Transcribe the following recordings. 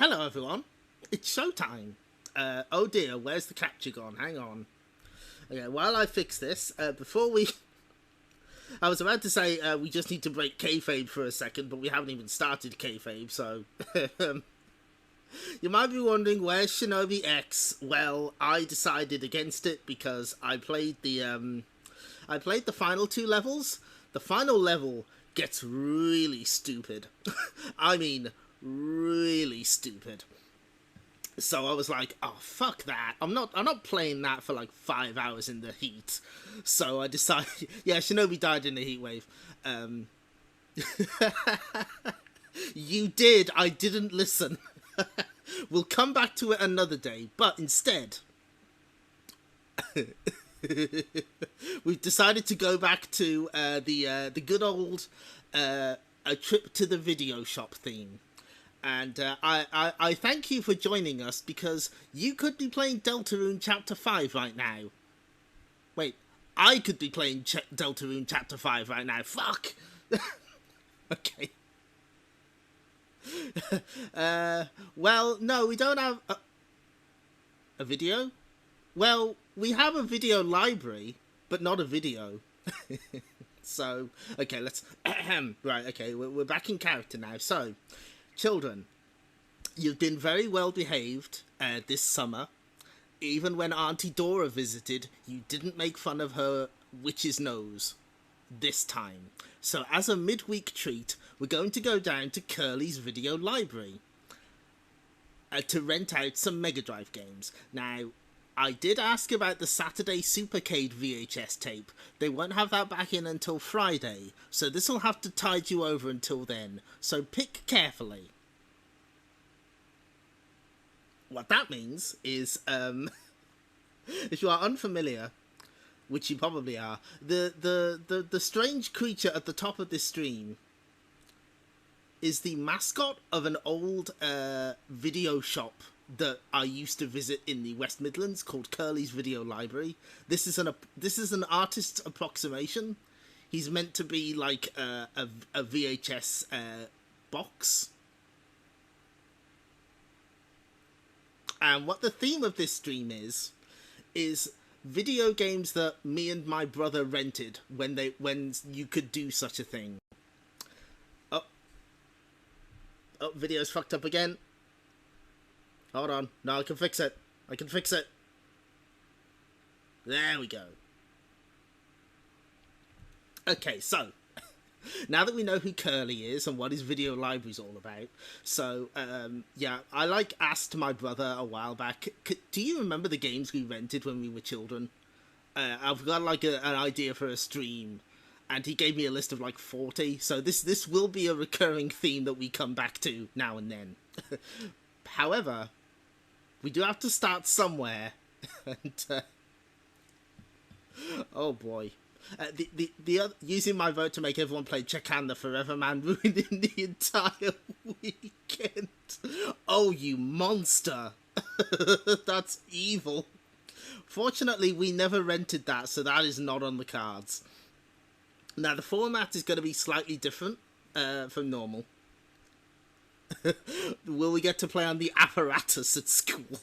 Hello everyone, it's showtime. Oh dear, where's the capture gone? Hang on. Okay, while I fix this, before we... I was about to say we just need to break kayfabe for a second, but we haven't even started kayfabe, so... You might be wondering, where's Shinobi X? Well, I decided against it because I played the final two levels. The final level gets really stupid. I mean, really stupid. So I was like, oh, fuck that. I'm not playing that for like 5 hours in the heat. So I decided, yeah, Shinobi died in the heat wave. You did, I didn't listen. We'll come back to it another day, but instead, we've decided to go back to the good old a trip to the video shop theme. And I thank you for joining us, because you could be playing Deltarune Chapter 5 right now. Wait, I could be playing Deltarune Chapter 5 right now. Fuck! Okay. Well, no, we don't have a video. Well, we have a video library, but not a video. So, okay, let's... Right, okay, we're back in character now. So, children, you've been very well behaved this summer. Even when Auntie Dora visited, you didn't make fun of her witch's nose this time. So as a midweek treat, we're going to go down to Kerley's video library to rent out some Mega Drive games. Now, I did ask about the Saturday Supercade VHS tape. They won't have that back in until Friday, so this will have to tide you over until then. So pick carefully. What that means is, if you are unfamiliar, which you probably are, the strange creature at the top of this stream is the mascot of an old video shop that I used to visit in the West Midlands called Kerley's Video Library. This is an artist's approximation. He's meant to be like a VHS box. And what the theme of this stream is video games that me and my brother rented when you could do such a thing. Oh, video's fucked up again. Hold on. No, I can fix it. There we go. Okay, so now that we know who Kerley is and what his video library's all about, so, yeah, I, asked my brother a while back, do you remember the games we rented when we were children? I've got, an idea for a stream, and he gave me a list of, 40, so this will be a recurring theme that we come back to now and then. However, we do have to start somewhere, and, oh boy. The other, using my vote to make everyone play Chakan the Forever Man, ruining the entire weekend. Oh, you monster. That's evil. Fortunately, we never rented that, so that is not on the cards. Now, the format is going to be slightly different from normal. Will we get to play on the apparatus at school?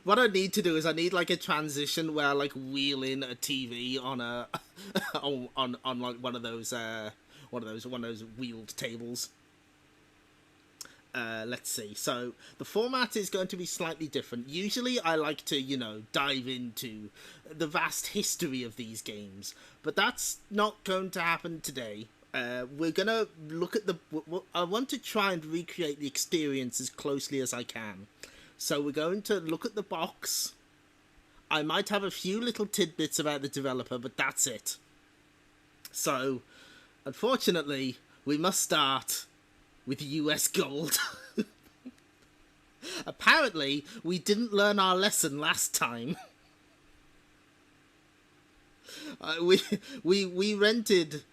What I need to do is I need a transition where I wheel in a TV on a on one of those wheeled tables. Let's see. So the format is going to be slightly different. Usually I like to, dive into the vast history of these games, but that's not going to happen today. We're gonna look at I want to try and recreate the experience as closely as I can. So we're going to look at the box. I might have a few little tidbits about the developer, but that's it. So, unfortunately, we must start with US Gold. Apparently, we didn't learn our lesson last time. We rented...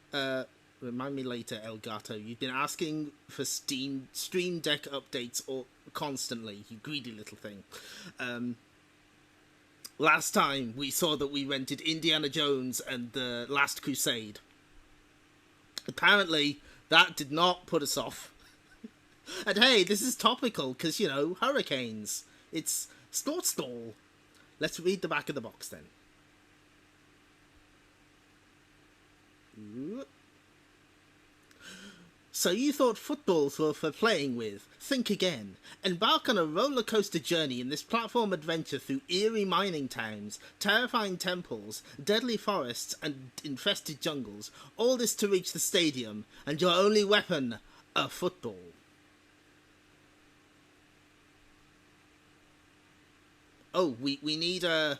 remind me later, Elgato. You've been asking for Stream Deck updates constantly, you greedy little thing. Last time we saw that we rented Indiana Jones and the Last Crusade. Apparently, that did not put us off. And hey, this is topical, because, you know, hurricanes. It's snort stall. Let's read the back of the box then. Ooh. So you thought footballs were for playing with? Think again. Embark on a roller coaster journey in this platform adventure through eerie mining towns, terrifying temples, deadly forests, and infested jungles. All this to reach the stadium, and your only weapon, a football. Oh, we need a...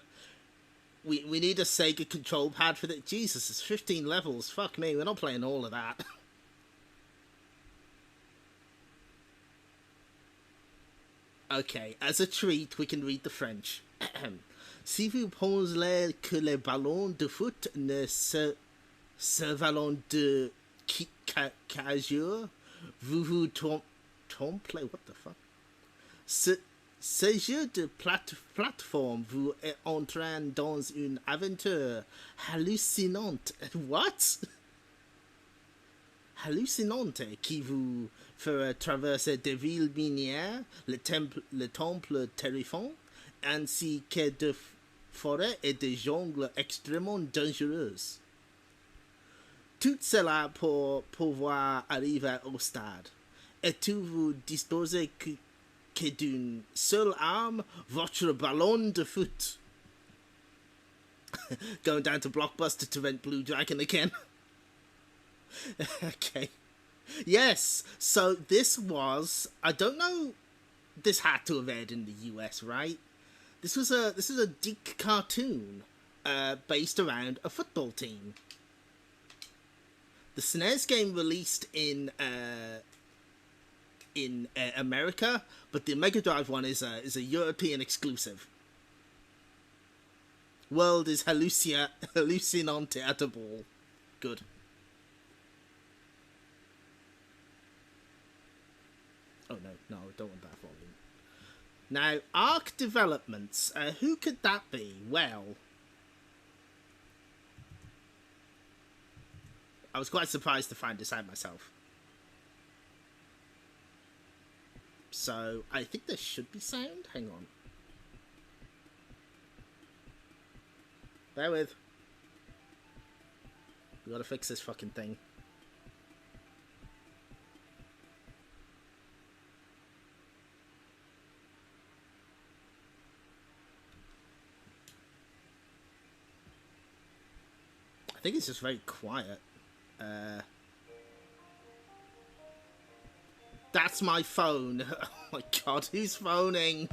We need a Sega control pad for that. Jesus, it's 15 levels. Fuck me, we're not playing all of that. Okay, as a treat, we can read the French. Si vous pensez que les ballons de foot ne servent de cajure, vous vous trompez. What the fuck? Ce jeu de plateforme vous entraîne dans une aventure hallucinante. What? Hallucinante qui vous fera traverser des villes minières, le temple terrifiant, ainsi que de forêts et de jungles extrêmement dangereuses. Tout cela pour pouvoir arriver au stade. Et tout vous disposez que d'une seule arme, votre ballon de foot. Going down to Blockbuster to rent Blue Dragon again. Okay. Yes, so this was... I don't know... This had to have aired in the US, right? This is a Deke cartoon based around a football team. The SNES game released in America, but the Mega Drive one is a European exclusive. World is hallucinante at a ball. Good. Oh no, I don't want that volume. Now, Arc Developments. Who could that be? Well, I was quite surprised to find this out myself. So, I think there should be sound. Hang on. Bear with. We gotta fix this fucking thing. I think it's just very quiet. That's my phone. Oh my god, who's phoning?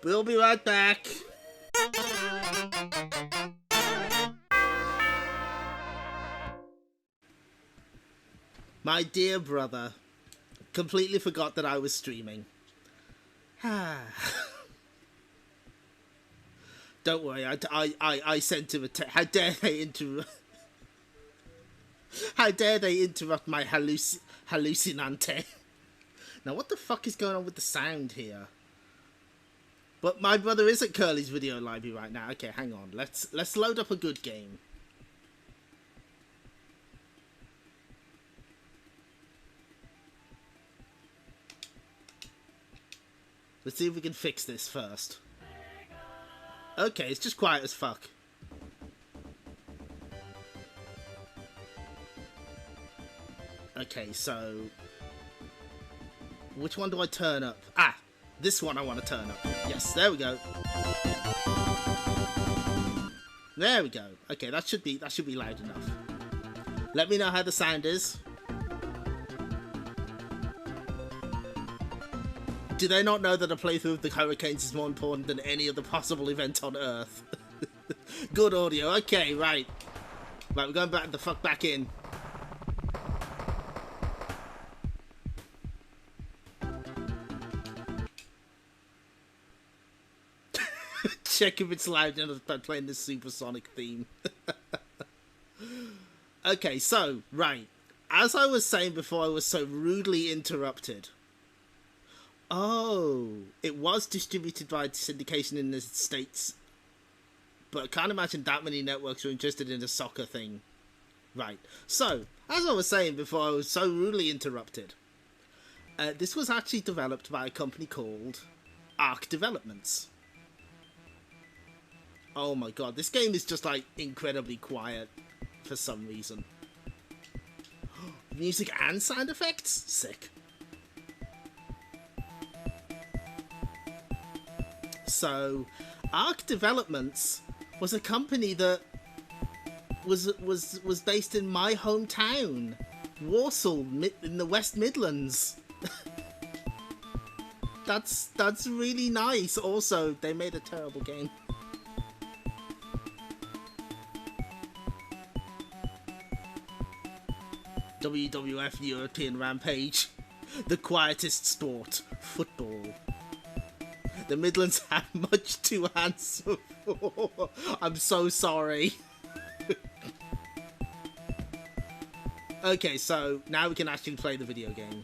We'll be right back. My dear brother, completely forgot that I was streaming. Don't worry, I sent him a text. How dare they How dare they interrupt my hallucinante? Now, what the fuck is going on with the sound here? But my brother is at Kerley's video library right now. Okay, hang on. Let's load up a good game. Let's see if we can fix this first. Okay, it's just quiet as fuck. Okay, so... which one do I turn up? Ah! This one I want to turn up. Yes, there we go. There we go. Okay, that should be loud enough. Let me know how the sound is. Do they not know that a playthrough of the Hurricanes is more important than any other possible event on Earth? Good audio. Okay, right. Right, we're going the fuck back in. Check if it's loud enough by playing the supersonic theme. Okay, so, right. As I was saying before I was so rudely interrupted. Oh, it was distributed by syndication in the States. But I can't imagine that many networks are interested in a soccer thing. Right. So, as I was saying before I was so rudely interrupted. This was actually developed by a company called Arc Developments. Oh my god, this game is just like incredibly quiet for some reason. Music and sound effects? Sick. So, Arc Developments was a company that was based in my hometown, Warsaw, in the West Midlands. That's really nice. Also, they made a terrible game. WWF European Rampage. The quietest sport, football. The Midlands have much to answer for. I'm so sorry. Okay, so now we can actually play the video game.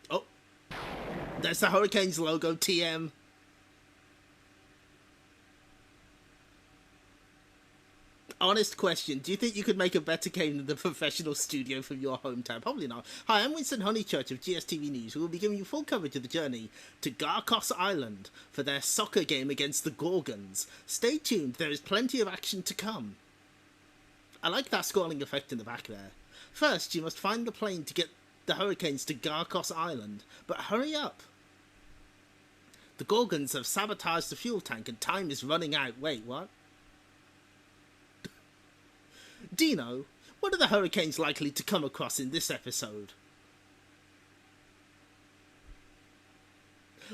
Oh, there's the Hurricanes logo, TM. Honest question, do you think you could make a better game than the professional studio from your hometown? Probably not. Hi, I'm Winston Honeychurch of GSTV News, who will be giving you full coverage of the journey to Garkos Island for their soccer game against the Gorgons. Stay tuned, there is plenty of action to come. I like that scrolling effect in the back there. First, you must find the plane to get the Hurricanes to Garkos Island, but hurry up. The Gorgons have sabotaged the fuel tank and time is running out. Wait, what? Dino, what are the Hurricanes likely to come across in this episode?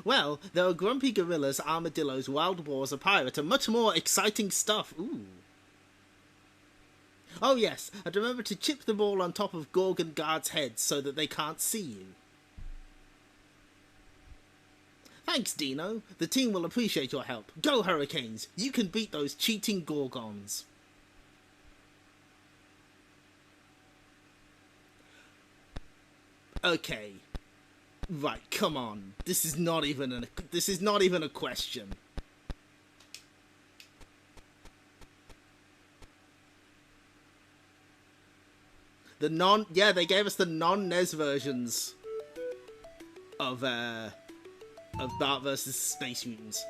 Well, there are grumpy gorillas, armadillos, wild boars, a pirate, and much more exciting stuff. Ooh. Oh yes, and remember to chip the ball on top of Gorgon guards' heads so that they can't see you. Thanks, Dino. The team will appreciate your help. Go, Hurricanes! You can beat those cheating Gorgons. Okay, right. Come on. This is not even a question. They gave us the non-NES versions of Bart vs. Space Mutants.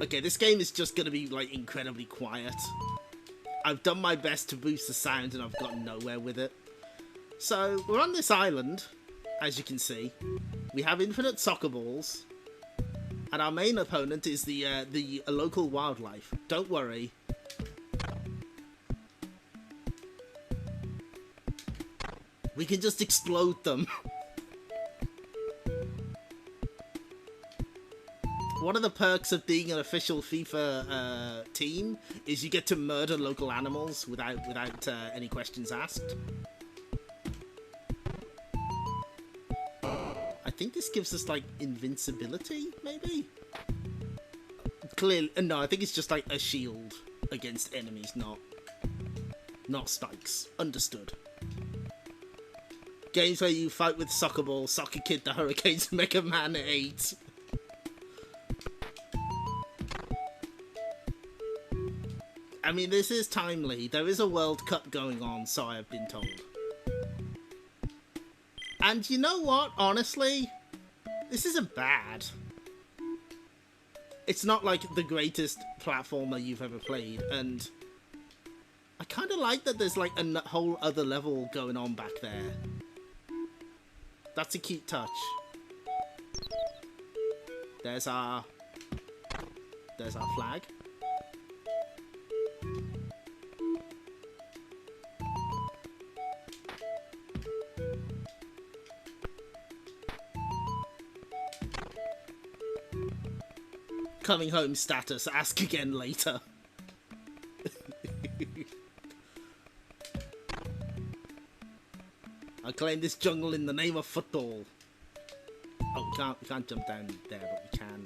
Okay, this game is just gonna be like incredibly quiet. I've done my best to boost the sound and I've gotten nowhere with it. So, we're on this island, as you can see. We have infinite soccer balls. And our main opponent is the local wildlife. Don't worry. We can just explode them. One of the perks of being an official FIFA team is you get to murder local animals without any questions asked. I think this gives us, like, invincibility, maybe? Clearly, no, I think it's just, like, a shield against enemies, not spikes. Understood. Games where you fight with soccer ball, Soccer Kid, the Hurricanes, Mega Man 8. I mean, this is timely. There is a World Cup going on, so I have been told. And you know what? Honestly, this isn't bad. It's not like the greatest platformer you've ever played, and I kind of like that there's like a whole other level going on back there. That's a cute touch. There's our flag. Coming home status, ask again later. I claim this jungle in the name of football. Oh, we can't jump down there, but we can.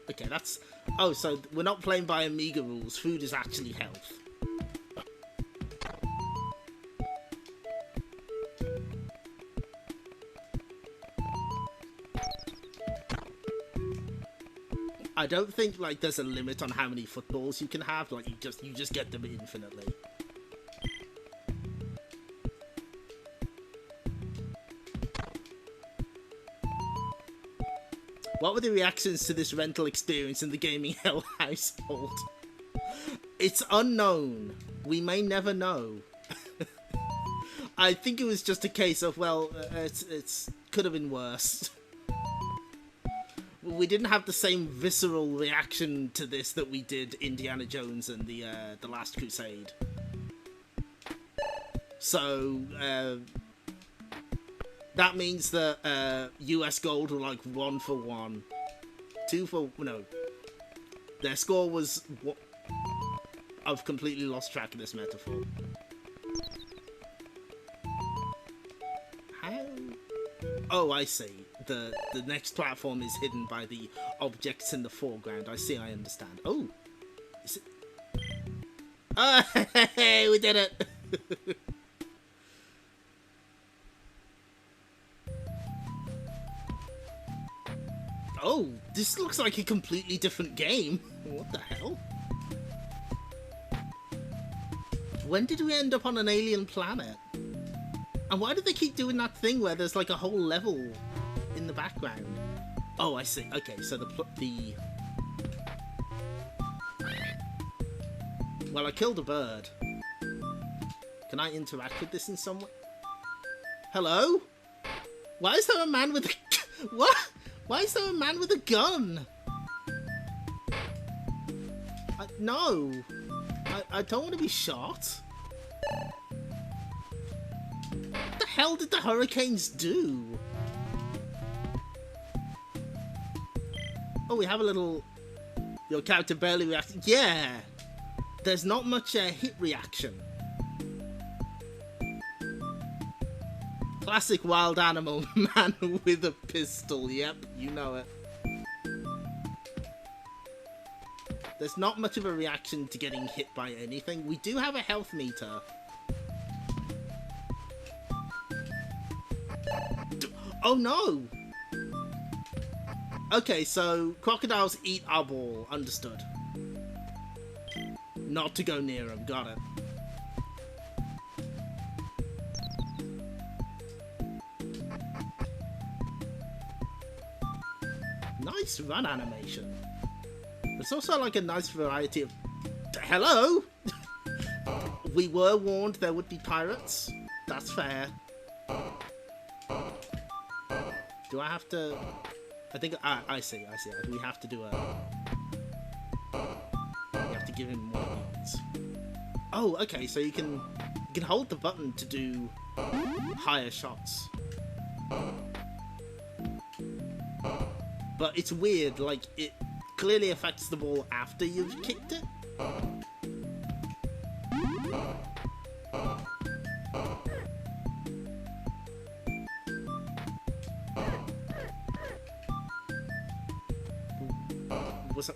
Okay, that's... Oh, so we're not playing by Amiga rules. Food is actually health. I don't think like there's a limit on how many footballs you can have. Like you just get them infinitely. What were the reactions to this rental experience in the gaming hell household? It's unknown. We may never know. I think it was just a case of, well, it's could have been worse. We didn't have the same visceral reaction to this that we did Indiana Jones and the Last Crusade. So that means that US Gold were like 1 for 1, 2 for no. Their score was. I've completely lost track of this metaphor. How? Oh, I see. The next platform is hidden by the objects in the foreground. I see. I understand. Oh, is it? Oh, hey, we did it. Oh, this looks like a completely different game. What the hell? When did we end up on an alien planet? And why do they keep doing that thing where there's like a whole level in the background? Oh, I see. Okay, so the... Well, I killed a bird. Can I interact with this in some way? Hello? Why is there a man with a... What? Why is there a man with a gun? No. I don't want to be shot. What the hell did the hurricanes do? Oh, we have a little... Your character barely reacted. Yeah. There's not much hit reaction. Classic wild animal man with a pistol. Yep, you know it. There's not much of a reaction to getting hit by anything. We do have a health meter. Oh no! Okay, so crocodiles eat our ball. Understood. Not to go near them. Got it. Nice run animation. There's also like a nice variety of... Hello? We were warned there would be pirates. That's fair. Do I have to... I think... I see. We have to do a... We have to give him more beans. Oh, okay, so you can hold the button to do higher shots. But it's weird, like, it clearly affects the ball after you've kicked it.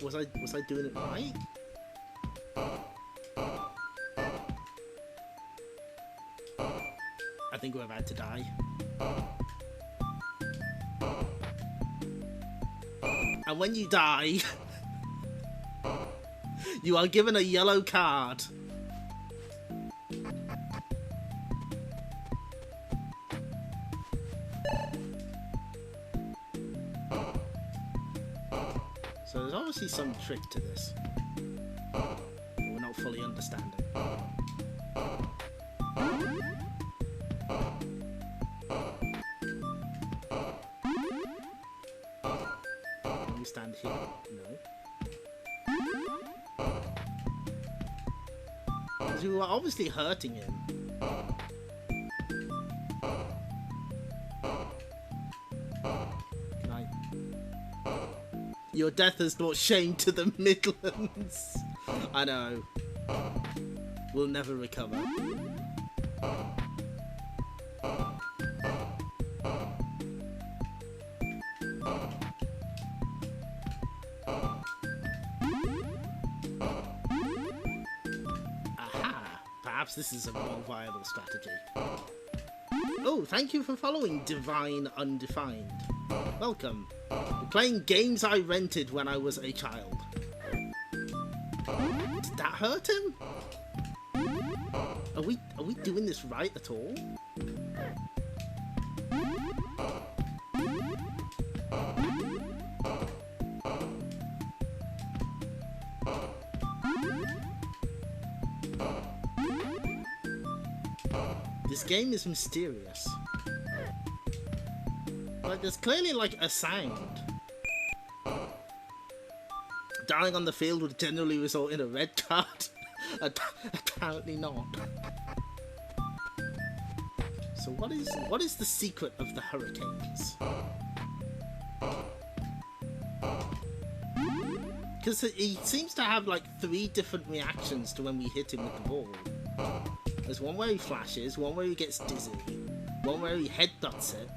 Was I doing it right? I think we're about to die. And when you die, you are given a yellow card. So there's obviously some trick to this that we're not fully understanding. Stand here? No. Because we were obviously hurting him. Can I... Your death has brought shame to the Midlands. I know. We'll never recover. This is a more viable strategy. Oh, thank you for following Divine Undefined. Welcome. We're playing games I rented when I was a child. Did that hurt him? Are we doing this right at all? This game is mysterious. Like, there's clearly, like, a sound. Dying on the field would generally result in a red card. Apparently not. So what is the secret of the Hurricanes? Because he seems to have, like, 3 different reactions to when we hit him with the ball. There's one where he flashes, one where he gets dizzy, one where he headbutts it.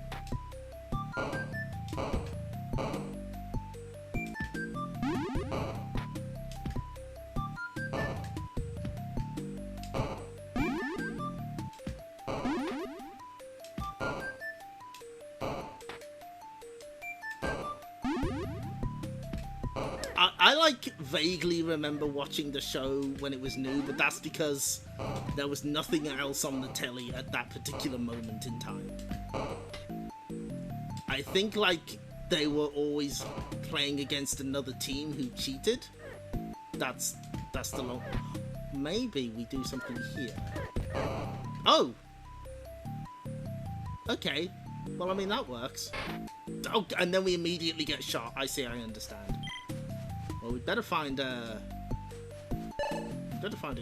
I like vaguely remember watching the show when it was new, but that's because there was nothing else on the telly at that particular moment in time. I think like they were always playing against another team who cheated. That's the long. Maybe we do something here. Oh. Okay. Well, I mean that works. Oh, and then we immediately get shot. I see. I understand. Well, we better find a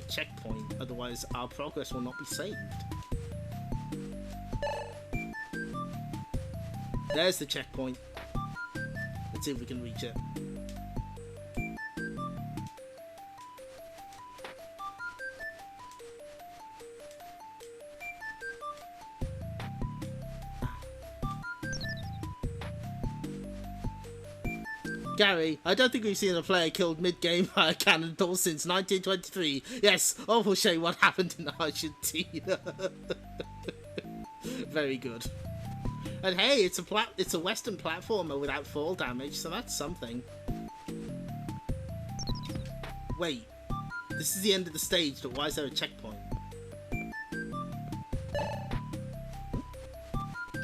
checkpoint, otherwise our progress will not be saved. There's the checkpoint. Let's see if we can reach it. Gary, I don't think we've seen a player killed mid-game by a cannonball since 1923. Yes, awful shame what happened in Argentina. Very good. And hey, it's a Western platformer without fall damage, so that's something. Wait, this is the end of the stage, but why is there a checkpoint?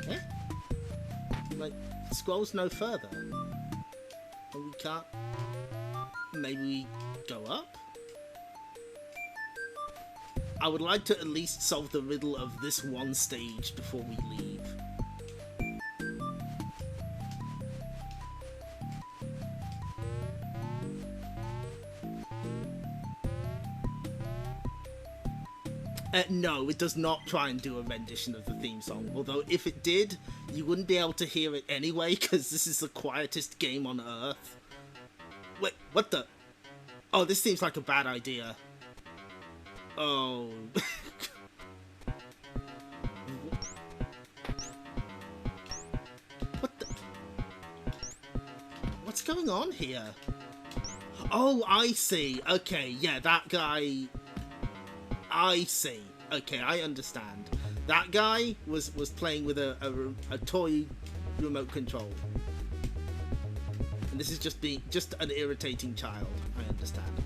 Eh? Like, scrolls no further. And we can't... Maybe we go up? I would like to at least solve the riddle of this one stage before we leave. No, it does not try and do a rendition of the theme song. Although, if it did, you wouldn't be able to hear it anyway, because this is the quietest game on Earth. Wait, what the? Oh, this seems like a bad idea. Oh. What the? What's going on here? Oh, I see. Okay, yeah, that guy... I see. Okay, I understand. That guy was playing with a toy remote control. And this is just an irritating child. I understand.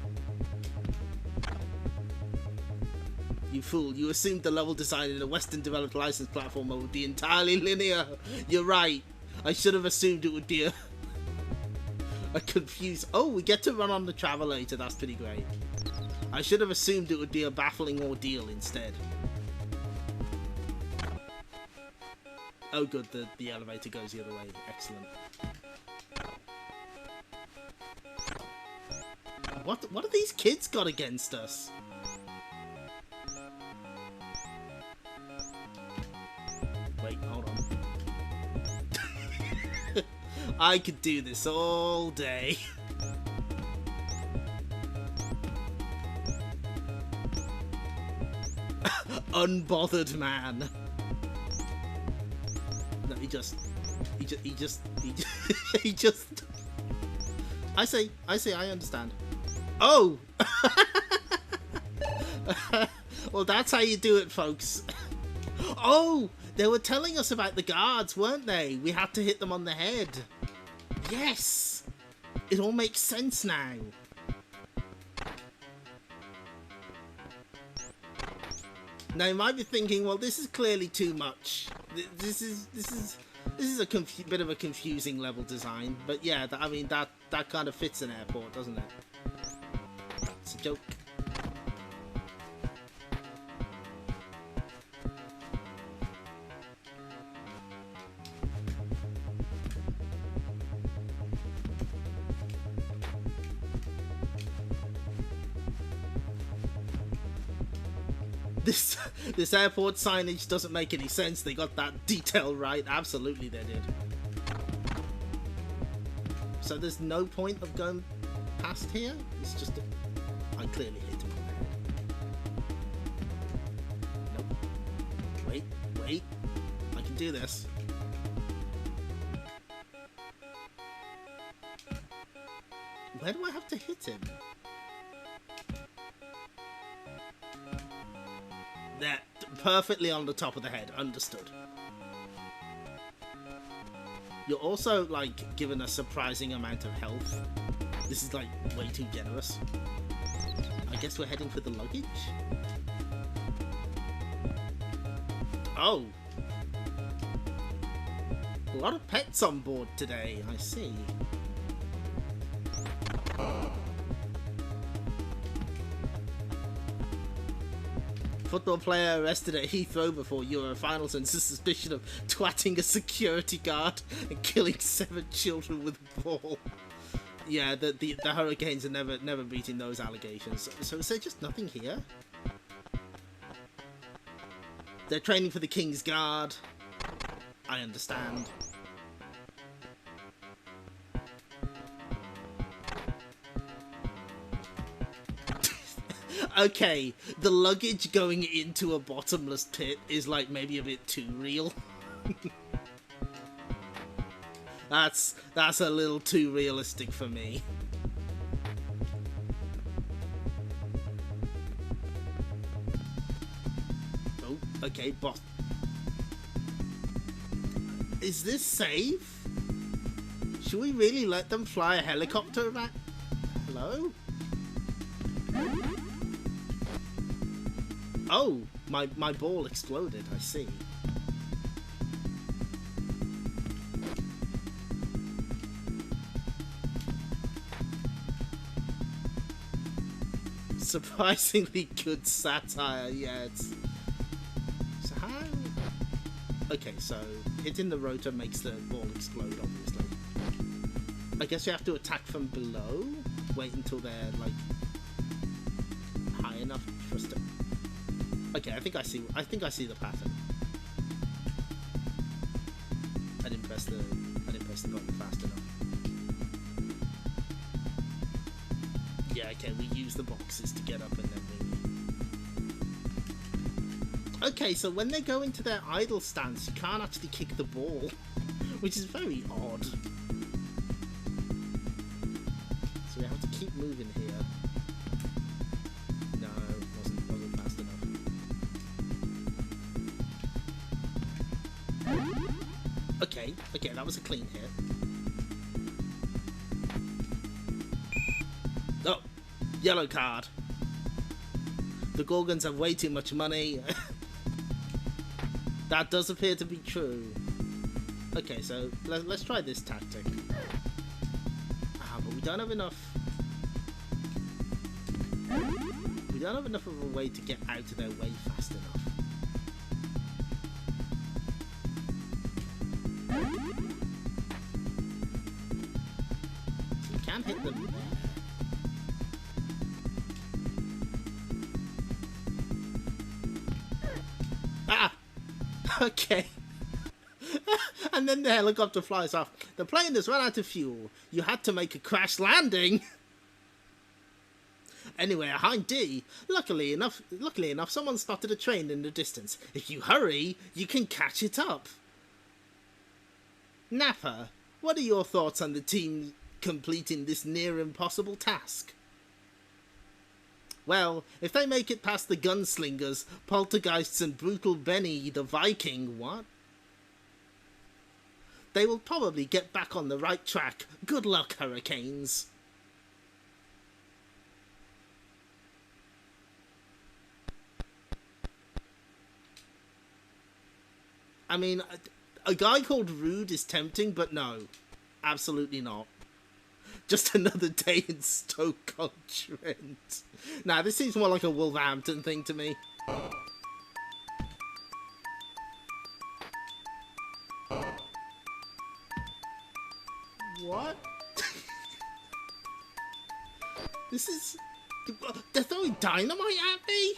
You fool, you assumed the level design in a Western developed licensed platformer would be entirely linear. You're right. I should have assumed it would be a confused... Oh, we get to run on the Travelator. That's pretty great. I should have assumed it would be a baffling ordeal instead. Oh good, the elevator goes the other way. Excellent. What have these kids got against us? Wait, hold on. I could do this all day. Unbothered man. No, he just. I say, I understand. Oh! Well, that's how you do it, folks. Oh! They were telling us about the guards, weren't they? We had to hit them on the head. Yes! It all makes sense now. Now you might be thinking, well, this is clearly too much. This is a bit of a confusing level design, but yeah, I mean that kind of fits an airport, doesn't it? It's a joke. This airport signage doesn't make any sense. They got that detail right. Absolutely they did. So there's no point of going past here? It's just I clearly hit him on the head. Nope. Wait. I can do this. Where do I have to hit him? There, perfectly on the top of the head. Understood. You're also, like, given a surprising amount of health. This is, like, way too generous. I guess we're heading for the luggage? Oh! A lot of pets on board today, I see. Football player arrested at Heathrow before Euro finals on suspicion of twatting a security guard and killing 7 children with a ball. Yeah, the Hurricanes are never beating those allegations. So is there just nothing here? They're training for the King's Guard. I understand. Okay, the luggage going into a bottomless pit is like maybe a bit too real. That's a little too realistic for me. Oh, okay, boss. Is this safe? Should we really let them fly a helicopter back? Hello? Oh, my ball exploded, I see. Surprisingly good satire, yeah, it's... So how... Okay, so hitting the rotor makes the ball explode, obviously. I guess you have to attack from below? Wait until they're, like, high enough for us to... Okay, I think I see the pattern. I didn't press the button fast enough. Yeah, okay, we use the boxes to get up and then we... Okay, so when they go into their idle stance, you can't actually kick the ball, which is very odd. So we have to keep moving here. No, wasn't fast enough. Okay, that was a clean hit. Oh, yellow card. The Gorgons have way too much money. That does appear to be true. Okay, so let's try this tactic. But we don't have enough. We don't have enough of a way to get out of their way fast enough. So we can hit them. Ah! Okay. And then the helicopter flies off. The plane has run out of fuel. You had to make a crash landing. Anyway, behind D, luckily enough, someone spotted a train in the distance. If you hurry, you can catch it up. Nappa, what are your thoughts on the team completing this near impossible task? Well, if they make it past the gunslingers, poltergeists and brutal Benny the Viking, what? They will probably get back on the right track. Good luck, Hurricanes. I mean, a guy called Rude is tempting, but no. Absolutely not. Just another day in Stoke-on-Trent. Nah, this seems more like a Wolverhampton thing to me. What? This is... They're throwing dynamite at me?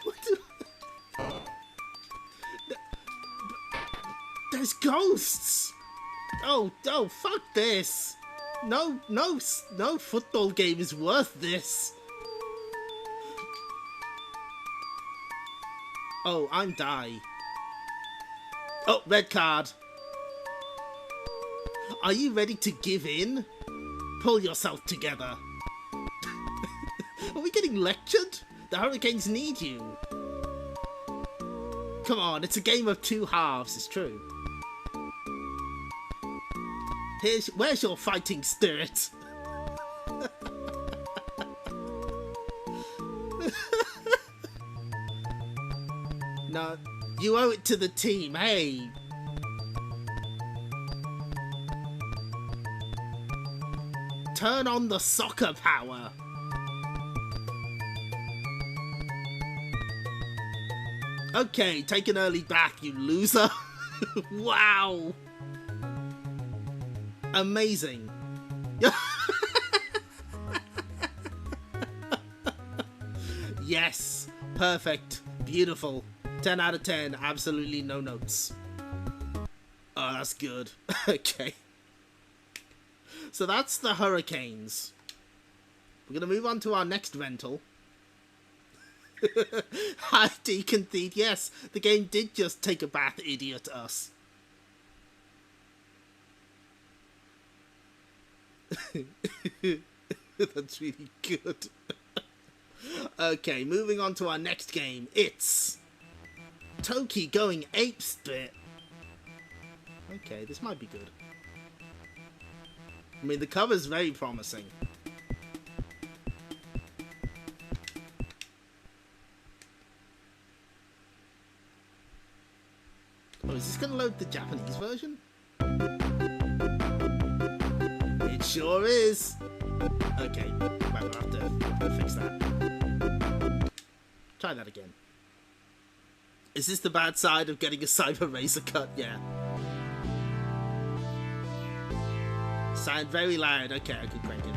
What the... There's ghosts! Oh, fuck this! No football game is worth this. Oh, I'm die. Oh, red card. Are you ready to give in? Pull yourself together. Are we getting lectured? The Hurricanes need you. Come on, it's a game of two halves, it's true. Where's your fighting spirit? No, you owe it to the team, hey. Turn on the soccer power. Okay, take an early bath, you loser. Wow. Amazing. Yes, perfect, beautiful. 10 out of 10, absolutely no notes. Oh, that's good. Okay. So that's the Hurricanes. We're going to move on to our next rental. Hi, Deacon Thief. Yes, the game did just take a bath, idiot us. That's really good. Okay, moving on to our next game. It's Toki going ape-spit. Okay, this might be good. I mean, the cover's very promising. Oh, is this going to load the Japanese version? It sure is. Okay, right, we'll have to fix that. Try that again. Is this the bad side of getting a Cyber Razor cut? Yeah. Sound very loud. Okay, I can crank it.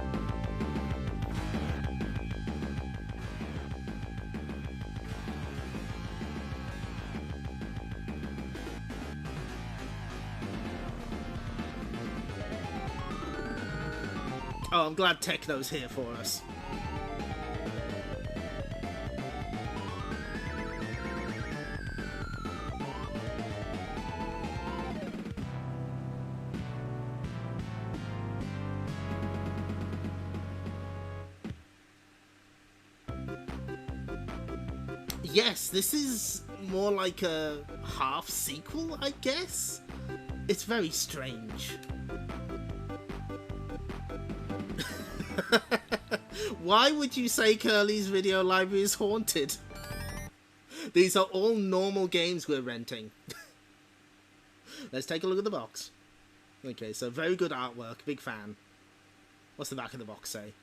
Oh, I'm glad Techno's here for us. Yes, this is more like a half sequel, I guess. It's very strange. Why would you say Kerley's video library is haunted? These are all normal games we're renting. Let's take a look at the box. Okay, so very good artwork, big fan. What's the back of the box say?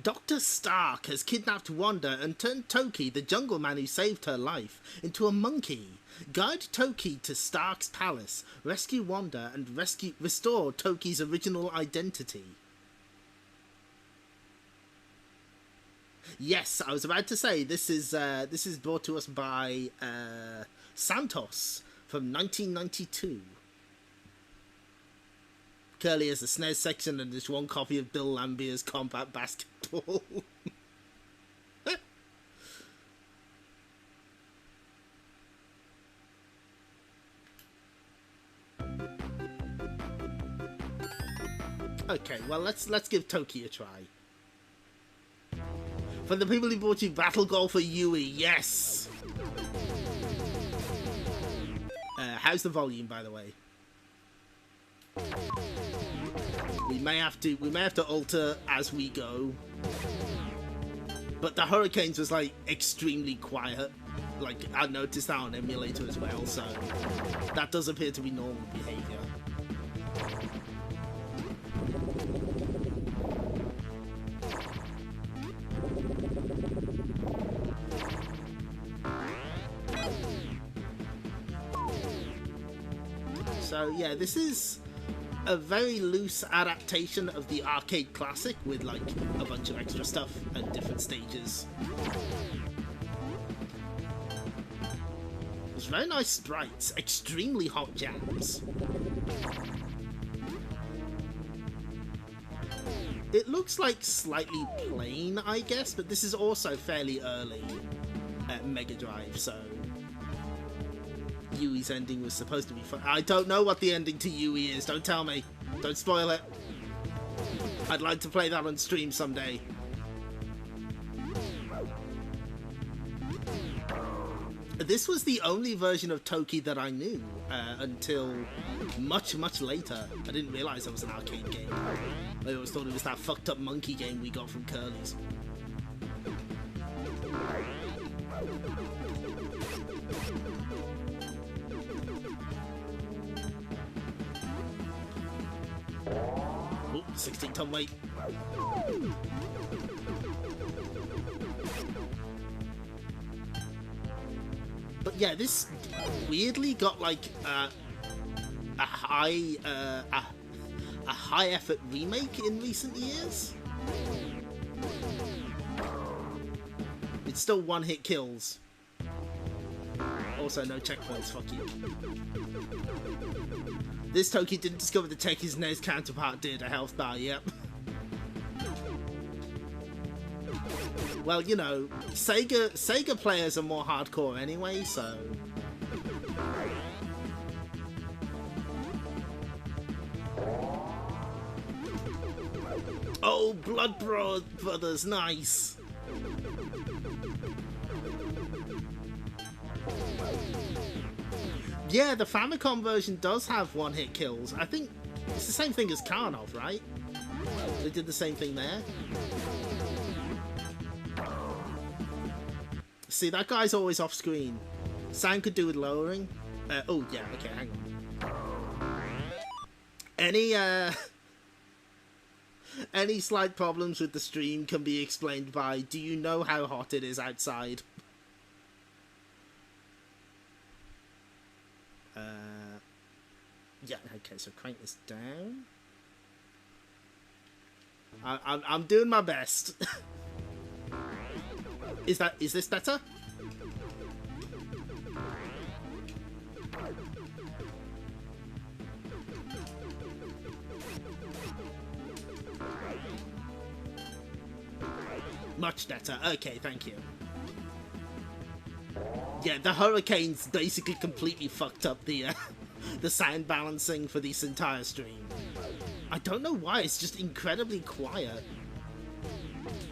Dr. Stark has kidnapped Wanda and turned Toki, the jungle man who saved her life, into a monkey. Guide Toki to Stark's palace, rescue Wanda, and restore Toki's original identity. Yes, I was about to say this is brought to us by Santos from 1992. Kerley has a SNES section and there's one copy of Bill Lambier's Combat Basketball. Okay, well let's give Toki a try. For the people who bought you Battle Golf for Yui, yes! How's the volume, by the way? We may have to alter as we go. But the Hurricanes was like extremely quiet. Like I noticed that on emulator as well, so that does appear to be normal behavior. So yeah, this is a very loose adaptation of the arcade classic with like a bunch of extra stuff at different stages. It's very nice sprites, extremely hot jams. It looks like slightly plain, I guess, but this is also fairly early at Mega Drive, so Yui's ending was supposed to be fun. I don't know what the ending to Yui is, don't tell me. Don't spoil it. I'd like to play that on stream someday. This was the only version of Toki that I knew until much, much later. I didn't realise it was an arcade game. I always thought it was that fucked up monkey game we got from Kerley's. Oh, 16-ton weight. But yeah, this weirdly got like a high effort remake in recent years. It's still one-hit kills. Also, no checkpoints. Fuck you. This Toki didn't discover the tech his NES counterpart did. A health bar. Yep. Well, you know, Sega players are more hardcore anyway, so... Oh, Blood Brothers, nice! Yeah, the Famicom version does have one-hit kills. I think it's the same thing as Karnov, right? They did the same thing there. See, that guy's always off screen. Sound could do with lowering. Oh, yeah, okay, hang on. Any slight problems with the stream can be explained by, do you know how hot it is outside? Yeah, okay, so crank this down. I'm doing my best. Is this better? Much better. Okay, thank you. Yeah, the Hurricanes basically completely fucked up the the sound balancing for this entire stream. I don't know why, it's just incredibly quiet.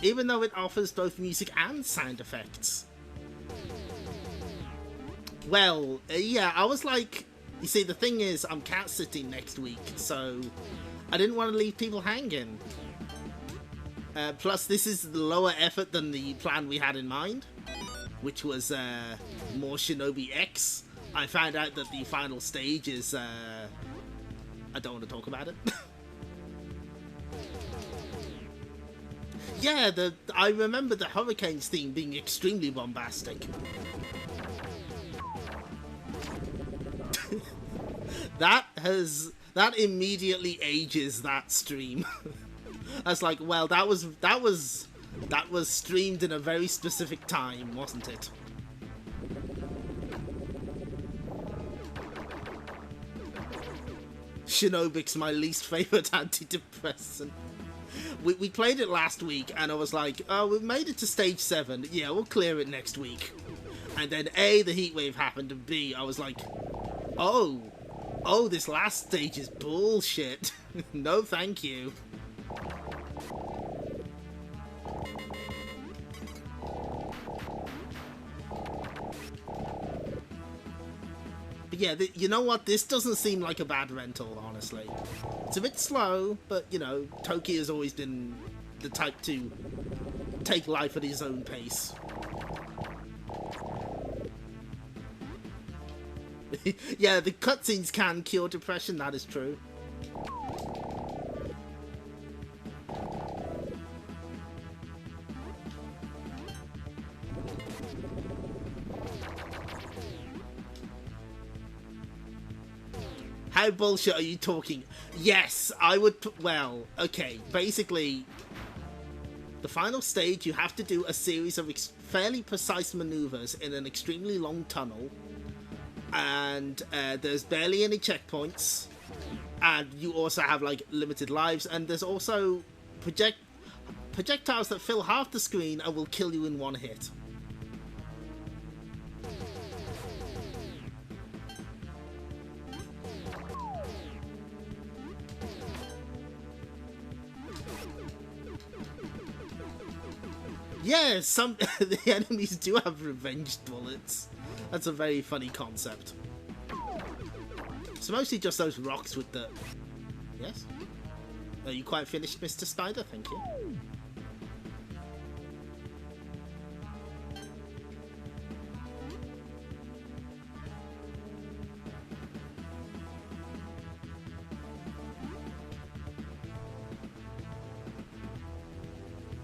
Even though it offers both music and sound effects. Well, yeah, I was like... You see, the thing is, I'm cat-sitting next week, so I didn't want to leave people hanging. Plus, this is lower effort than the plan we had in mind, which was more Shinobi X. I found out that the final stage is... I don't want to talk about it. Yeah, I remember the Hurricanes theme being extremely bombastic. That immediately ages that stream. I was like, well, that was streamed in a very specific time, wasn't it? Shinobic's my least favorite antidepressant. We played it last week, and I was like, oh, we made it to stage 7. Yeah, we'll clear it next week. And then A, the heatwave happened, and B, I was like, oh, this last stage is bullshit. No, thank you. yeah, you know what? This doesn't seem like a bad rental, honestly. It's a bit slow, but, you know, Toki has always been the type to take life at his own pace. Yeah, the cutscenes can cure depression, that is true. How bullshit are you talking? Yes, I would... Well, okay, basically, the final stage, you have to do a series of fairly precise maneuvers in an extremely long tunnel, and there's barely any checkpoints, and you also have, like, limited lives, and there's also projectiles that fill half the screen and will kill you in one hit. Yeah, the enemies do have revenge bullets. That's a very funny concept. It's mostly just those rocks with the... Yes? Are you quite finished, Mr. Spider? Thank you.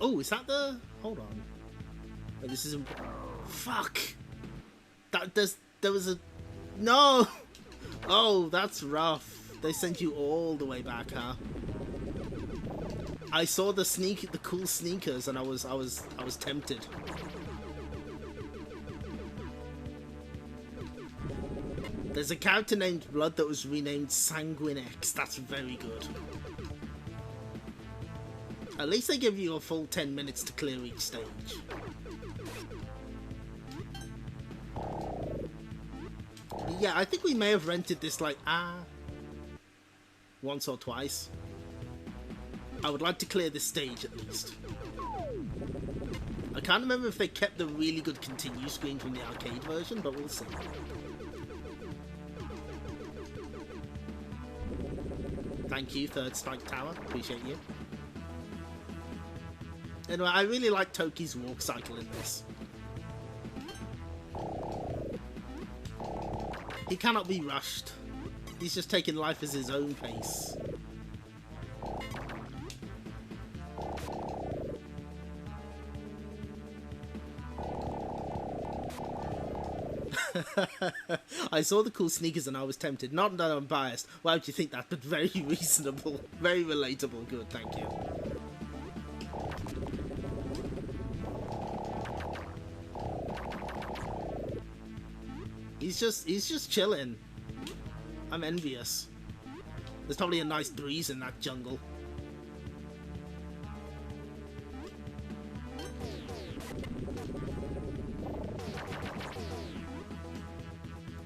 Oh, is that the... Hold on. Oh, this isn't... Fuck! There was a... No! Oh, that's rough. They sent you all the way back, huh? I saw the cool sneakers, and I was tempted. There's a character named Blood that was renamed Sanguine X. That's very good. At least they give you a full 10 minutes to clear each stage. Yeah, I think we may have rented this like, once or twice. I would like to clear this stage at least. I can't remember if they kept the really good continue screen from the arcade version, but we'll see. Thank you, Third Strike Tower. Appreciate you. Anyway, I really like Toki's walk cycle in this. He cannot be rushed. He's just taking life as his own pace. I saw the cool sneakers and I was tempted. Not that I'm biased. Why would you think that? But very reasonable. Very relatable. Good, thank you. He's just chilling. I'm envious. There's probably a nice breeze in that jungle.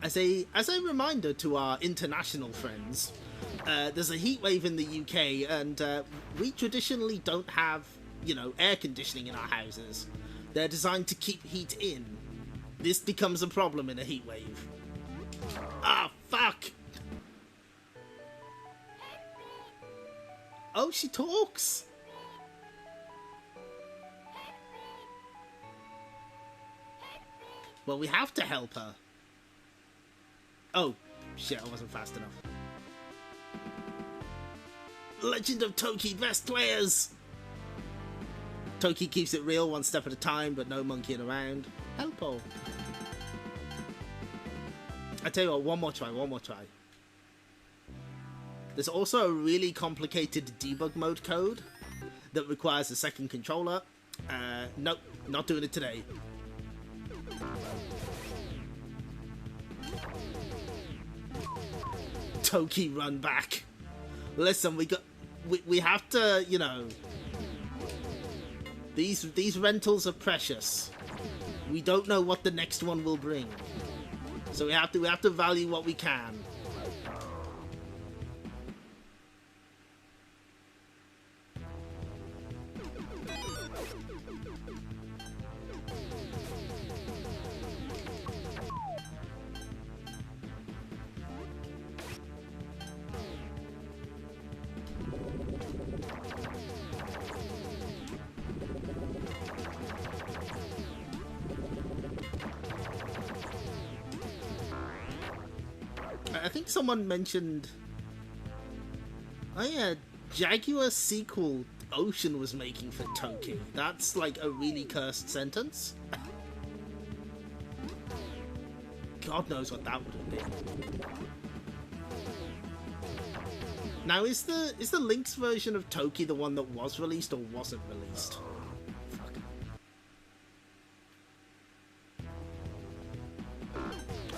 As a reminder to our international friends, there's a heatwave in the UK, and we traditionally don't have, you know, air conditioning in our houses. They're designed to keep heat in. This becomes a problem in a heatwave. Ah, fuck! Oh, she talks! Well, we have to help her. Oh, shit, I wasn't fast enough. Legend of Toki, best players! Toki keeps it real, one step at a time, but no monkeying around. Helpo. I tell you what, one more try. There's also a really complicated debug mode code that requires a second controller. Nope, not doing it today. Toki, run back. Listen, we have to, you know, these rentals are precious. We don't know what the next one will bring. So we have to value what we can. I think someone mentioned... Oh yeah, Jaguar sequel Ocean was making for Toki. That's like a really cursed sentence. God knows what that would have been. Now, is the Lynx version of Toki the one that was released or wasn't released? Fuck.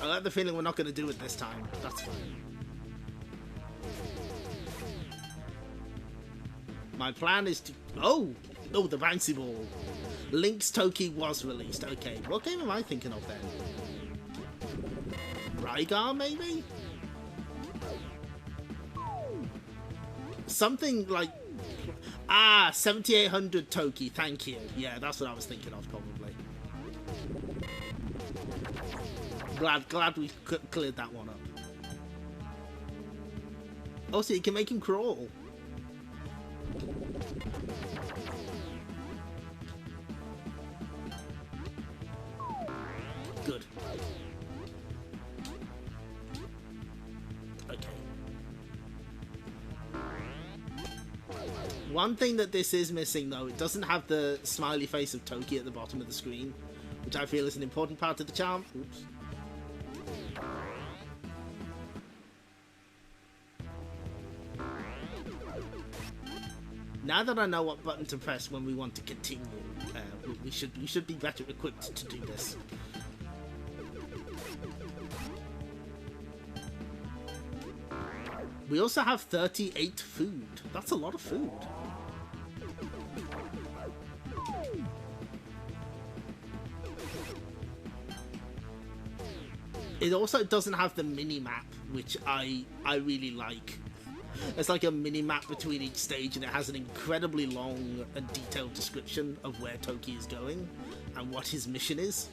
I have the feeling we're not going to do it this time. That's fine. My plan is to... Oh, the bouncy ball. Lynx Toki was released. Okay, what game am I thinking of then? Rygar, maybe? Something like... 7800 Toki, thank you. Yeah, that's what I was thinking of, probably. Glad we cleared that one up. Also, you can make him crawl. Good. Okay. One thing that this is missing, though, it doesn't have the smiley face of Toki at the bottom of the screen, which I feel is an important part of the charm. Oops. Now that I know what button to press when we want to continue, we should be better equipped to do this. We also have 38 food. That's a lot of food. It also doesn't have the mini-map, which I really like. It's like a mini-map between each stage, and it has an incredibly long and detailed description of where Toki is going and what his mission is.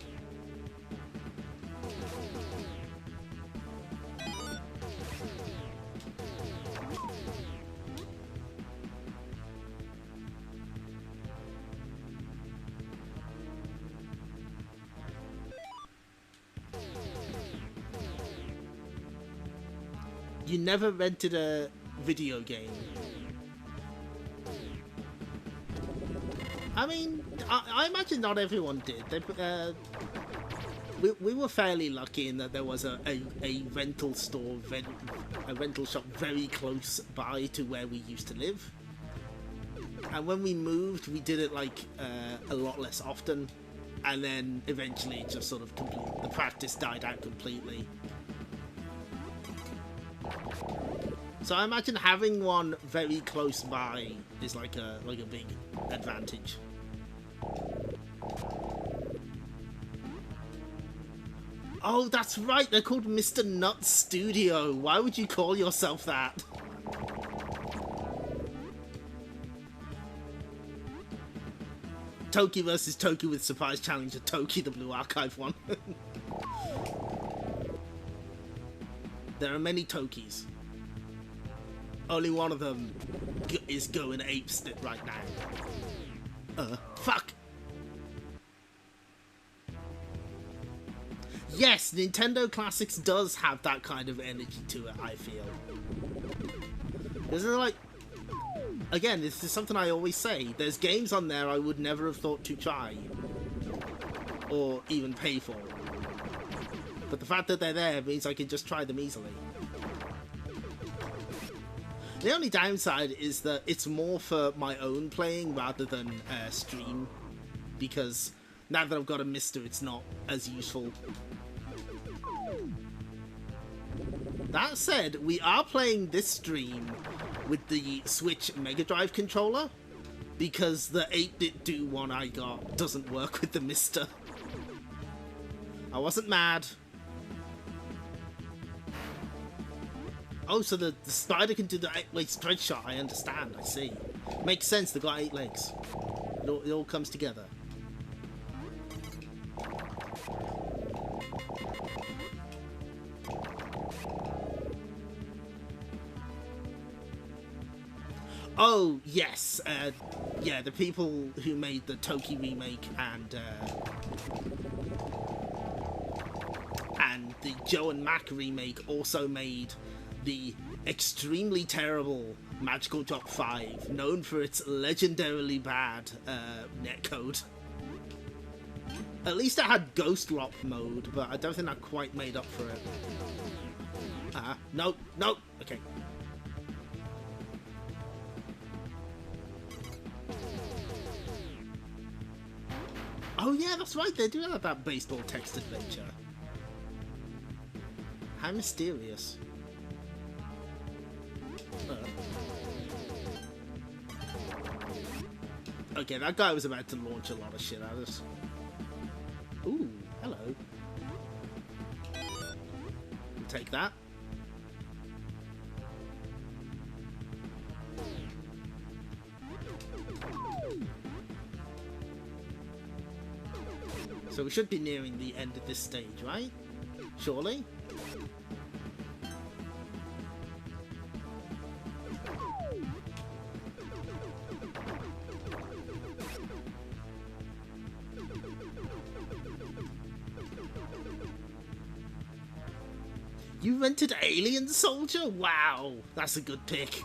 You never rented a video game. I mean, I imagine not everyone did. We were fairly lucky in that there was a rental store, a rental shop very close by to where we used to live. And when we moved, we did it like a lot less often. And then eventually it just sort of the practice died out completely. So I imagine having one very close by is like a big advantage. Oh, that's right, they're called Mr. Nut Studio. Why would you call yourself that? Toki versus Toki with surprise challenger Toki, the Blue Archive one. There are many Tokis. Only one of them is going ape-stit right now. Fuck! Yes, Nintendo Classics does have that kind of energy to it, I feel. Because they're like... Again, this is something I always say. There's games on there I would never have thought to try. Or even pay for. But the fact that they're there means I can just try them easily. The only downside is that it's more for my own playing rather than stream, because now that I've got a Mister, it's not as useful. That said, we are playing this stream with the Switch Mega Drive controller, because the 8-bit do one I got doesn't work with the Mister. I wasn't mad. Oh, so the spider can do the 8-way straight shot. I understand. I see. Makes sense. They've got 8 legs. It all comes together. Oh, yes. Yeah, the people who made the Toki remake and and the Joe and Mac remake also made the extremely terrible Magical Drop 5, known for its legendarily bad netcode. At least it had Ghost Drop mode, but I don't think that quite made up for it. No, no, okay. Oh yeah, that's right, they do have that baseball text adventure. How mysterious. Okay, that guy was about to launch a lot of shit at us. Ooh, hello. We'll take that. So we should be nearing the end of this stage, right? Surely? You rented Alien Soldier? Wow, that's a good pick.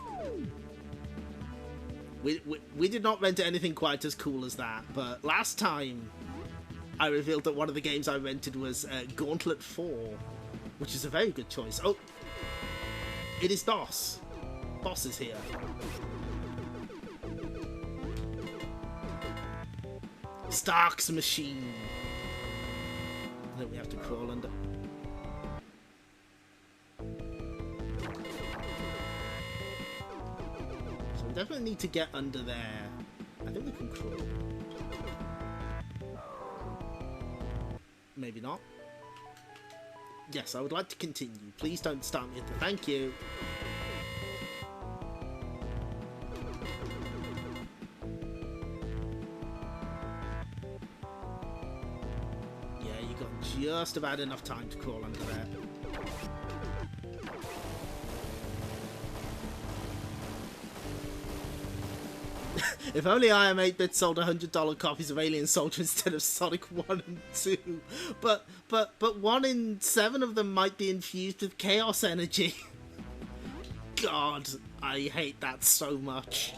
We did not rent anything quite as cool as that, but last time I revealed that one of the games I rented was Gauntlet 4, which is a very good choice. Oh, it is Boss. Boss is here. Stark's machine. Then we have to crawl under. So we definitely need to get under there. I think we can crawl. Maybe not. Yes, I would like to continue. Please don't start me at the thank you. Yeah, you got just about enough time to crawl under there. If only I Am 8-Bit sold $100 copies of Alien Soldier instead of Sonic 1 and 2. But 1 in 7 of them might be infused with chaos energy. God, I hate that so much.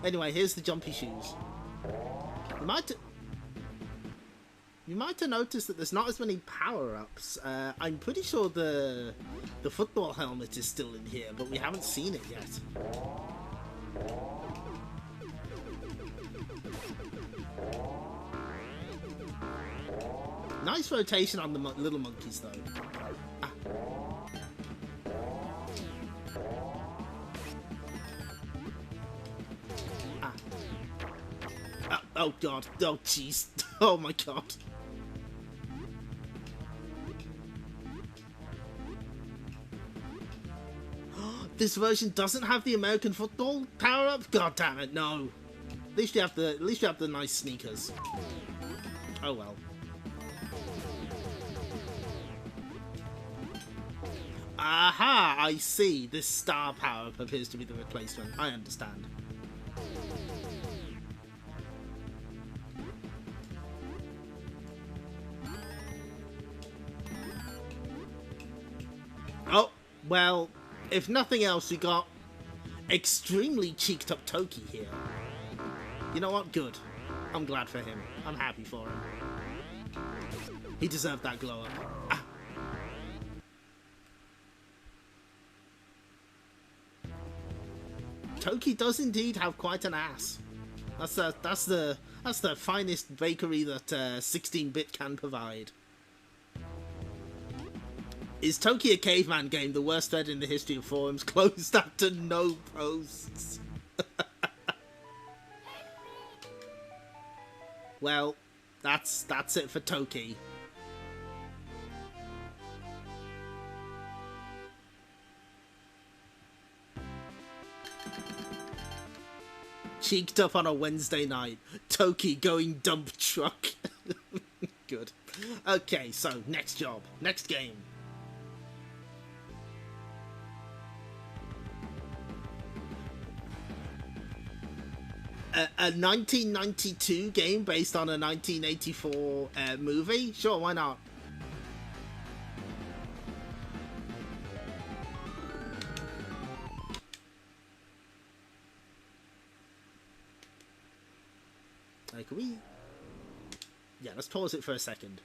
Anyway, here's the jumpy shoes. You might have noticed that there's not as many power-ups. I'm pretty sure the football helmet is still in here, but we haven't seen it yet. Nice rotation on the little monkeys, though. Ah. Ah. Oh, God. Oh, jeez. Oh, my God. This version doesn't have the American football power-up? God damn it, no. At least you have the nice sneakers. Oh, well. Aha! I see. This star power-up appears to be the replacement. I understand. Oh, well, if nothing else, we got extremely cheeked up Toki here. You know what? Good. I'm glad for him. I'm happy for him. He deserved that glow-up. Ah. Toki does indeed have quite an ass. That's the finest bakery that 16-bit can provide. Is Toki a caveman game the worst thread in the history of forums? Closed after no posts. Well, that's it for Toki. Cheeked up on a Wednesday night. Toki going dump truck. Good. Okay, so next job. Next game. A 1992 game based on a 1984 movie? Sure, why not? Can we... Yeah, let's pause it for a second.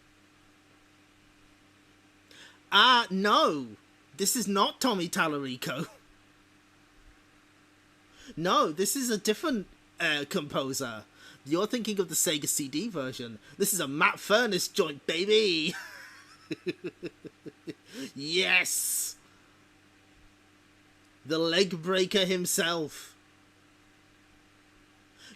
No! This is not Tommy Tallarico. No, this is a different composer. You're thinking of the Sega CD version. This is a Matt Furniss joint, baby! Yes! The leg breaker himself.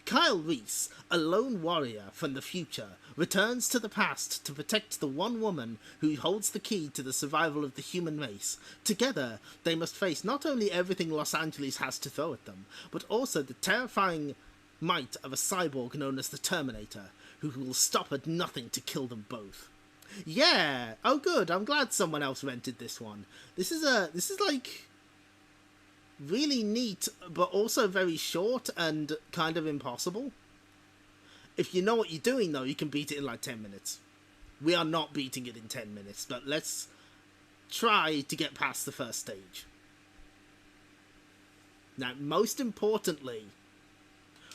Kyle Reese, a lone warrior from the future, returns to the past to protect the one woman who holds the key to the survival of the human race. Together, they must face not only everything Los Angeles has to throw at them, but also the terrifying might of a cyborg known as the Terminator, who will stop at nothing to kill them both. Yeah! Oh good, I'm glad someone else rented this one. This is like... really neat, but also very short and kind of impossible. If you know what you're doing, though, you can beat it in like 10 minutes. We are not beating it in 10 minutes, but let's try to get past the first stage. Now, most importantly,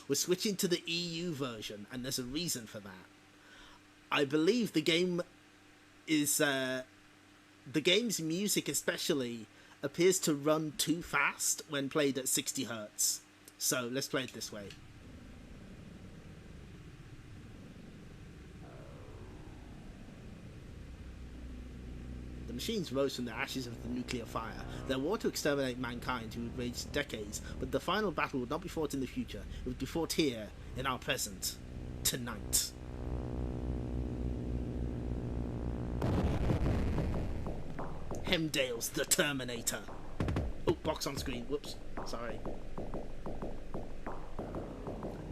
we're switching to the EU version, and there's a reason for that. I believe the game is... the game's music especially... appears to run too fast when played at 60 Hz. So let's play it this way. The machines rose from the ashes of the nuclear fire. Their war to exterminate mankind who would rage decades, but the final battle would not be fought in the future. It would be fought here, in our present, tonight. Hemdale's the Terminator. Oh, box on screen. Whoops. Sorry.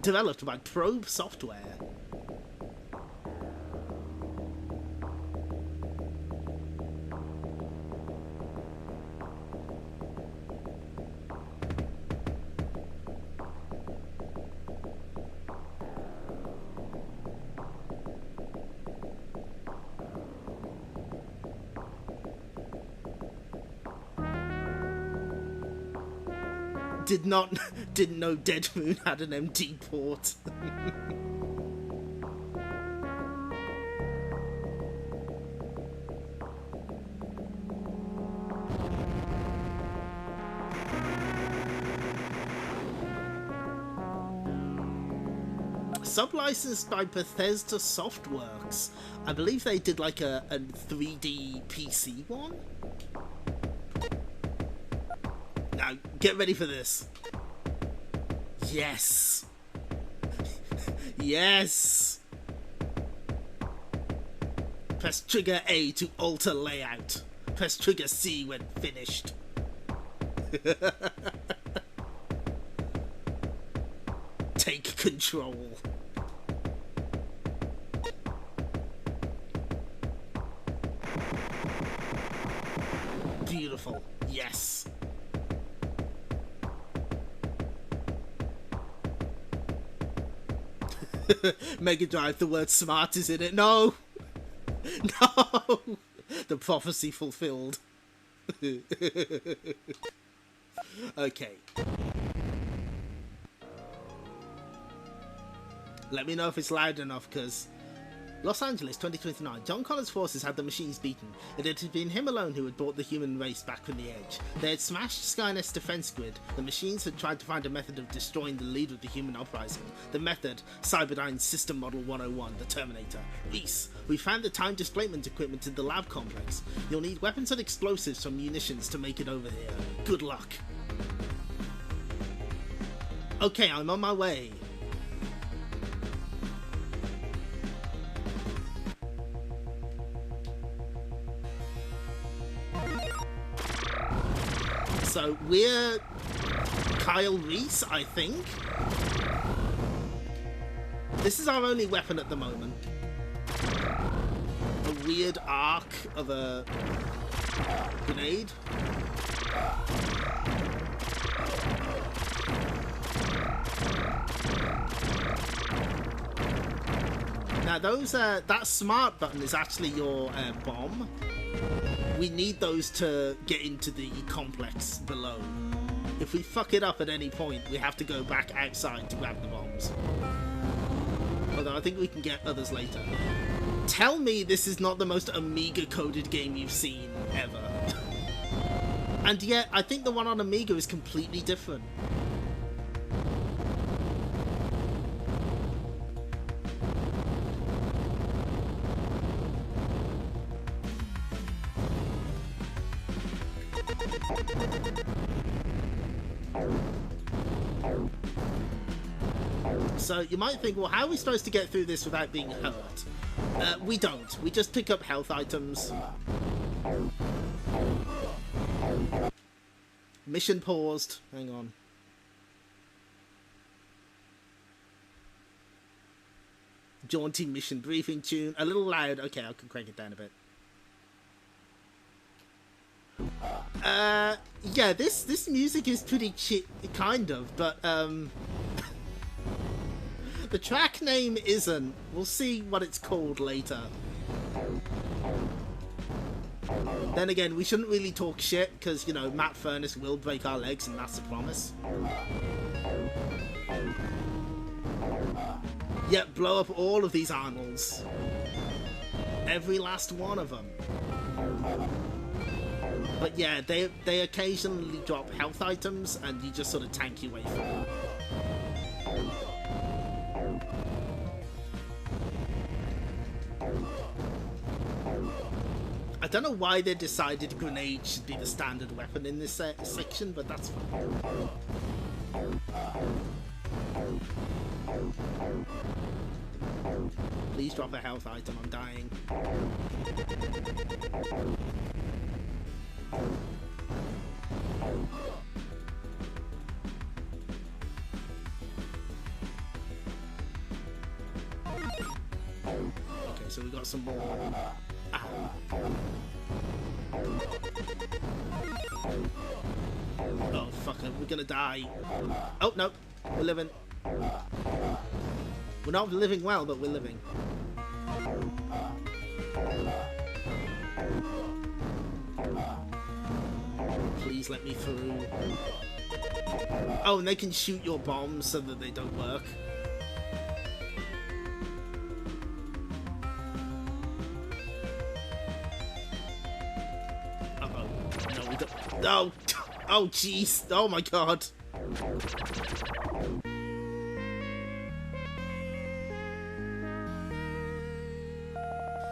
Developed by Probe Software. Didn't know Dead Moon had an MD port. Sub-licensed by Bethesda Softworks. I believe they did like a 3D PC one. Now, get ready for this. Yes. Yes. Press trigger A to alter layout. Press trigger C when finished. Take control. Beautiful. Yes. Mega Drive, the word smart is in it. No! No! The prophecy fulfilled. Okay. Let me know if it's loud enough, because... Los Angeles, 2029. John Connor's forces had the machines beaten. It had been him alone who had brought the human race back from the edge. They had smashed Skynet's defense grid. The machines had tried to find a method of destroying the leader of the human uprising. The method, Cyberdyne's System Model 101, the Terminator. Reese, we found the time displacement equipment in the lab complex. You'll need weapons and explosives from munitions to make it over here. Good luck. Okay, I'm on my way. So we're Kyle Reese, I think. This is our only weapon at the moment. A weird arc of a grenade. Now those, that smart button is actually your bomb. We need those to get into the complex below. If we fuck it up at any point, we have to go back outside to grab the bombs. Although I think we can get others later. Tell me this is not the most Amiga-coded game you've seen ever. And yet, I think the one on Amiga is completely different. So you might think, well, how are we supposed to get through this without being hurt? We don't. We just pick up health items. Mission paused. Hang on. Jaunty mission briefing tune. A little loud. Okay, I can crank it down a bit. Yeah, this music is pretty kind of, but the track name isn't. We'll see what it's called later. Then again, we shouldn't really talk shit, because, you know, Matt Furnace will break our legs, and that's a promise. Yep, blow up all of these animals. Every last one of them. But yeah, they occasionally drop health items, and you just sort of tank your way through. I don't know why they decided grenades should be the standard weapon in this section, but that's fine. Please drop a health item, I'm dying. Okay, so we got some more. Oh, fuck it, we're gonna die. Oh, no, we're living. We're not living well, but we're living. Please let me through. Oh, and they can shoot your bombs so that they don't work. Oh, oh, jeez. Oh, my God.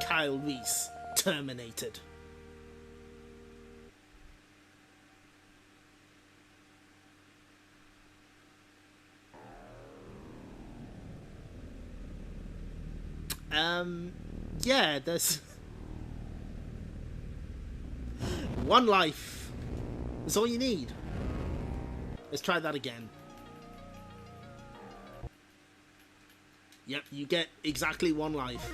Kyle Reese, terminated. Yeah, there's one life. That's all you need. Let's try that again. Yep, you get exactly one life.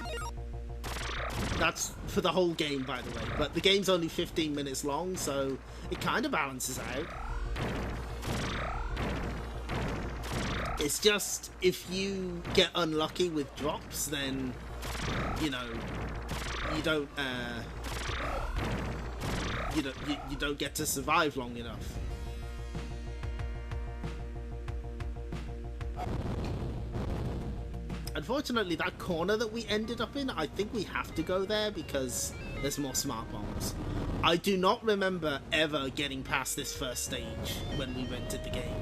That's for the whole game, by the way. But the game's only 15 minutes long, so it kind of balances out. It's just, if you get unlucky with drops, then, you know, you don't get to survive long enough. Unfortunately, that corner that we ended up in, I think we have to go there because there's more smart bombs. I do not remember ever getting past this first stage when we rented the game.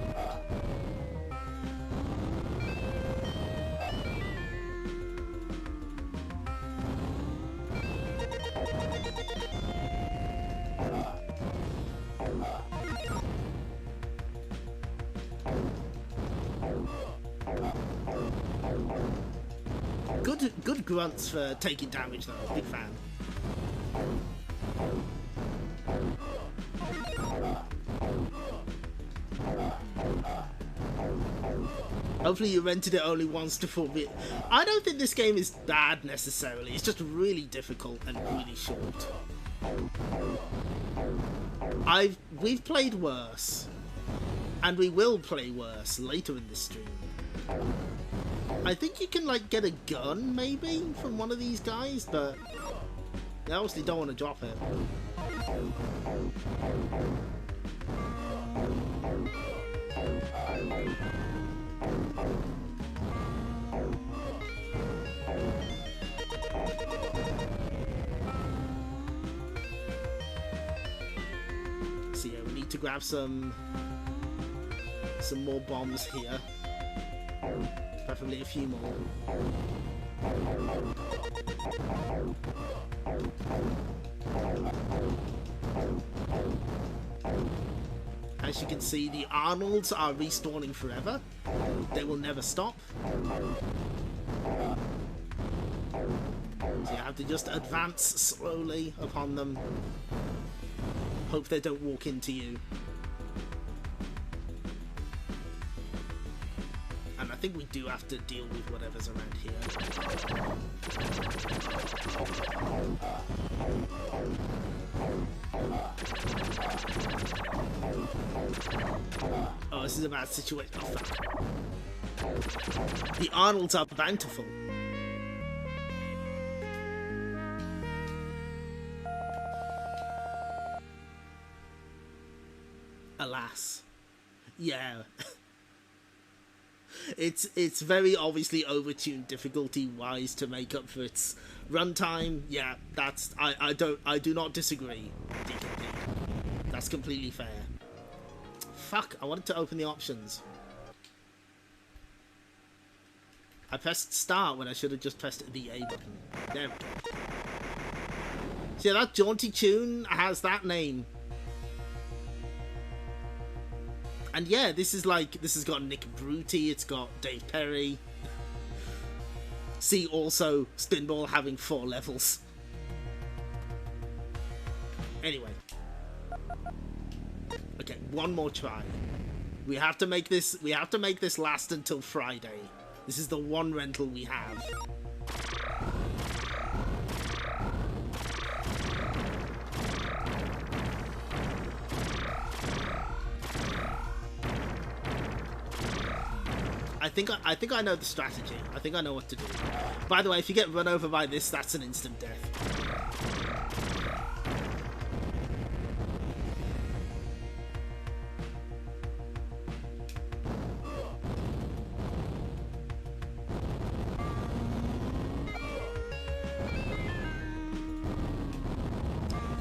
Good grunts for taking damage though, big fan. Hopefully you rented it only once to 4 bit. I don't think this game is bad necessarily, it's just really difficult and really short. We've played worse. And we will play worse later in this stream. I think you can, like, get a gun, maybe, from one of these guys, but I obviously don't want to drop it. grab some more bombs here. Preferably a few more. As you can see, the Arnolds are respawning forever. They will never stop. So you have to just advance slowly upon them. Hope they don't walk into you. And I think we do have to deal with whatever's around here. Oh, this is a bad situation. Oh, fuck. The Arnolds are bountiful. Alas. Yeah. It's very obviously overtuned difficulty wise to make up for its runtime. Yeah, that's I do not disagree. That's completely fair. Fuck, I wanted to open the options. I pressed start when I should have just pressed the A button. There we go. See, that jaunty tune has that name. And yeah, this has got Nick Bruty, it's got Dave Perry. See also Spinball having 4 levels. Anyway. Okay, one more try. We have to make this last until Friday. This is the one rental we have. I think I know the strategy. I think I know what to do. By the way, if you get run over by this, that's an instant death.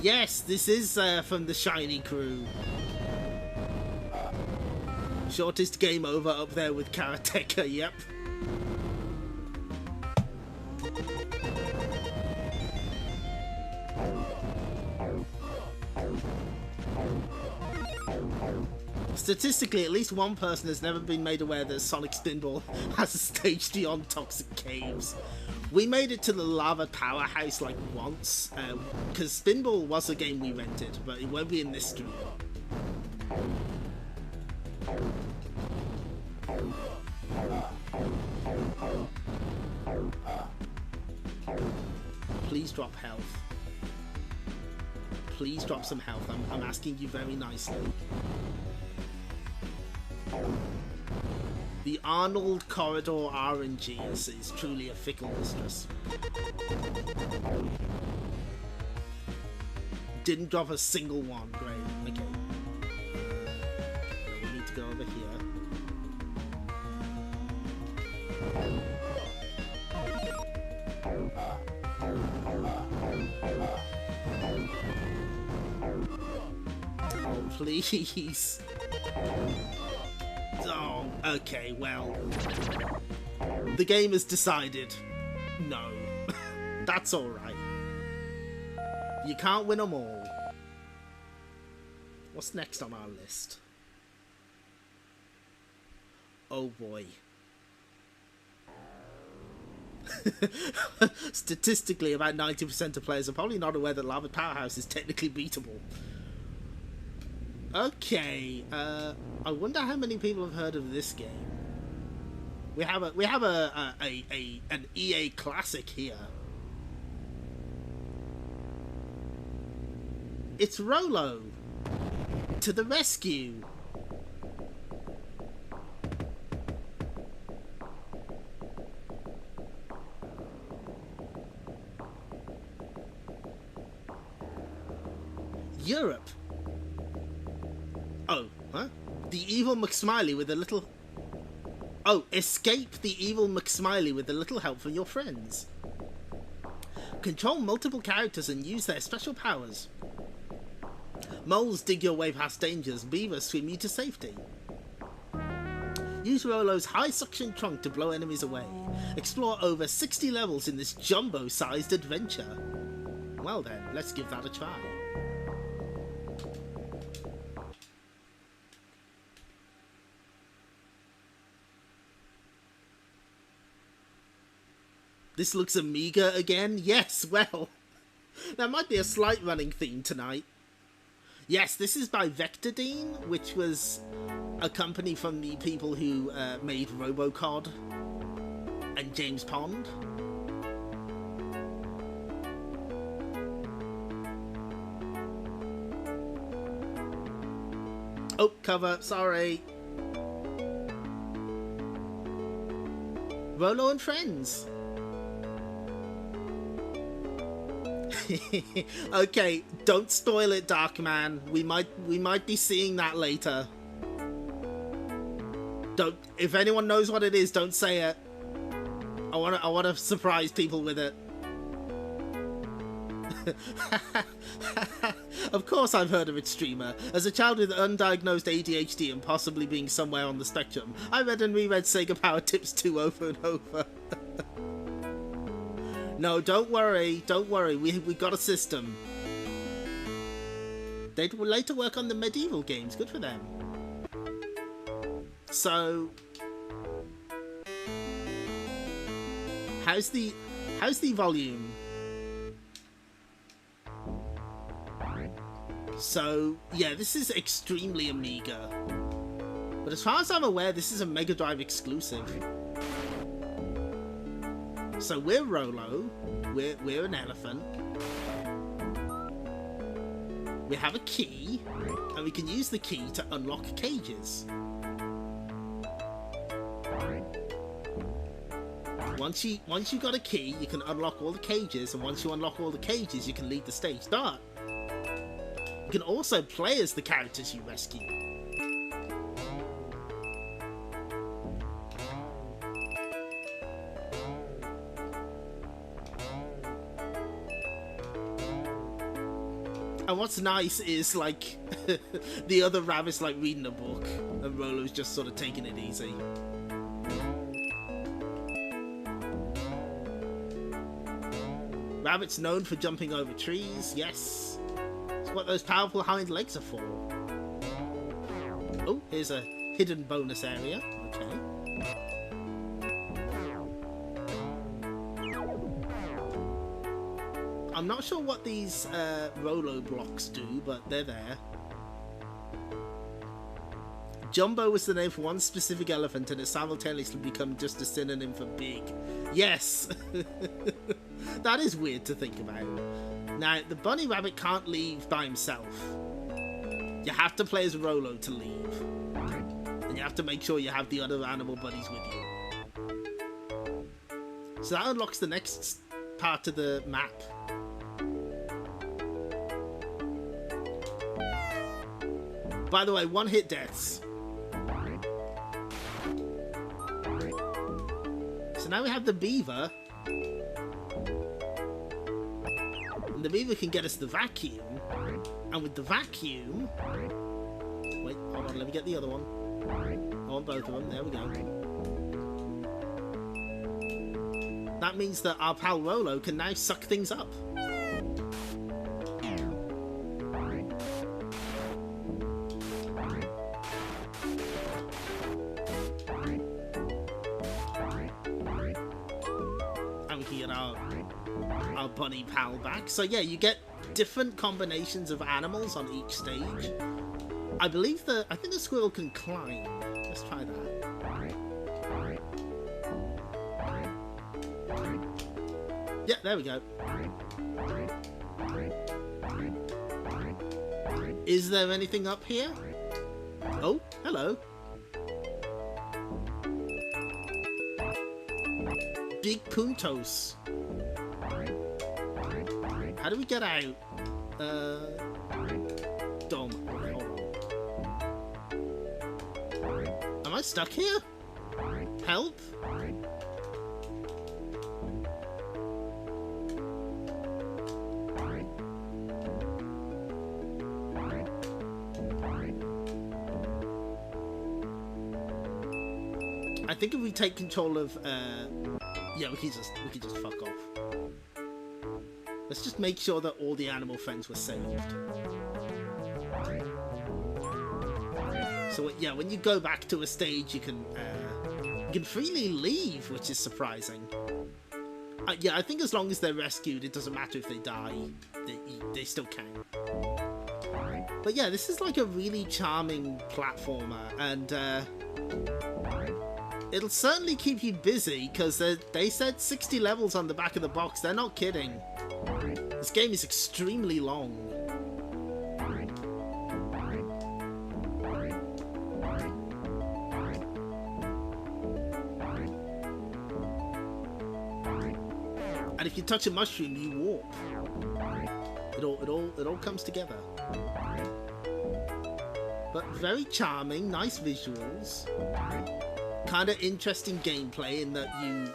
Yes, this is from the Shiny crew. Shortest game over up there with Karateka, yep. Statistically, at least one person has never been made aware that Sonic Spinball has a stage beyond Toxic Caves. We made it to the Lava Powerhouse like once, because Spinball was a game we rented, but it won't be in this stream. Please drop health. Please drop some health. I'm asking you very nicely. The Arnold Corridor RNG is truly a fickle mistress. Didn't drop a single one. Great. Okay. We need to go over here. Oh, please. Oh, okay, well. The game has decided. No. That's alright. You can't win them all. What's next on our list? Oh boy. Statistically, about 90% of players are probably not aware that Lava Powerhouse is technically beatable. Okay, I wonder how many people have heard of this game. We have an EA classic here. It's Rolo to the rescue. Europe. Oh, huh? The evil McSmiley with a little... Oh, escape the evil McSmiley with a little help from your friends. Control multiple characters and use their special powers. Moles dig your way past dangers, beavers swim you to safety. Use Rolo's high suction trunk to blow enemies away. Explore over 60 levels in this jumbo-sized adventure. Well then, let's give that a try. This looks Amiga again? Yes, well, there might be a slight running theme tonight. Yes, this is by Vectordine, which was a company from the people who made Robocod and James Pond. Oh, cover, sorry. Rolo and Friends. Okay, don't spoil it, Darkman. We might be seeing that later. Don't. If anyone knows what it is, don't say it. I wanna surprise people with it. Of course I've heard of it, streamer. As a child with undiagnosed ADHD and possibly being somewhere on the spectrum, I read and reread Sega Power Tips 2 over and over. No, don't worry, we got a system. They'd later work on the medieval games, good for them. So, how's the volume? So, yeah, this is extremely Amiga. But as far as I'm aware, this is a Mega Drive exclusive. So we're Rolo, we're an elephant. We have a key, and we can use the key to unlock cages. Once you got a key, you can unlock all the cages, and once you unlock all the cages, you can leave the stage dark. You can also play as the characters you rescue. And what's nice is, like, the other rabbit's, like, reading a book, and Rolo's just sort of taking it easy. Rabbit's known for jumping over trees, yes. It's what those powerful hind legs are for. Oh, here's a hidden bonus area. Okay. I'm not sure what these Rolo blocks do, but they're there. Jumbo was the name for one specific elephant, and it simultaneously become just a synonym for big. Yes! That is weird to think about. Now, the bunny rabbit can't leave by himself. You have to play as Rolo to leave. And you have to make sure you have the other animal buddies with you. So that unlocks the next part of the map. By the way, one-hit deaths. So now we have the beaver. And the beaver can get us the vacuum. And with the vacuum... Wait, hold on, let me get the other one. I want both of them, there we go. That means that our pal Rolo can now suck things up. Our bunny pal back. So yeah, you get different combinations of animals on each stage. I think the squirrel can climb. Let's try that. Yeah, there we go. Is there anything up here? Oh, hello. Big Puntos. How do we get out? Dumb. Hold on. Am I stuck here? Help? I think if we take control of, yeah, we can just fuck off. Let's just make sure that all the animal friends were saved. So yeah, when you go back to a stage, you can freely leave, which is surprising. Yeah, I think as long as they're rescued, it doesn't matter if they die. They still can. But yeah, this is like a really charming platformer, and it'll certainly keep you busy, because they said 60 levels on the back of the box. They're not kidding. This game is extremely long. And if you touch a mushroom, you warp. It all comes together. But very charming, nice visuals. Kind of interesting gameplay in that you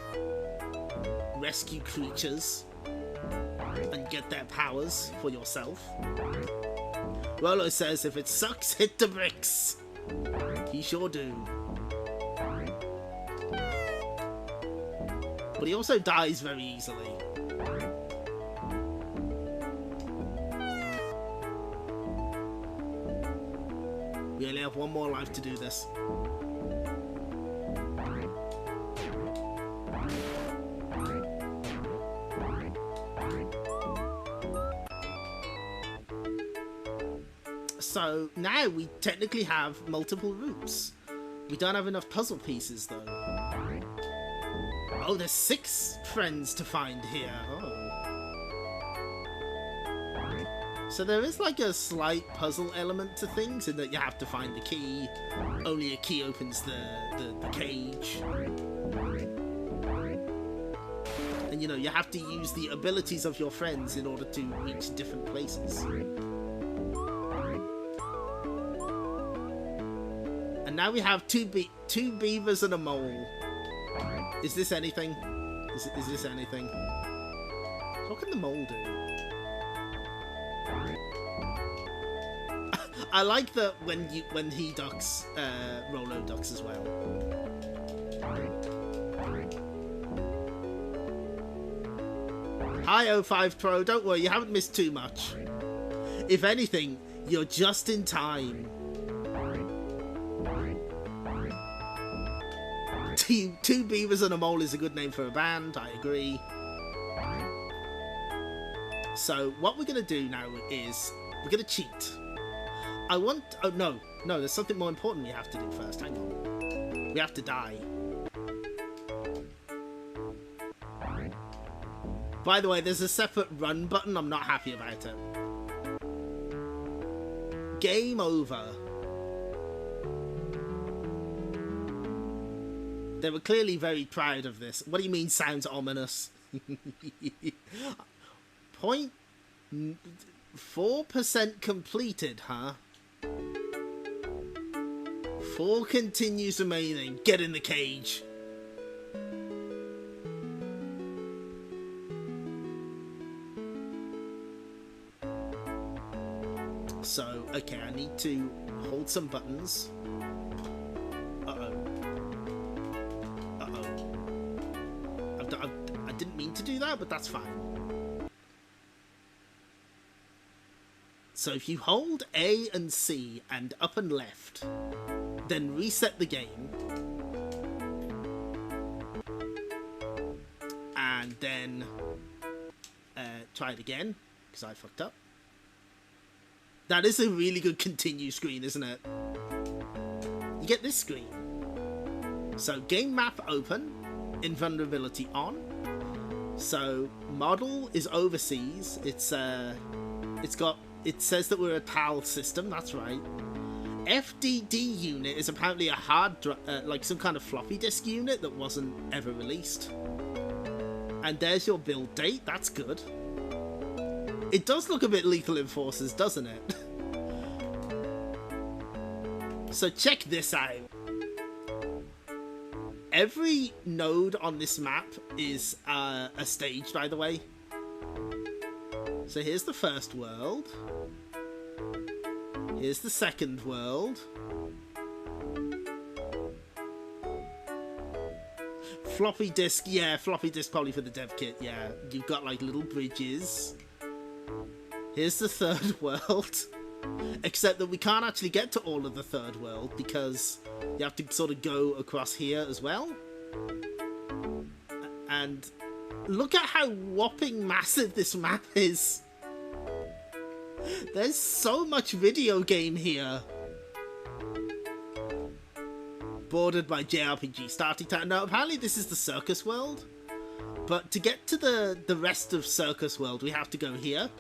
rescue creatures and get their powers for yourself. Rolo says, if it sucks, hit the bricks. He sure do. But he also dies very easily. We only have one more life to do this. So now we technically have multiple routes. We don't have enough puzzle pieces though. Oh, there's 6 friends to find here. Oh. So there is like a slight puzzle element to things in that you have to find the key. Only a key opens the cage. And you know, you have to use the abilities of your friends in order to reach different places. And now we have two beavers and a mole. Is this anything? Is this anything? What can the mole do? I like that when he ducks, Rolo ducks as well. Hi O5 Pro, don't worry, you haven't missed too much. If anything, you're just in time. Two beavers and a mole is a good name for a band, I agree. So what we're going to do now is we're going to cheat. Oh no, there's something more important we have to do first. Hang on. We have to die. By the way, there's a separate run button. I'm not happy about it. Game over. They were clearly very proud of this. What do you mean sounds ominous? 0.4% completed, huh? 4 continues remaining. Get in the cage. So, okay, I need to hold some buttons. I didn't mean to do that, but that's fine. So if you hold A and C and up and left, then reset the game. And then try it again, because I fucked up. That is a really good continue screen, isn't it? You get this screen. So game map open, invulnerability on. So model is overseas. It says that we're a PAL system. That's right. FDD unit is apparently a hard like some kind of floppy disk unit that wasn't ever released. And there's your build date. That's good. It does look a bit Lethal Enforcers, doesn't it? So check this out. Every node on this map is a stage, by the way. So here's the first world. Here's the second world. Floppy disk, yeah, floppy disk probably for the dev kit, yeah. You've got like little bridges. Here's the third world. Except that we can't actually get to all of the third world because you have to sort of go across here as well. And look at how whopping massive this map is. There's so much video game here. Bordered by JRPG starting time. Now apparently this is the circus world. But to get to the rest of circus world we have to go here.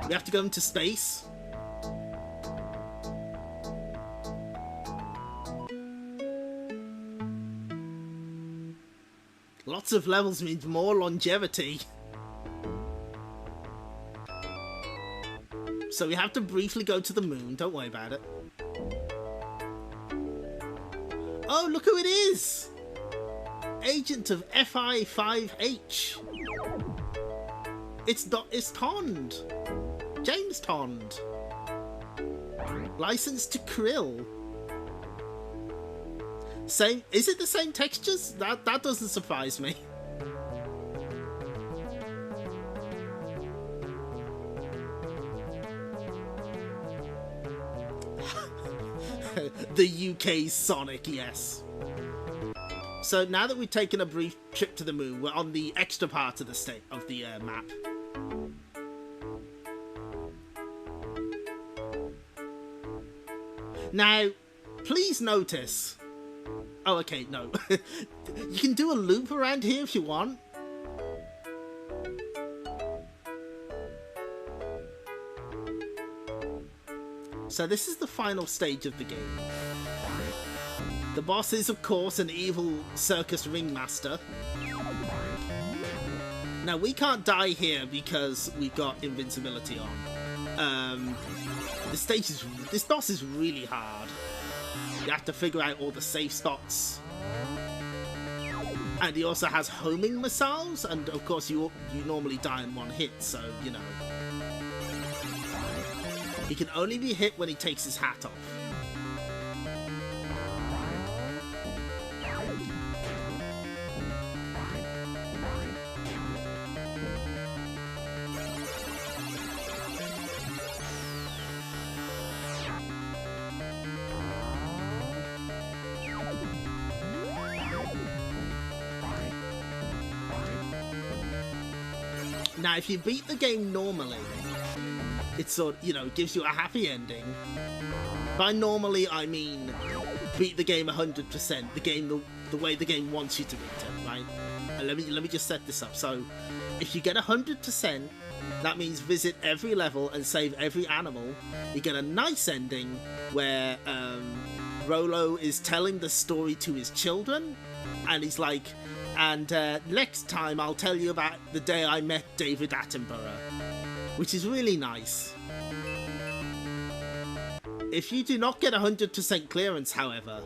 We have to go into space. Lots of levels means more longevity. So we have to briefly go to the moon. Don't worry about it. Oh, look who it is! Agent of FI5H. It's Tond. James Tond. Licensed to Krill. Same. Is it the same textures? That doesn't surprise me. The UK Sonic, yes. So now that we've taken a brief trip to the moon, we're on the extra part of the map. Now, please notice. Oh, okay, no. You can do a loop around here if you want. So this is the final stage of the game. The boss is, of course, an evil circus ringmaster. Now, we can't die here because we've got invincibility on. This boss is really hard. You have to figure out all the safe spots. And he also has homing missiles, and of course you normally die in one hit, so, you know. He can only be hit when he takes his hat off. Now, if you beat the game normally, it sort of, you know, gives you a happy ending. By normally, I mean beat the game 100%. The game, the way the game wants you to beat it, right? And let me just set this up. So, if you get 100%, that means visit every level and save every animal. You get a nice ending where Rolo is telling the story to his children, and he's like, and next time I'll tell you about the day I met David Attenborough, which is really nice. If you do not get 100% clearance, however,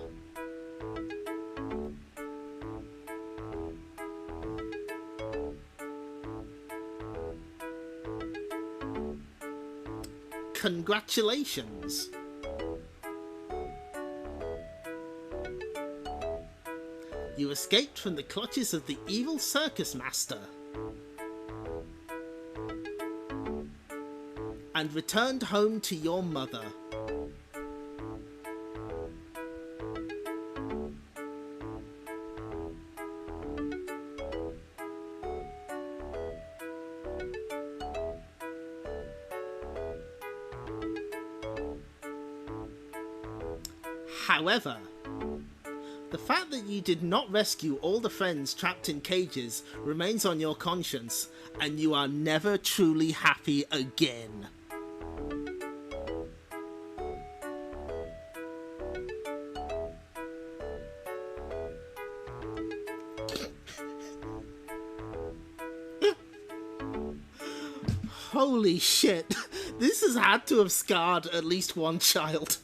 congratulations. You escaped from the clutches of the evil circus master and returned home to your mother. However, the fact that you did not rescue all the friends trapped in cages remains on your conscience, and you are never truly happy again. Holy shit, this has had to have scarred at least one child.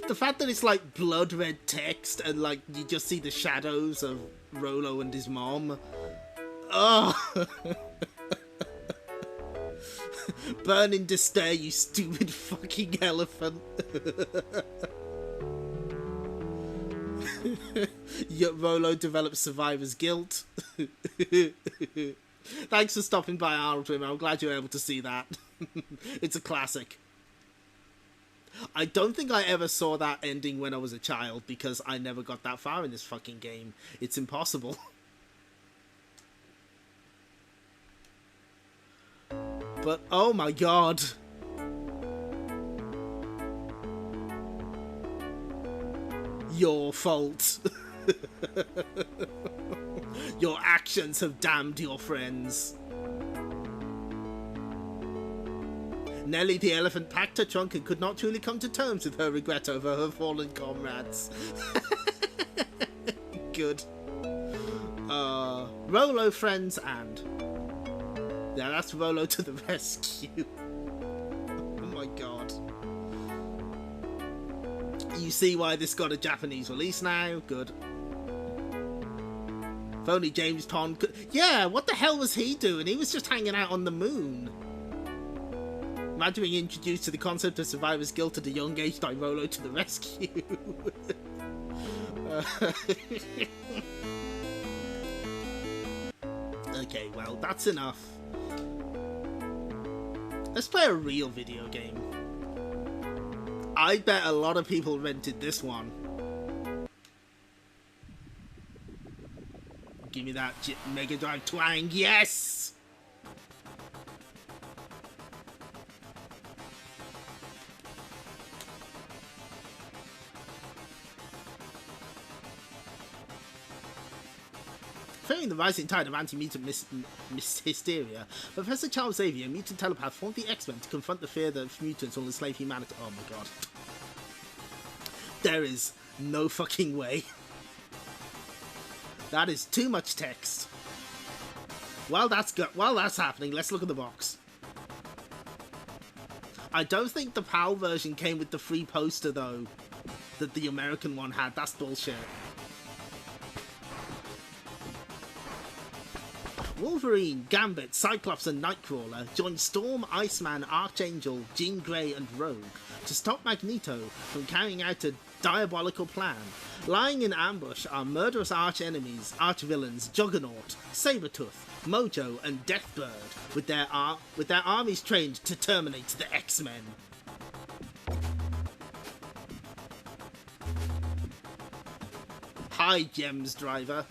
The fact that it's like blood red text and like you just see the shadows of Rolo and his mom. Oh. Burn in despair, you stupid fucking elephant. Rolo develops survivor's guilt. Thanks for stopping by, Arnold. I'm glad you were able to see that. It's a classic. I don't think I ever saw that ending when I was a child because I never got that far in this fucking game. It's impossible. But oh my god. Your fault. Your actions have damned your friends. Nelly the elephant packed her trunk and could not truly come to terms with her regret over her fallen comrades. Good. Rolo, friends, and... yeah, that's Rolo to the rescue. Oh my god. You see why this got a Japanese release now? Good. If only James Pond could... yeah, what the hell was he doing? He was just hanging out on the moon. Imagine being introduced to the concept of survivor's guilt at a young age by Rolo to the rescue. Okay, well, that's enough. Let's play a real video game. I bet a lot of people rented this one. Give me that Mega Drive twang, yes! Fearing the rising tide of anti-mutant hysteria, Professor Charles Xavier, a mutant telepath, formed the X-Men to confront the fear that mutants will enslave humanity. Oh my god. There is no fucking way. That is too much text. While that's happening, let's look at the box. I don't think the PAL version came with the free poster though, that the American one had. That's bullshit. Wolverine, Gambit, Cyclops and Nightcrawler join Storm, Iceman, Archangel, Jean Grey and Rogue to stop Magneto from carrying out a diabolical plan. Lying in ambush are murderous arch-villains Juggernaut, Sabretooth, Mojo and Deathbird with their armies trained to terminate the X-Men. Hi, Gems Driver.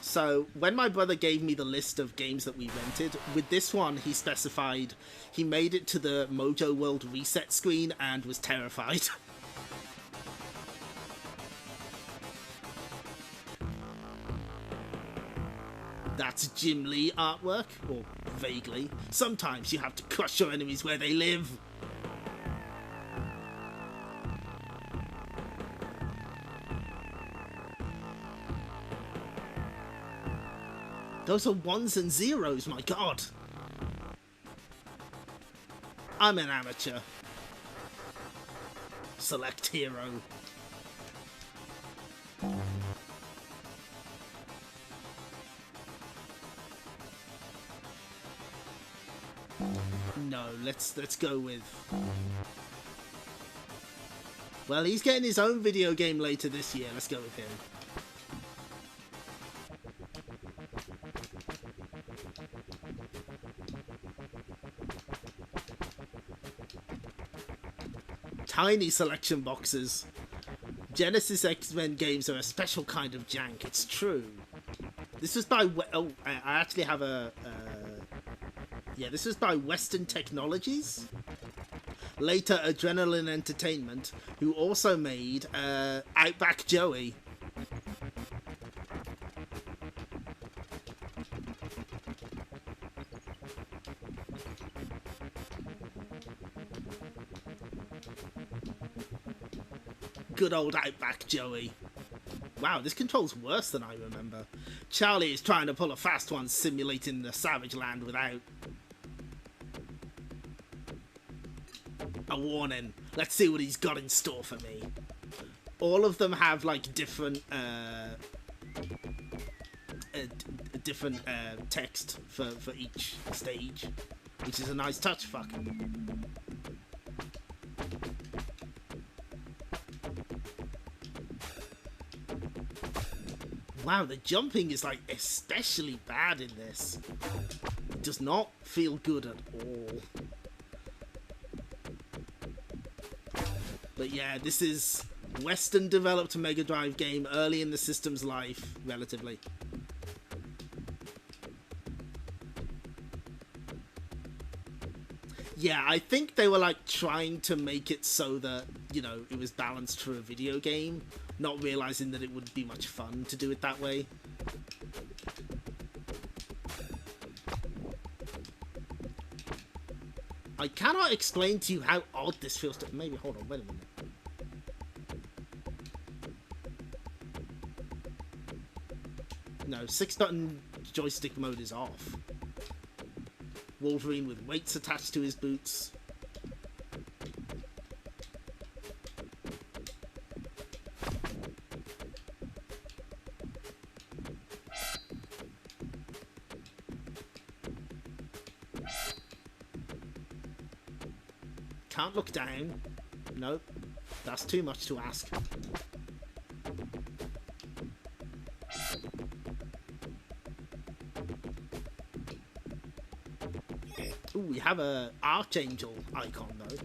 So, when my brother gave me the list of games that we rented, with this one he specified he made it to the Mojo World reset screen and was terrified. That's Jim Lee artwork, or vaguely. Sometimes you have to crush your enemies where they live. Those are ones and zeros, my god. I'm an amateur. Select hero. No, let's go with... well, he's getting his own video game later this year. Let's go with him. Tiny selection boxes. Genesis X-Men games are a special kind of jank, it's true. This was by... oh, I actually have a... yeah, this was by Western Technologies. Later Adrenaline Entertainment, who also made Outback Joey. Good old Outback Joey. Wow, this control's worse than I remember. Charlie is trying to pull a fast one simulating the Savage Land without... a warning. Let's see what he's got in store for me. All of them have like different text for each stage. which is a nice touch. Fuck. Wow, the jumping is like especially bad in this. It does not feel good at all. But yeah, this is Western developed Mega Drive game early in the system's life, relatively. Yeah, I think they were like trying to make it so that, you know, it was balanced for a video game, not realizing that it wouldn't be much fun to do it that way. I cannot explain to you how odd this feels to... Maybe, hold on, wait a minute. No, 6-button joystick mode is off. Wolverine with weights attached to his boots. Can't look down. Nope. That's too much to ask. Ooh, we have a Archangel icon though.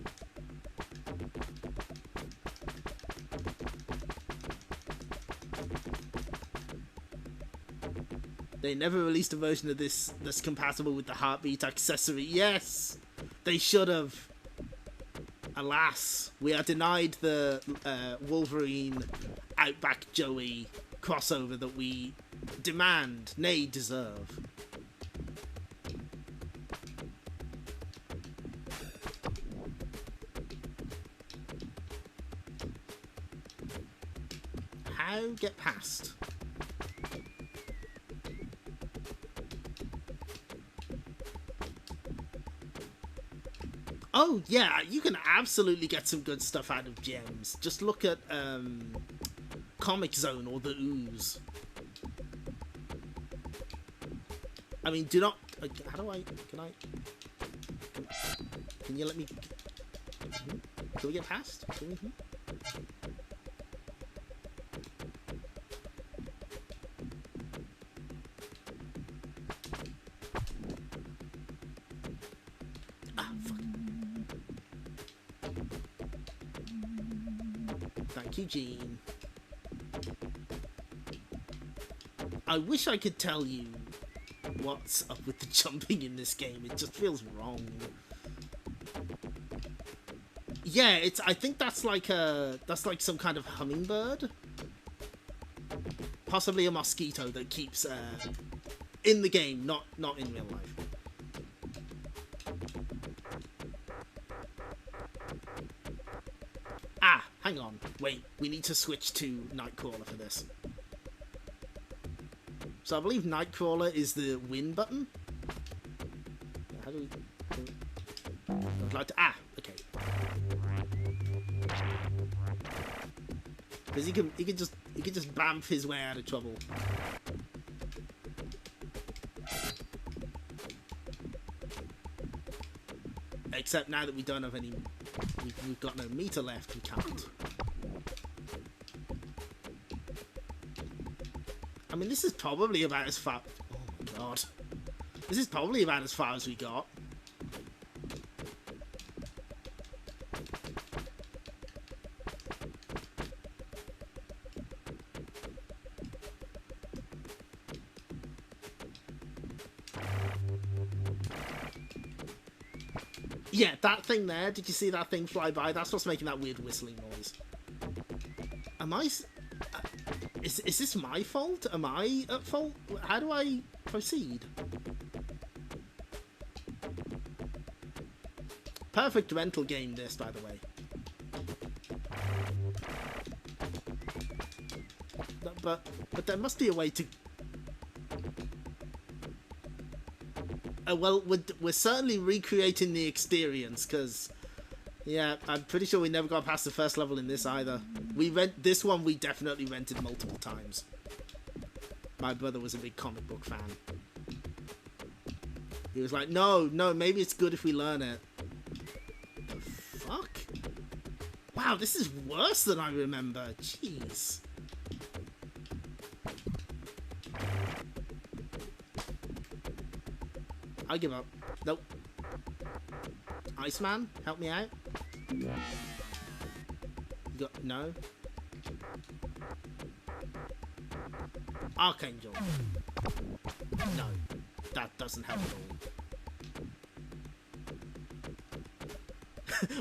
They never released a version of this that's compatible with the heartbeat accessory. Yes! They should have. Alas, we are denied the Wolverine Outback Joey crossover that we demand, nay deserve. How get past? Oh yeah, you can absolutely get some good stuff out of gems. Just look at Comic Zone or the Ooze. I mean, do not... how do I... Can you let me... Can we get past? Can we... Thank you, Gene. I wish I could tell you what's up with the jumping in this game. It just feels wrong. Yeah, it's. I think that's like some kind of hummingbird, possibly a mosquito that keeps in the game, not in real life. Hang on, wait, we need to switch to Nightcrawler for this. So I believe Nightcrawler is the win button. How do we... I'd like to... okay. Because he can just bamf his way out of trouble. Except now that we don't have any... We've got no meter left, we can't. I mean, this is probably about as far... Oh my god. This is probably about as far as we got. Yeah, that thing there, did you see that thing fly by? That's what's making that weird whistling noise. Am I... Is this my fault? Am I at fault? How do I proceed? Perfect rental game, this, by the way. But there must be a way to... well, we're certainly recreating the experience, because... Yeah, I'm pretty sure we never got past the first level in this either. This one we definitely rented multiple times. My brother was a big comic book fan. He was like, no, maybe it's good if we learn it. The fuck? Wow, this is worse than I remember. Jeez. I give up. Nope. Iceman, help me out. You got no. Archangel. No, that doesn't help at all.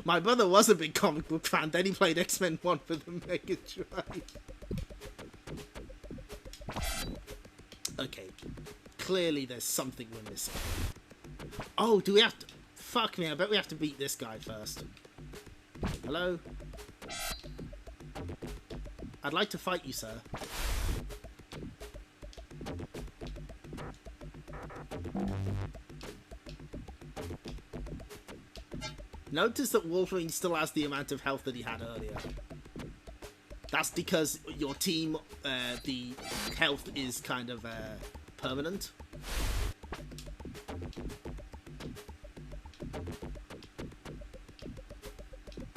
My brother was a big comic book fan. Then he played X-Men 1 for the Mega Drive. Okay, clearly there's something we're missing. Oh, do we have to... Fuck me, I bet we have to beat this guy first. Hello? I'd like to fight you, sir. Notice that Wolverine still has the amount of health that he had earlier. That's because your team, the health is kind of permanent.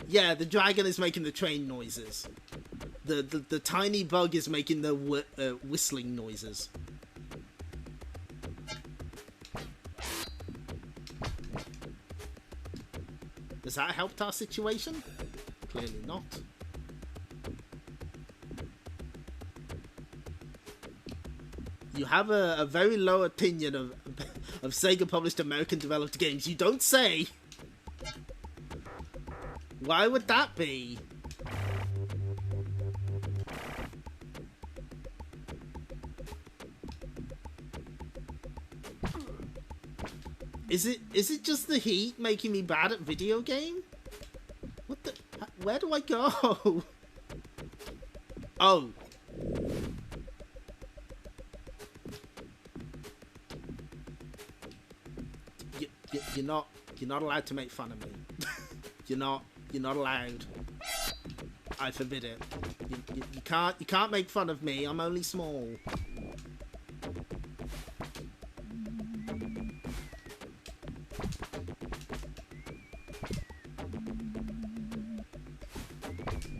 Yeah, the dragon is making the train noises. The tiny bug is making the whistling noises. Has that helped our situation? Clearly not. You have a very low opinion of Sega published American developed games. You don't say. Why would that be? Is it just the heat making me bad at video game? What the? Where do I go? Oh. You're not allowed to make fun of me. You're not allowed. I forbid it. You can't make fun of me. I'm only small.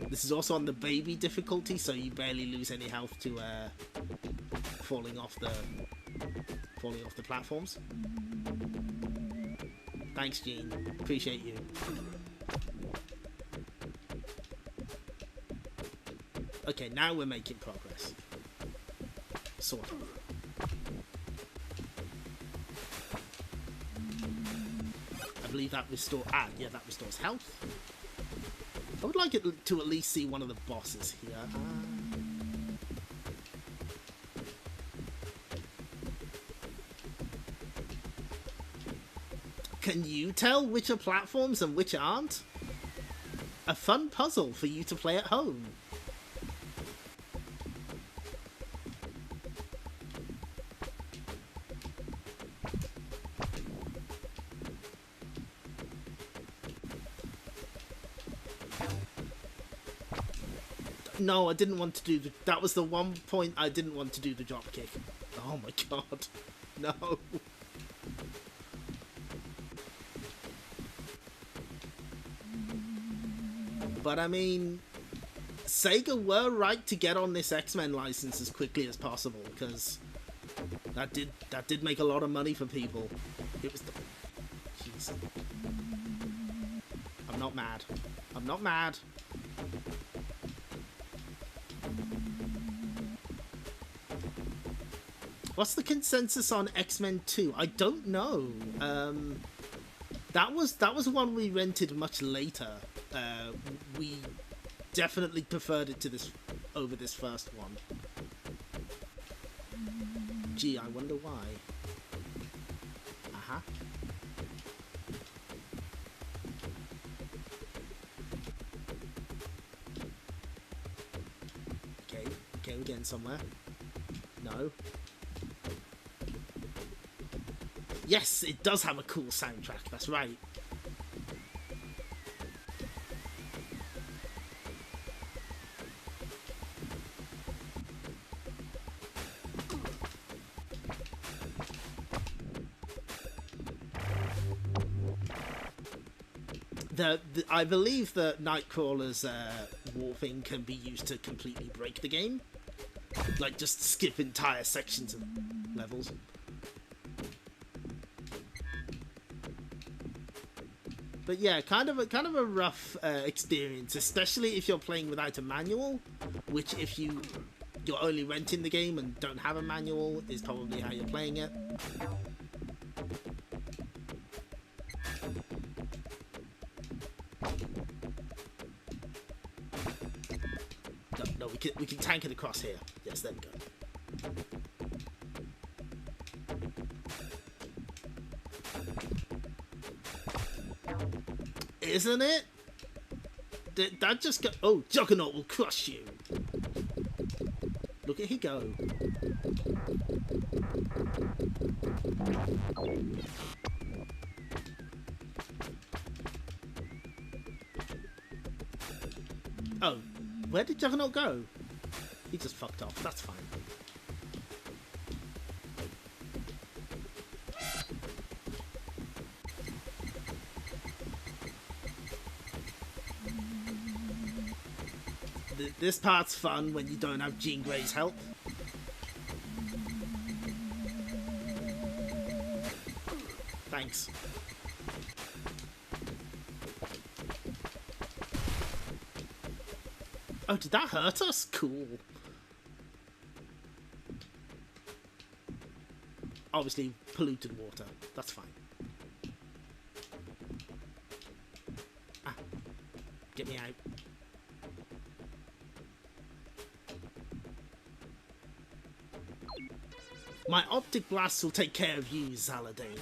This is also on the baby difficulty, so you barely lose any health to falling off the platforms. Thanks, Gene. Appreciate you. Okay, now we're making progress. Sort of. I believe that restores... Ah, yeah, that restores health. I would like it to at least see one of the bosses here. Can you tell which are platforms and which aren't? A fun puzzle for you to play at home. No, I didn't want to do the... That was the one point I didn't want to do the drop kick. Oh my god. No. But I mean, Sega were right to get on this X-Men license as quickly as possible, because that did make a lot of money for people. It was the... Jeez. I'm not mad. I'm not mad. What's the consensus on X-Men 2? I don't know. That was one we rented much later. We definitely preferred it to this over this first one. Gee, I wonder why. Uh-huh. Okay, we're getting somewhere. No. Yes, it does have a cool soundtrack, that's right. I believe that Nightcrawler's warping can be used to completely break the game. Like, just skip entire sections of levels. But yeah, kind of a rough experience, especially if you're playing without a manual, which if you're only renting the game and don't have a manual is probably how you're playing it. No, we can tank it across here. Yes, there we go. Isn't it? Did that just go? Oh, Juggernaut will crush you. Look at he go. Oh, where did Juggernaut go? He just fucked off. That's fine. This part's fun when you don't have Jean Grey's help. Thanks. Oh, did that hurt us? Cool. Obviously, polluted water. That's fine. Ah. Get me out. My optic blast will take care of you, Zaladane.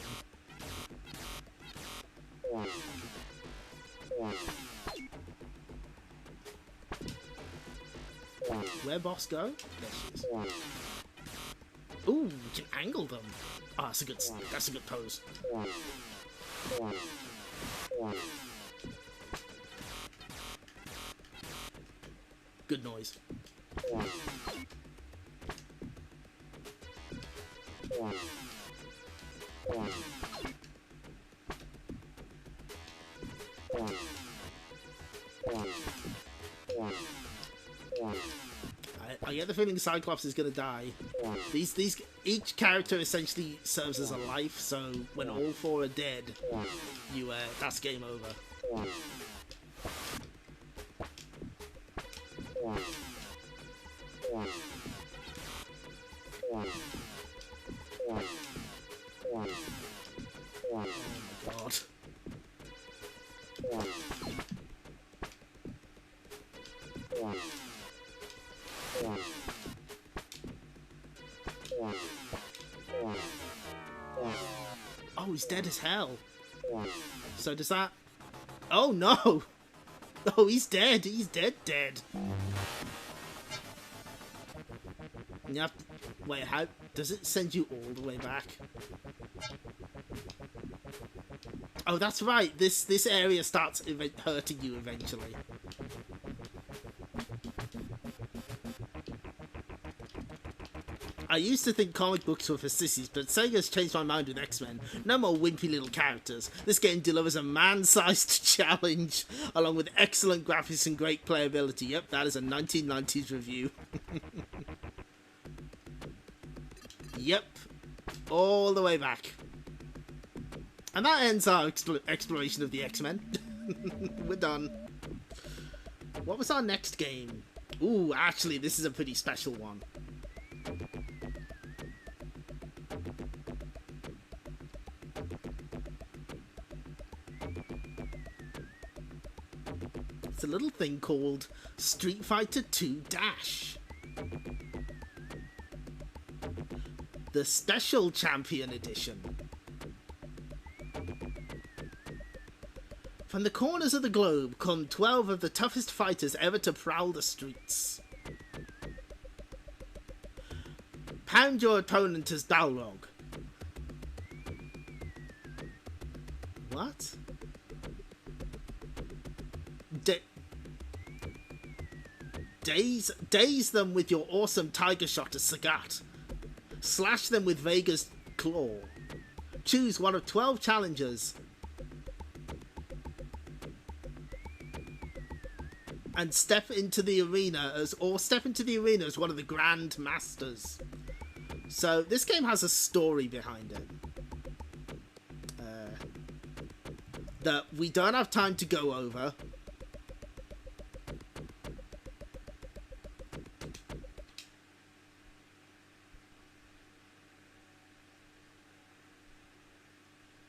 Where boss go? There she is. Ooh, we can angle them. Ah, that's a good pose. Good noise. I get the feeling Cyclops is gonna die. Each character essentially serves as a life, so when all four are dead, that's game over. Oh my god. Oh, he's dead as hell. So does that... Oh no! Oh, he's dead. He's dead. You have to... Wait, how... Does it send you all the way back? Oh, that's right. This area starts hurting you eventually. I used to think comic books were for sissies, but Sega's changed my mind with X-Men. No more wimpy little characters. This game delivers a man-sized challenge, along with excellent graphics and great playability. Yep, that is a 1990s review. Yep, all the way back. And that ends our exploration of the X-Men. We're done. What was our next game? Ooh, actually, this is a pretty special one. It's a little thing called Street Fighter 2 Dash. The Special Champion Edition. From the corners of the globe come 12 of the toughest fighters ever to prowl the streets. Pound your opponent as Balrog. What? Daze them with your awesome Tiger Shot as Sagat. Slash them with Vega's Claw. Choose one of 12 challengers. and step into the arena as one of the Grand Masters. So this game has a story behind it that we don't have time to go over.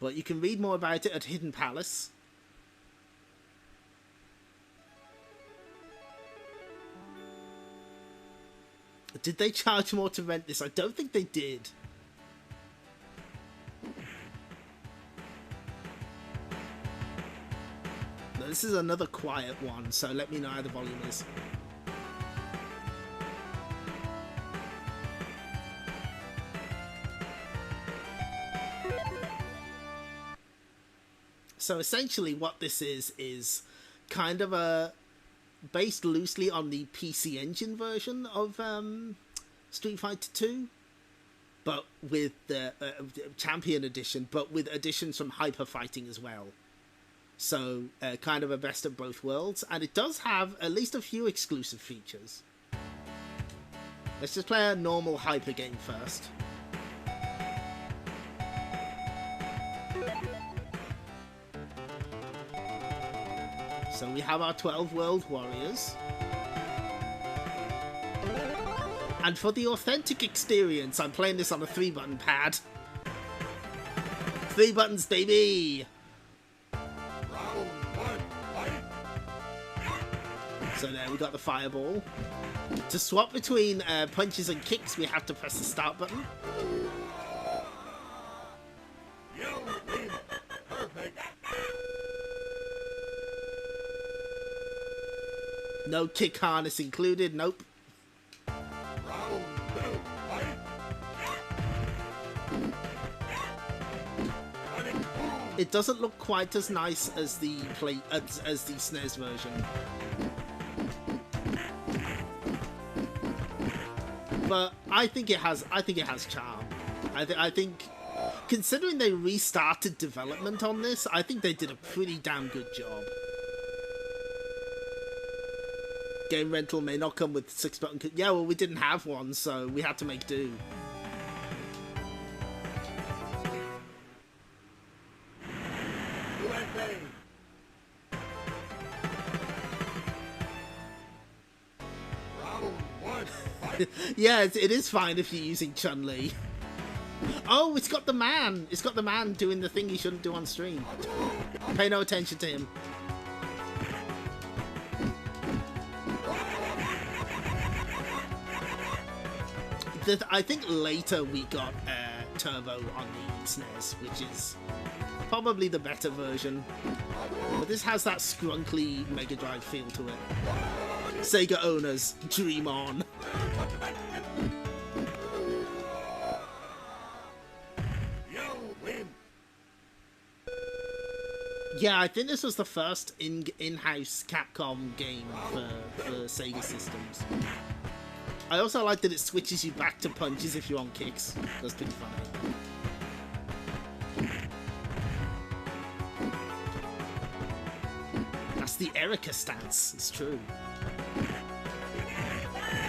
But you can read more about it at Hidden Palace. Did they charge more to rent this? I don't think they did. No, this is another quiet one, so let me know how the volume is. So essentially what this is kind of a... based loosely on the PC Engine version of Street Fighter 2, but with the Champion Edition, but with additions from Hyper Fighting as well. So kind of a best of both worlds, and it does have at least a few exclusive features. Let's just play a normal Hyper game first. So we have our 12 World Warriors. And for the authentic experience, I'm playing this on a 3-button pad. 3 buttons, baby! So there, we got the fireball. To swap between punches and kicks, we have to press the start button. No kick harness included, nope. It doesn't look quite as nice as the as the SNES version. But I think it has charm. I think considering they restarted development on this, I think they did a pretty damn good job. Game rental may not come with 6-button... Yeah, well, we didn't have one, so we had to make do. Yeah, it is fine if you're using Chun-Li. Oh, it's got the man! It's got the man doing the thing he shouldn't do on stream. Pay no attention to him. I think later we got Turbo on the SNES, which is probably the better version. But this has that scrunkly Mega Drive feel to it. Sega owners, dream on. Yeah, I think this was the first in-house Capcom game for Sega systems. I also like that it switches you back to punches if you're on kicks. That's pretty funny. That's the Erica stance, it's true.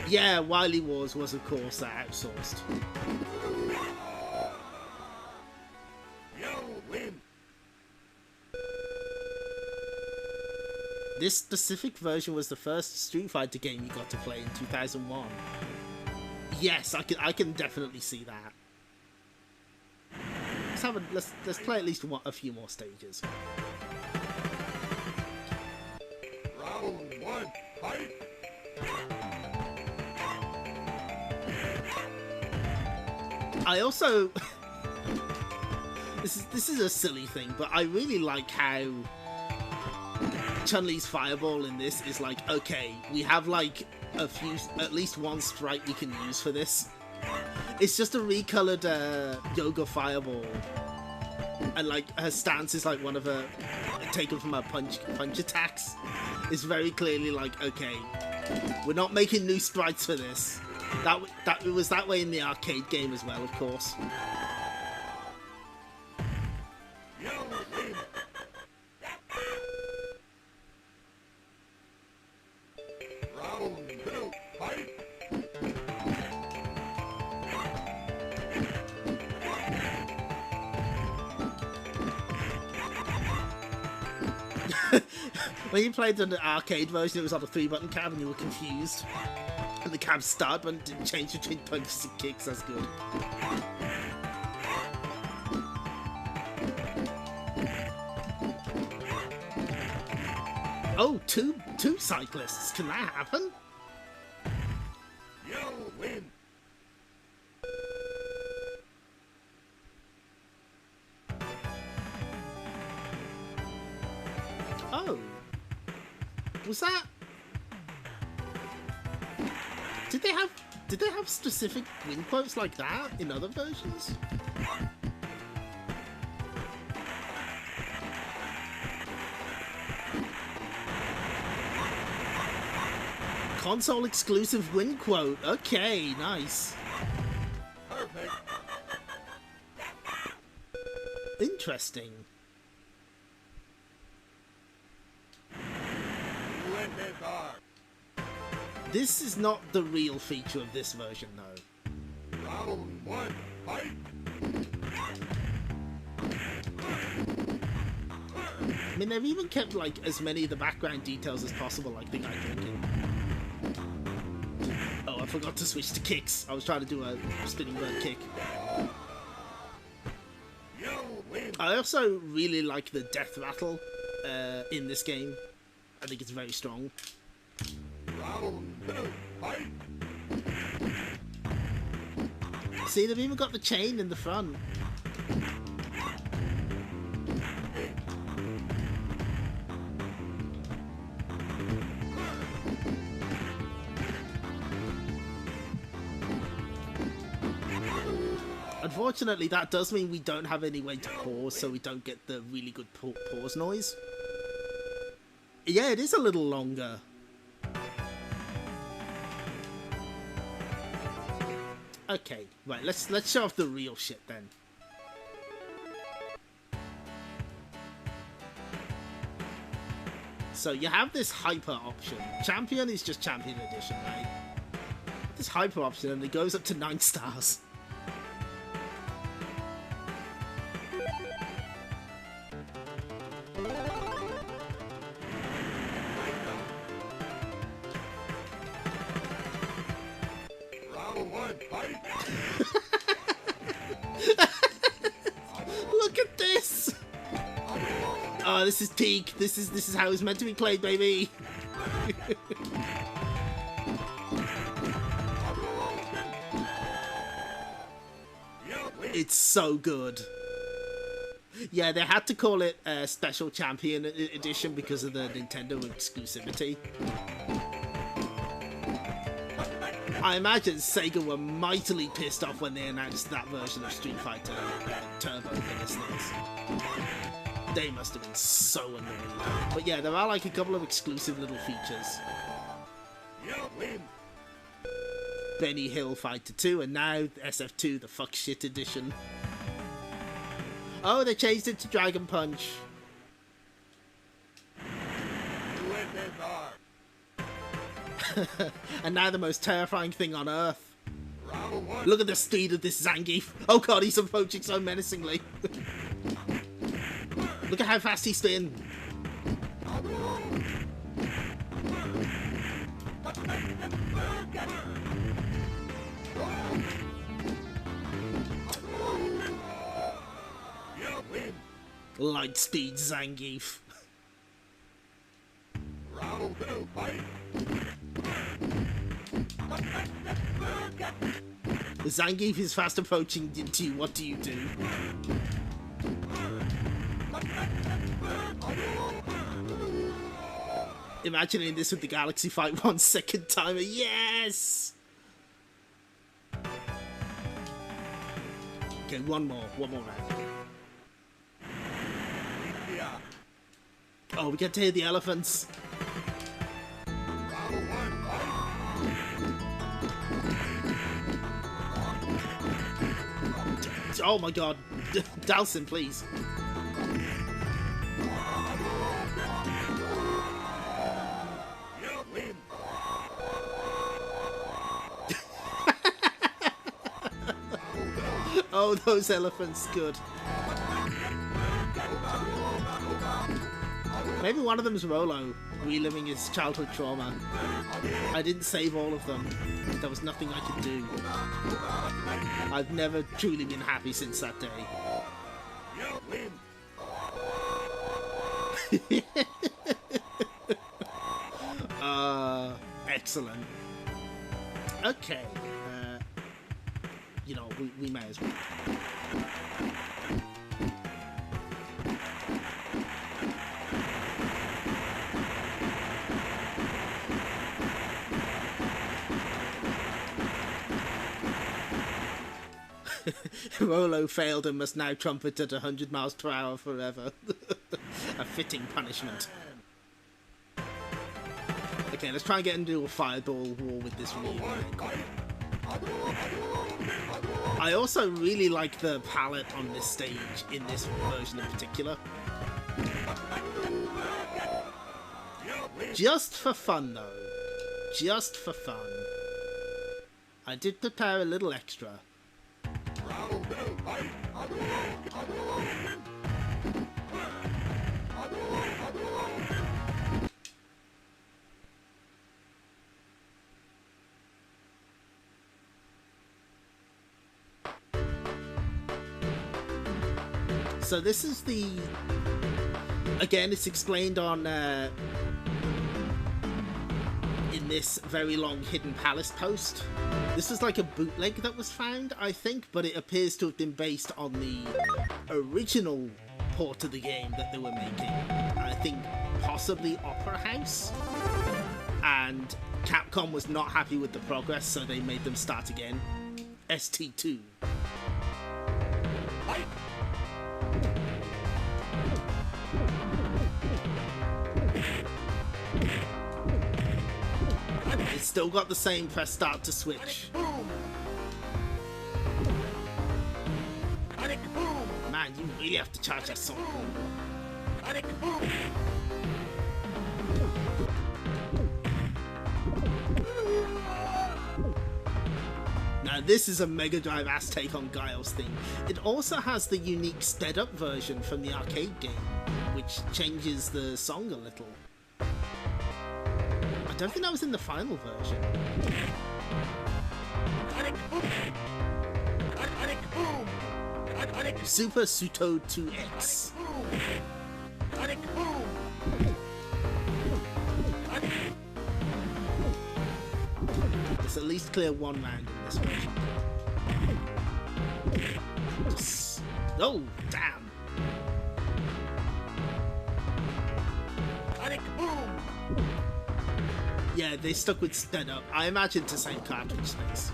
Yeah, Wily Wars was of course outsourced. This specific version was the first Street Fighter game you got to play in 2001. Yes, I can definitely see that. Let's play at least a few more stages. Round 1, fight! I also this is a silly thing, but I really like how Chun-Li's fireball in this is like, okay, we have like at least one sprite we can use for this. It's just a recolored yoga fireball, and like her stance is like one of her taken from her punch attacks. It's very clearly like, okay, we're not making new sprites for this. That it was that way in the arcade game as well, of course. When you played the arcade version, it was on a 3-button cab and you were confused. And the cab start button didn't change between punches and kicks. That's good. Oh, two cyclists. Can that happen? You'll win. Oh. Was that... Did they have specific win quotes like that in other versions? Console exclusive win quote. Okay, nice. Perfect. Interesting. Let this are. This is not the real feature of this version, though. Round 1, fight. I mean, they've even kept, like, as many of the background details as possible, like the guy drinking. Oh, I forgot to switch to kicks. I was trying to do a spinning bird kick. You'll win. I also really like the death rattle in this game. I think it's very strong. Round 2, fight. See, they've even got the chain in the front. Unfortunately, that does mean we don't have any way to pause, so we don't get the really good pause noise. Yeah, it is a little longer. Okay, right, let's show off the real shit then. So you have this hyper option. Champion is just Champion Edition, right? This hyper option, and it goes up to 9 stars. Round 1, fight. Look at this! Oh, this is peak. This is how it's meant to be played, baby. It's so good. Yeah, they had to call it a Special Champion Edition because of the Nintendo exclusivity. I imagine Sega were mightily pissed off when they announced that version of Street Fighter Turbo for this thing. They must have been so annoyed. But yeah, there are like a couple of exclusive little features. You'll win. Benny Hill Fighter 2, and now SF2, the fuck shit edition. Oh, they changed it to Dragon Punch. Let this are. And now the most terrifying thing on Earth. Round 1. Look at the speed of this Zangief. Oh god, he's approaching so menacingly. Look at how fast he spins. You'll win. Lightspeed Zangief. Round 2, fight. The Zangief is fast approaching into you. What do you do? Imagining this with the Galaxy Fight 1 second timer. Yes! Okay, one more round. Yeah. Oh, we get to hear the elephants. Round 1, fight. Oh my god. Dalsin, please. You'll win. Oh, those elephants, good. Maybe one of them is Rolo, reliving his childhood trauma. I didn't save all of them. There was nothing I could do. I've never truly been happy since that day. Excellent. Okay. You know, we may as well. Rolo failed and must now trumpet at 100 miles per hour forever. A fitting punishment. Okay, let's try and get into a fireball war with this reunion. I also really like the palette on this stage, in this version in particular. Just for fun, though. Just for fun. I did prepare a little extra. So this is the... Again, it's explained on... in this very long Hidden Palace post. This was like a bootleg that was found, I think, but it appears to have been based on the original port of the game that they were making. I think possibly Opera House. And Capcom was not happy with the progress, so they made them start again. ST2. It's still got the same press start to switch. Man, you really have to charge that song. Now this is a Mega Drive ass take on Guile's theme. It also has the unique sped up version from the arcade game, which changes the song a little. I don't think that was in the final version. Super Suto 2X. There's at least clear one round in this version. Yes. Oh, damn. Yeah, they stuck with sped up. I imagine it's the same cartridge space.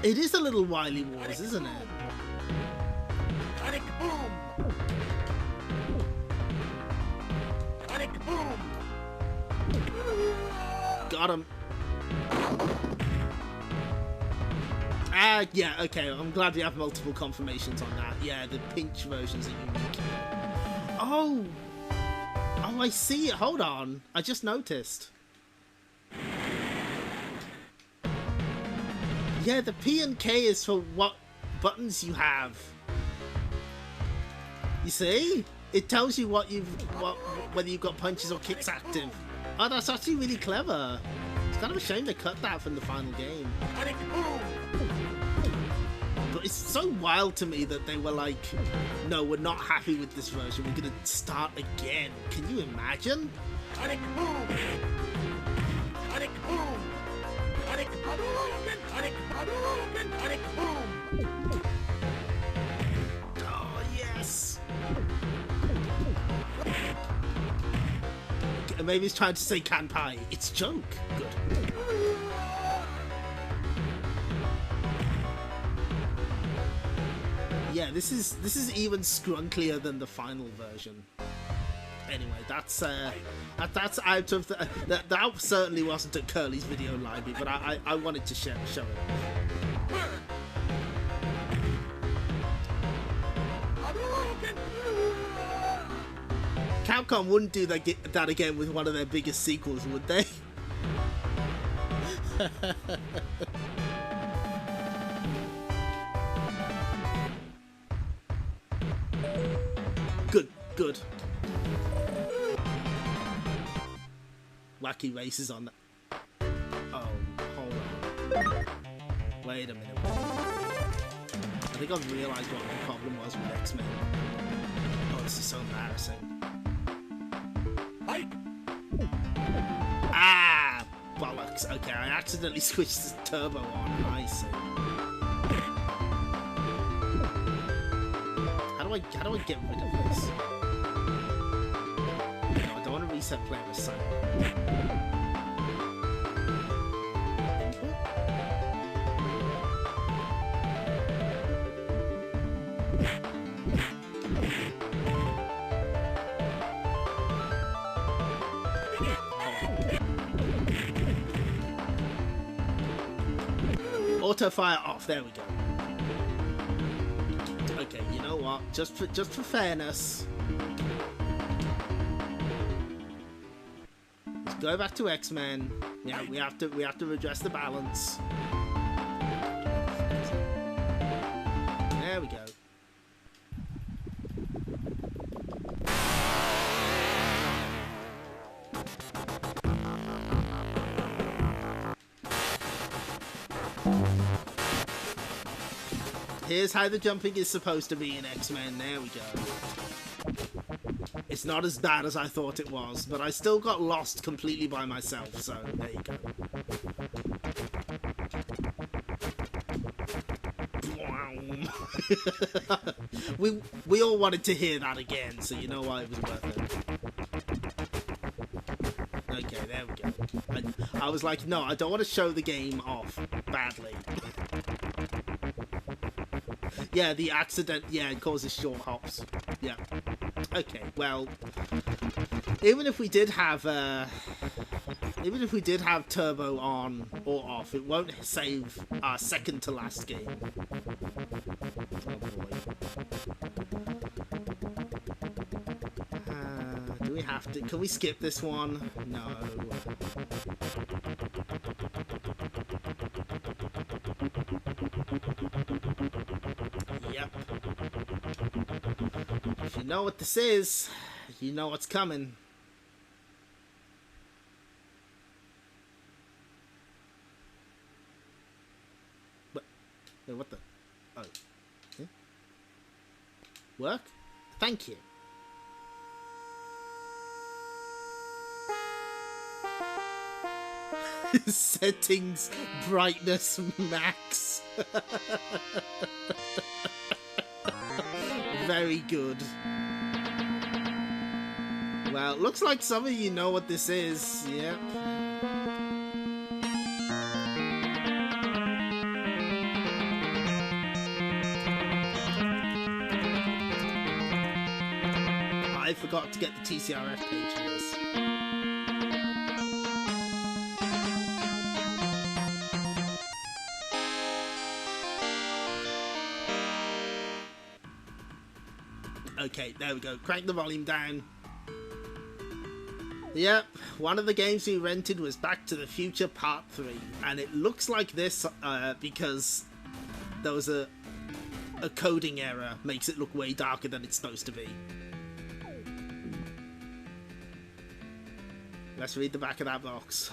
It is a little Wily Wars, isn't it? Got him. Yeah, okay. I'm glad we have multiple confirmations on that. Yeah, the pinch versions are unique. Oh! Oh, I see it. Hold on. I just noticed. Yeah, the P and K is for what buttons you have. You see? It tells you whether you've got punches or kicks active. Oh, that's actually really clever. It's kind of a shame they cut that from the final game. But it's so wild to me that they were like, no, we're not happy with this version. We're going to start again. Can you imagine? Oh, yes. Maybe he's trying to say Kanpai. It's joke. Good. Yeah, this is even scrunklier than the final version. Anyway, that's out of the, that certainly wasn't at Kerley's video library, but I wanted to show it. Capcom wouldn't do that again with one of their biggest sequels, would they? Good. Wacky races on that. Oh, hold on. Wait a minute. I think I've realised what the problem was with X-Men. Oh, this is so embarrassing. Ah! Bollocks. Okay, I accidentally switched the turbo on. I see. How do I get rid of this? No, I don't want to reset player aside. Auto fire off. There we go. Okay, you know what? Just for fairness, let's go back to X-Men. Yeah, we have to redress the balance. There we go. Here's how the jumping is supposed to be in X-Men. There we go. It's not as bad as I thought it was, but I still got lost completely by myself, so there you go. we all wanted to hear that again, so you know why it was worth it. Okay, there we go. I was like, no, I don't want to show the game off badly. Yeah, the accident, yeah, it causes short hops. Yeah. Okay, well, even if we did have turbo on or off, it won't save our second to last game. Oh boy. Do we have to? Can we skip this one? No. Yep. If you know what this is, you know what's coming. What the? Oh. Huh? Work? Thank you. Settings, brightness, max. Very good. Well, looks like some of you know what this is. Yep. I forgot to get the TCRF page for this. Okay, there we go. Crank the volume down. Yep, one of the games we rented was Back to the Future Part 3. And it looks like this because there was a coding error. Makes it look way darker than it's supposed to be. Let's read the back of that box.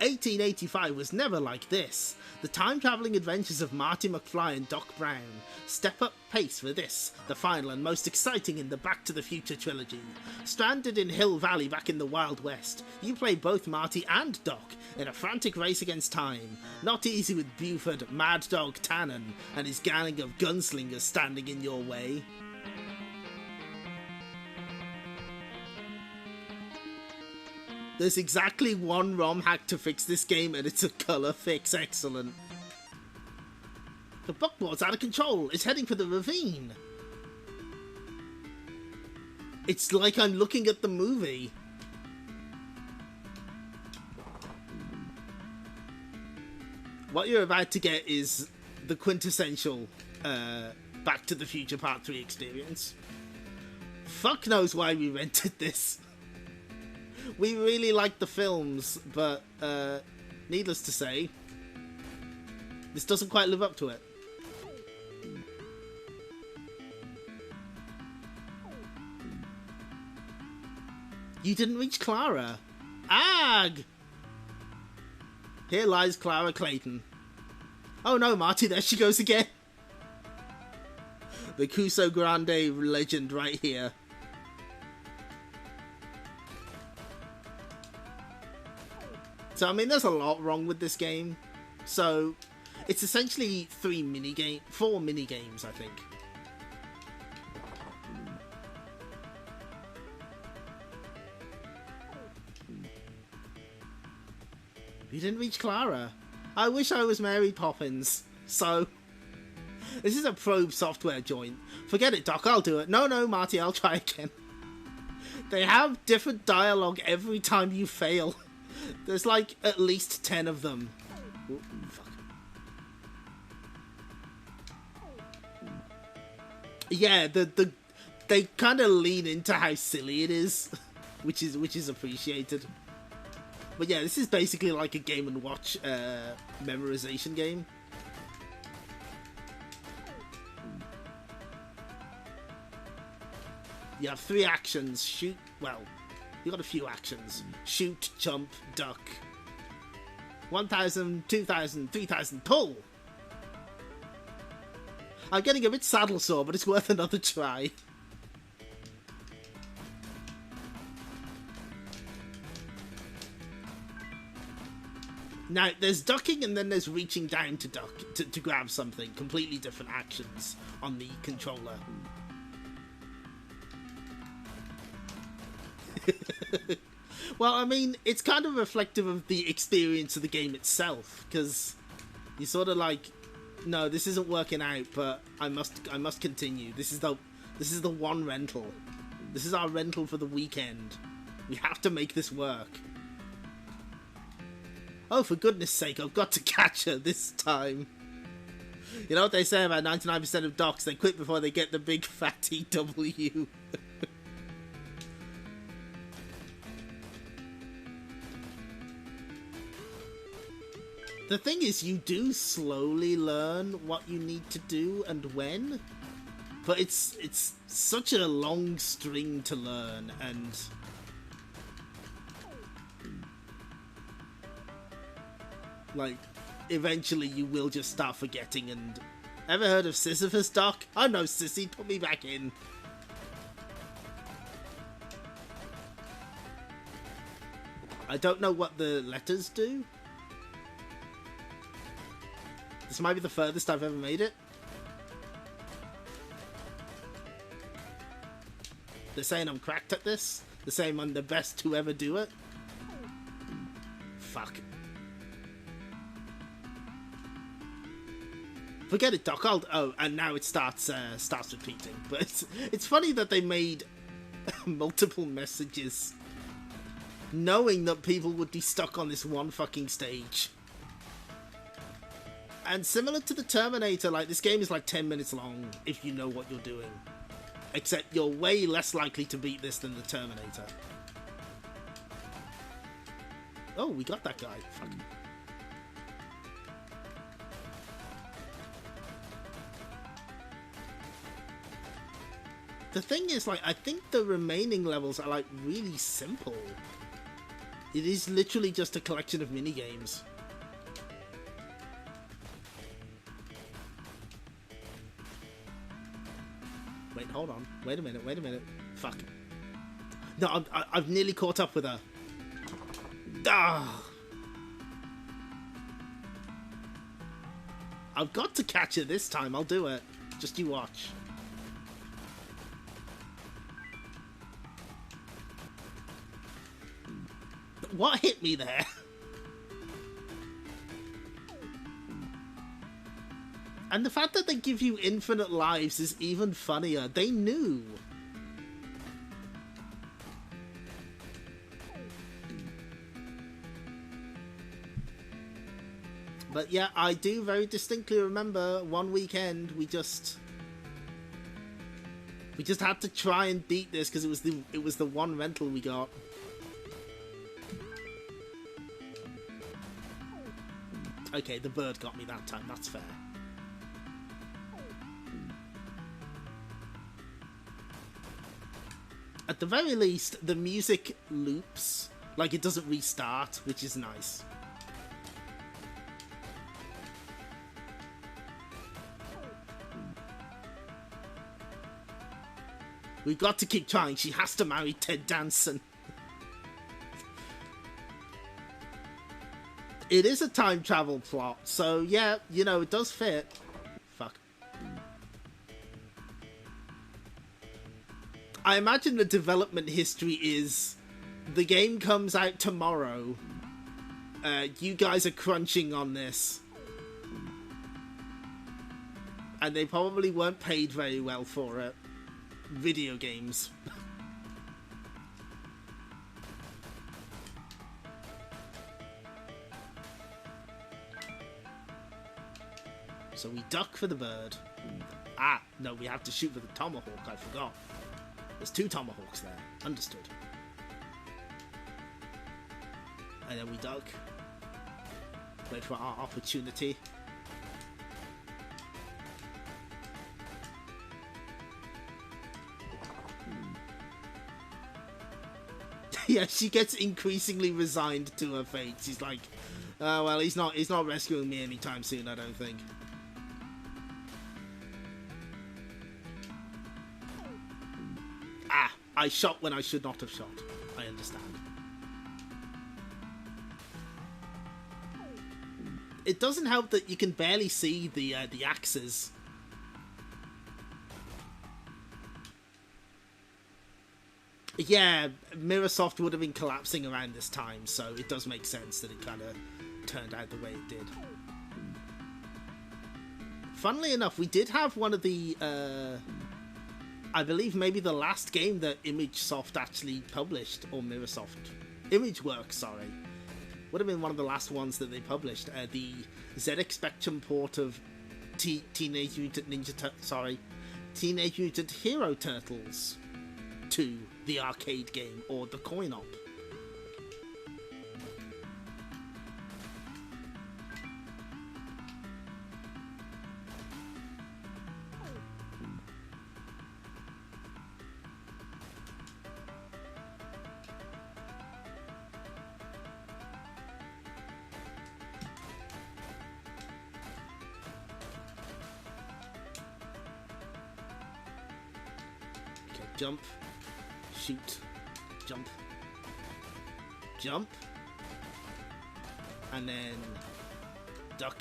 1885 was never like this. The time-travelling adventures of Marty McFly and Doc Brown. Step up pace for this, the final and most exciting in the Back to the Future trilogy. Stranded in Hill Valley back in the Wild West, you play both Marty and Doc in a frantic race against time. Not easy with Buford, Mad Dog Tannen, and his gang of gunslingers standing in your way. There's exactly one ROM hack to fix this game, and it's a colour fix. Excellent. The buckboard's out of control. It's heading for the ravine. It's like I'm looking at the movie. What you're about to get is the quintessential Back to the Future Part 3 experience. Fuck knows why we rented this. We really like the films, but needless to say, this doesn't quite live up to it. You didn't reach Clara. Ag! Here lies Clara Clayton. Oh no, Marty, there she goes again. The Cuso Grande legend right here. So, I mean, there's a lot wrong with this game. So, it's essentially 4 mini-games, I think. You didn't reach Clara. I wish I was Mary Poppins. So, this is a probe software joint. Forget it, Doc, I'll do it. No, Marty, I'll try again. They have different dialogue every time you fail. There's like at least 10 of them. Ooh, fuck. Yeah, they kind of lean into how silly it is, which is appreciated. But yeah, this is basically like a Game & Watch memorization game. You have 3 actions. Shoot, well, you got a few actions. Shoot, jump, duck. 1,000, 2,000, 3,000, pull! I'm getting a bit saddle sore, but it's worth another try. Now, there's ducking and then there's reaching down to duck, to grab something. Completely different actions on the controller. Well, I mean, it's kind of reflective of the experience of the game itself, because you're sort of like, no, this isn't working out, but I must continue. This is the one rental. This is our rental for the weekend. We have to make this work. Oh, for goodness sake, I've got to catch her this time. You know what they say about 99% of docs? They quit before they get the big fat EW. The thing is, you do slowly learn what you need to do and when, but it's such a long string to learn, and like, eventually you will just start forgetting. And ever heard of Sisyphus, Doc? Oh no, sissy, put me back in. I don't know what the letters do. This might be the furthest I've ever made it. They're saying I'm cracked at this. They're saying I'm the best to ever do it. Fuck. Forget it, Doc. Oh, and now it starts repeating. But it's funny that they made multiple messages, knowing that people would be stuck on this one fucking stage. And similar to the Terminator, like, this game is like 10 minutes long if you know what you're doing. Except you're way less likely to beat this than the Terminator. Oh, we got that guy. Fuck. The thing is, like, I think the remaining levels are, like, really simple. It is literally just a collection of minigames. Wait, hold on. Wait a minute. Fuck. No, I've nearly caught up with her. Ah! I've got to catch her this time. I'll do it. Just you watch. What hit me there? And the fact that they give you infinite lives is even funnier. They knew. But yeah, I do very distinctly remember one weekend we just had to try and beat this because it was the one rental we got. Okay, the bird got me that time, that's fair. At the very least, the music loops, like it doesn't restart, which is nice. We've got to keep trying, she has to marry Ted Danson. It is a time travel plot, so yeah, you know, it does fit. Fuck. I imagine the development history is the game comes out tomorrow. You guys are crunching on this. And they probably weren't paid very well for it. Video games. So we duck for the bird. Ah, no, we have to shoot for the tomahawk, I forgot. There's 2 tomahawks there. Understood. And then we duck. Wait for our opportunity. Yeah, she gets increasingly resigned to her fate. She's like, oh, well, he's not rescuing me anytime soon, I don't think. Ah, I shot when I should not have shot. I understand. It doesn't help that you can barely see the axes. Yeah, Mirrorsoft would have been collapsing around this time, so it does make sense that it kind of turned out the way it did. Funnily enough, we did have one of the, I believe maybe the last game that ImageSoft actually published, or Mirrorsoft, ImageWorks, sorry, would have been one of the last ones that they published. The ZX Spectrum port of Teenage Mutant Hero Turtles 2, the arcade game, or the coin-op. Okay, jump. Shoot, jump, jump, and then duck,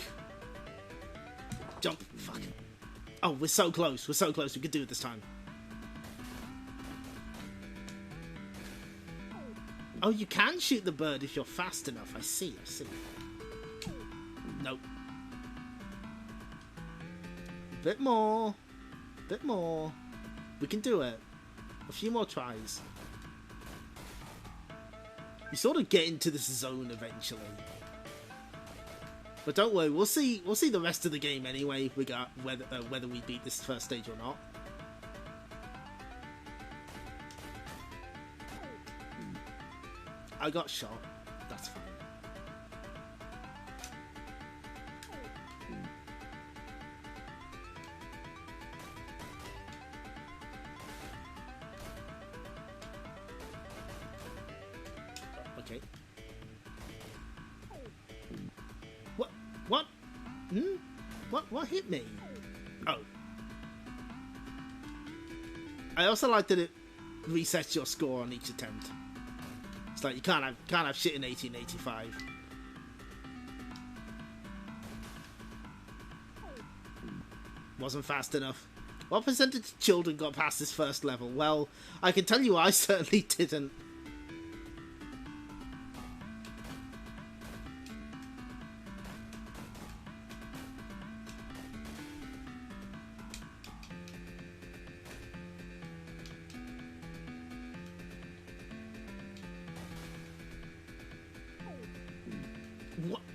jump, fuck. Oh, we're so close, we could do it this time. Oh, you can shoot the bird if you're fast enough, I see. Nope. Bit more, we can do it. A few more tries. You sort of get into this zone eventually. But don't worry, we'll see the rest of the game anyway, whether we beat this first stage or not. I got shot. That's fine. Okay. What? What hit me? Oh. I also like that it resets your score on each attempt. It's like you can't have shit in 1885. Wasn't fast enough. What percentage of children got past this first level? Well, I can tell you I certainly didn't.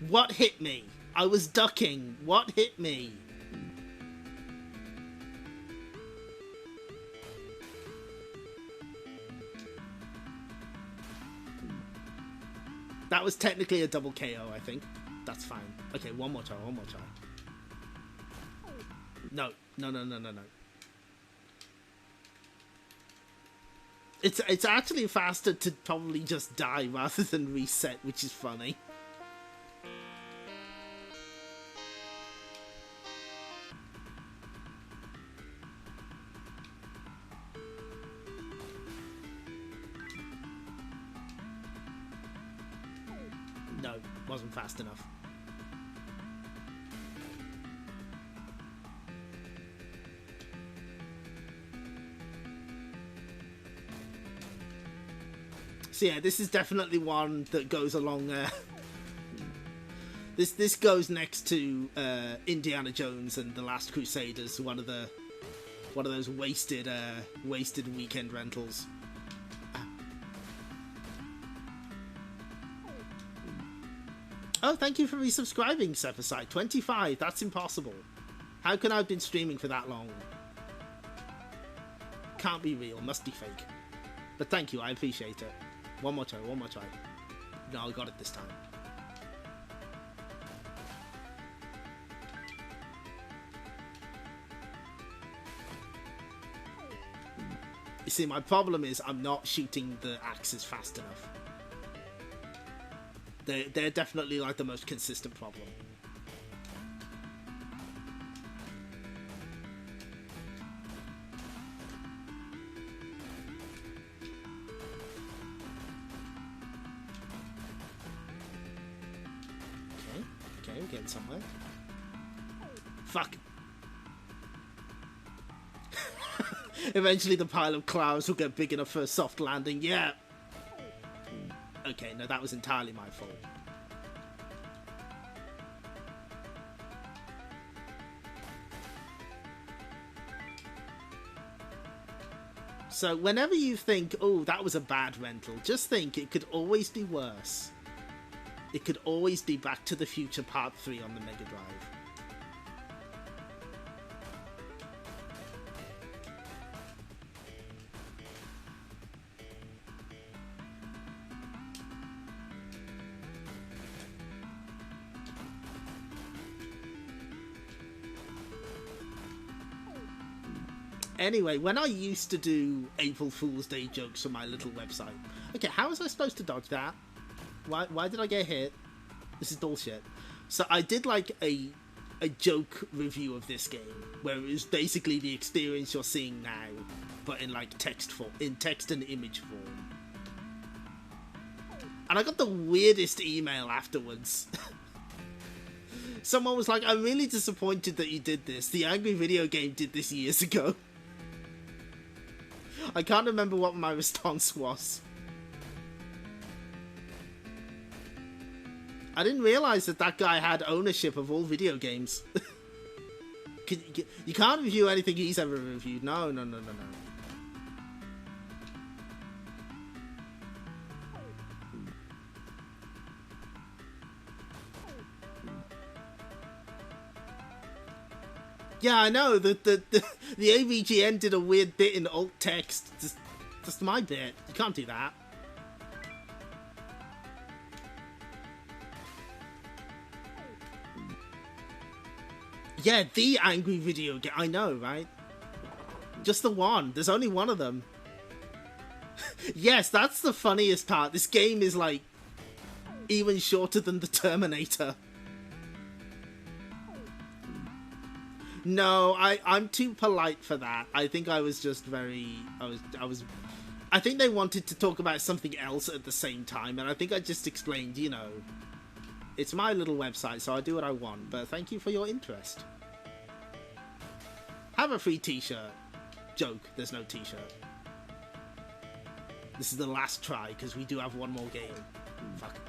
What hit me? I was ducking. What hit me? That was technically a double KO, I think. That's fine. Okay, one more try, one more try. No. It's actually faster to probably just die rather than reset, which is funny. No, wasn't fast enough. So yeah, this is definitely one that goes along. This goes next to Indiana Jones and the Last Crusaders, one of those wasted weekend rentals. Oh, thank you for resubscribing, Sephisite. 25, that's impossible. How can I have been streaming for that long? Can't be real, must be fake. But thank you, I appreciate it. One more try, one more try. No, I got it this time. You see, my problem is I'm not shooting the axes fast enough. They're definitely like the most consistent problem. Okay, we're getting somewhere. Fuck. Eventually the pile of clouds will get big enough for a soft landing. Yeah. Okay, no, that was entirely my fault. So whenever you think, oh, that was a bad rental, just think it could always be worse. It could always be Back to the Future Part 3 on the Mega Drive. Anyway, when I used to do April Fool's Day jokes on my little website... Okay, how was I supposed to dodge that? Why did I get hit? This is bullshit. So I did like a joke review of this game, where it was basically the experience you're seeing now, but in like text and image form. And I got the weirdest email afterwards. Someone was like, I'm really disappointed that you did this. The Angry Video Game did this years ago. I can't remember what my response was. I didn't realise that guy had ownership of all video games. You can't review anything he's ever reviewed. No. Yeah, I know. The AVGN did a weird bit in alt text. Just my bit. You can't do that. Yeah, the Angry Video Game. I know, right? Just the one. There's only one of them. Yes, that's the funniest part. This game is like even shorter than the Terminator. No, I'm too polite for that. I think I was just very... I think they wanted to talk about something else at the same time, and I think I just explained, you know... It's my little website, so I do what I want, but thank you for your interest. Have a free t-shirt. Joke, there's no t-shirt. This is the last try, because we do have one more game. Fuck.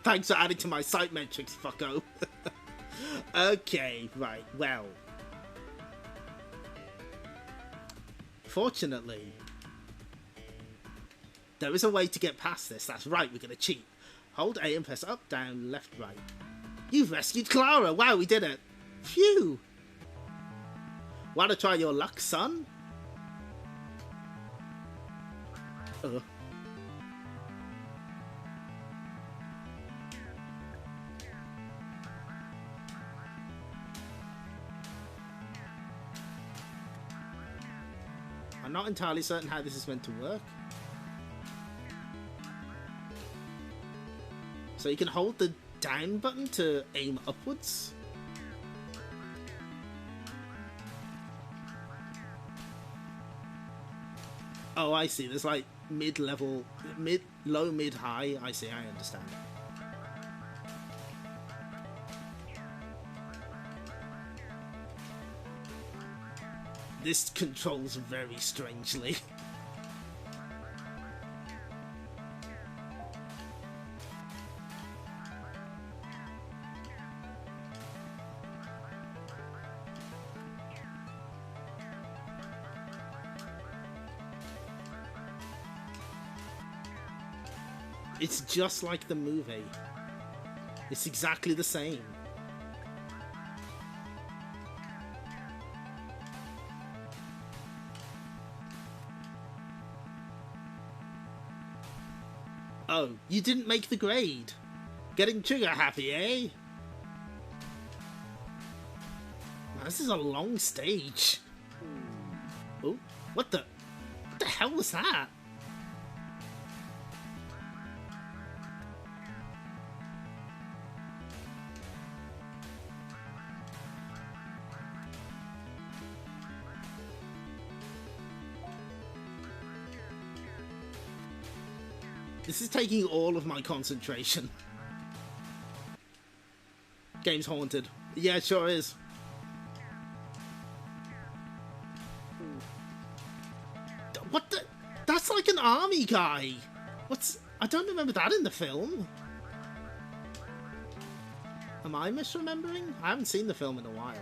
Thanks for adding to my site metrics, fucko. Okay, right, well. Fortunately, there is a way to get past this. That's right, we're going to cheat. Hold A and press up, down, left, right. You've rescued Clara! Wow, we did it! Phew! Wanna try your luck, son? I'm not entirely certain how this is meant to work. So you can hold the down button to aim upwards. Oh, I see. There's like mid-level, low, mid, high. I see. I understand. This controls very strangely. It's just like the movie. It's exactly the same. Oh, you didn't make the grade. Getting trigger happy, eh? Man, this is a long stage. Oh, what the hell was that? This is taking all of my concentration. Game's haunted. Yeah, it sure is. What the? That's like an army guy. What's... I don't remember that in the film. Am I misremembering? I haven't seen the film in a while.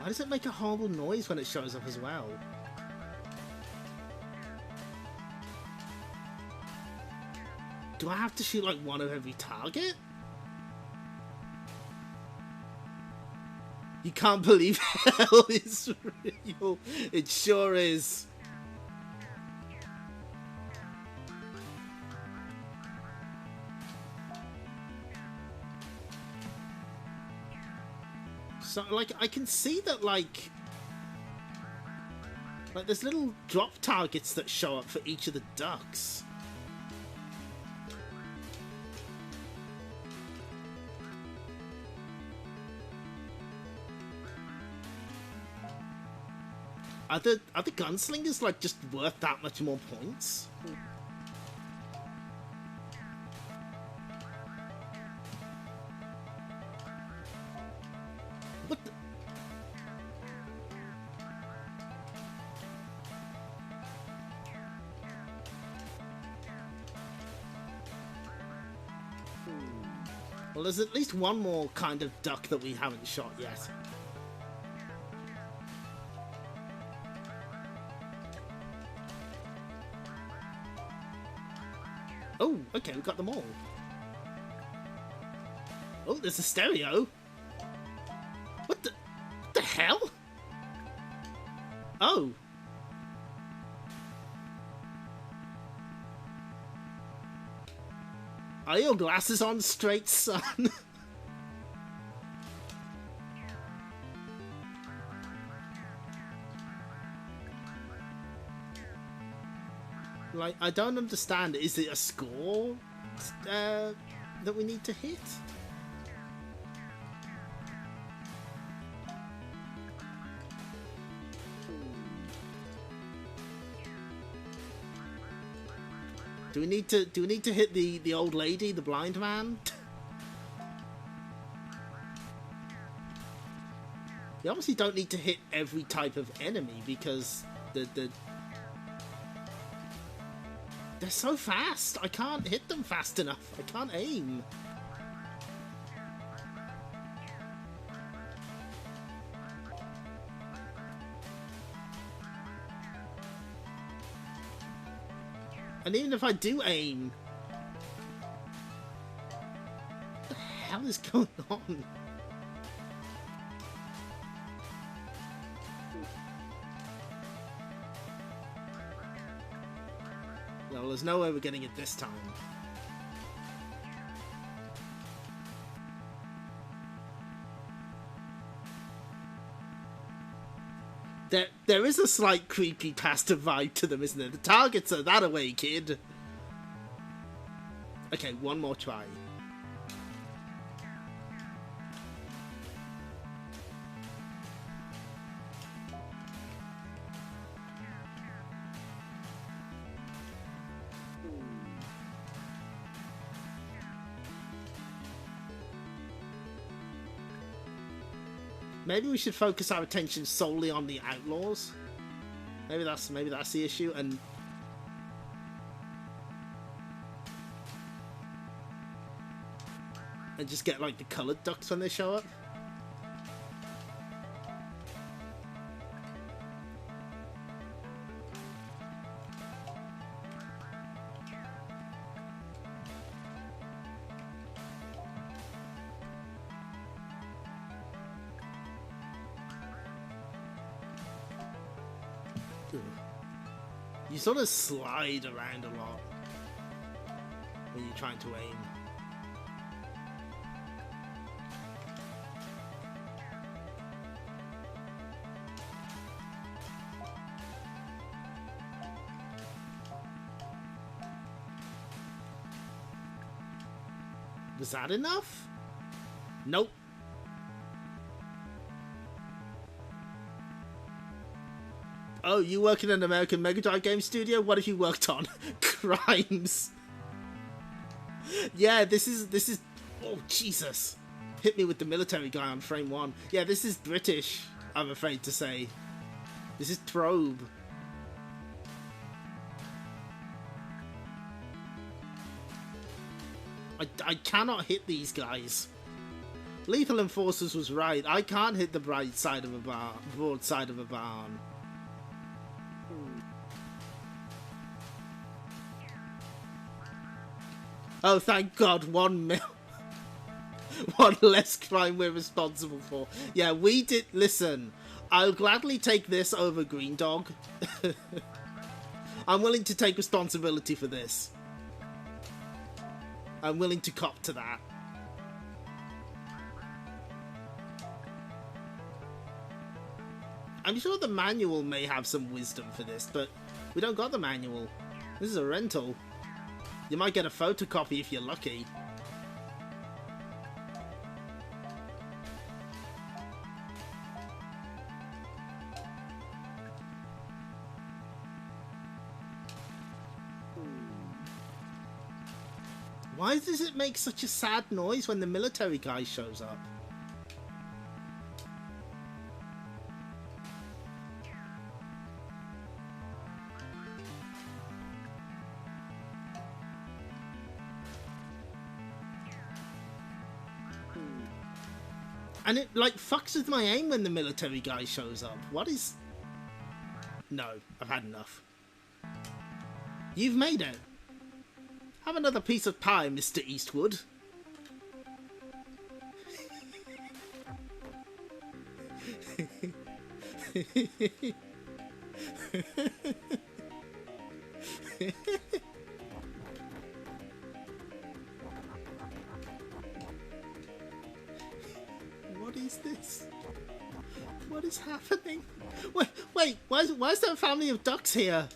Why does it make a horrible noise when it shows up as well? Do I have to shoot like one of every target? You can't believe hell is real. It sure is. So, like, I can see that, like there's little drop targets that show up for each of the ducks. Are the gunslingers, like, just worth that much more points? What the... Well, there's at least one more kind of duck that we haven't shot yet. Oh, okay, we've got them all. Oh, there's a stereo. What the hell? Oh. Are your glasses on straight, son? Like, I don't understand. Is it a score that we need to hit? Do we need to hit the old lady, the blind man? We obviously don't need to hit every type of enemy because they're so fast. I can't hit them fast enough. I can't aim. And even if I do aim... What the hell is going on? No, there's no way we're getting it this time. There is a slight creepypasta vibe to them, isn't there? The targets are that away, kid. Okay, one more try. Maybe we should focus our attention solely on the outlaws. Maybe that's the issue, and just get like the coloured ducks when they show up. You sort of slide around a lot when you're trying to aim. Was that enough? Nope. Oh, you work in an American Mega Drive game studio? What have you worked on? Crimes. Yeah, this is... Oh, Jesus. Hit me with the military guy on frame 1. Yeah, this is British, I'm afraid to say. This is Probe. I cannot hit these guys. Lethal Enforcers was right. I can't hit the bright side of a barn, broad side of a barn. Oh, thank God, 1 mil. One less crime we're responsible for. Yeah, we did... Listen, I'll gladly take this over Green Dog. I'm willing to take responsibility for this. I'm willing to cop to that. I'm sure the manual may have some wisdom for this, but we don't got the manual. This is a rental. You might get a photocopy if you're lucky. Why does it make such a sad noise when the military guy shows up? And it, like, fucks with my aim when the military guy shows up. What is... No, I've had enough. You've made it. Have another piece of pie, Mr. Eastwood. What is this? What is happening? Wait, why is there a family of ducks here?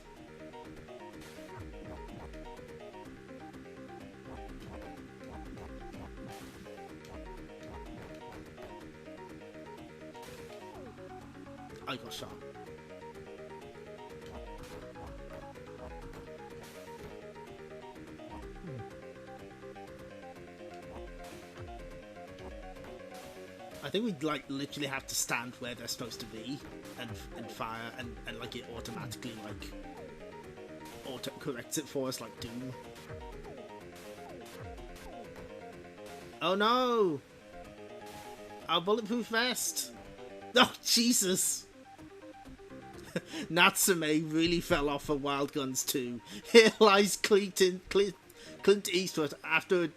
I got shot. I think we'd like literally have to stand where they're supposed to be and fire and like it automatically like auto corrects it for us like Doom. Oh no! Our bulletproof vest! Oh Jesus! Natsume really fell off for Wild Guns 2. Here lies Clint Eastwood after...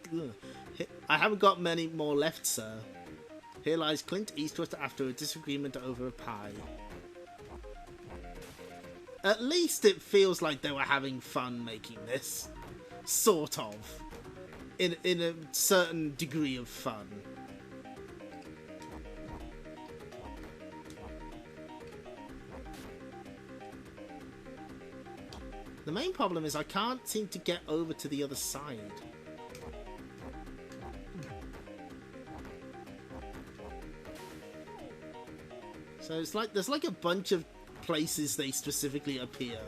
I haven't got many more left, sir. Here lies Clint Eastwood after a disagreement over a pie. At least it feels like they were having fun making this. Sort of. In a certain degree of fun. The main problem is I can't seem to get over to the other side. So it's like there's like a bunch of places they specifically appear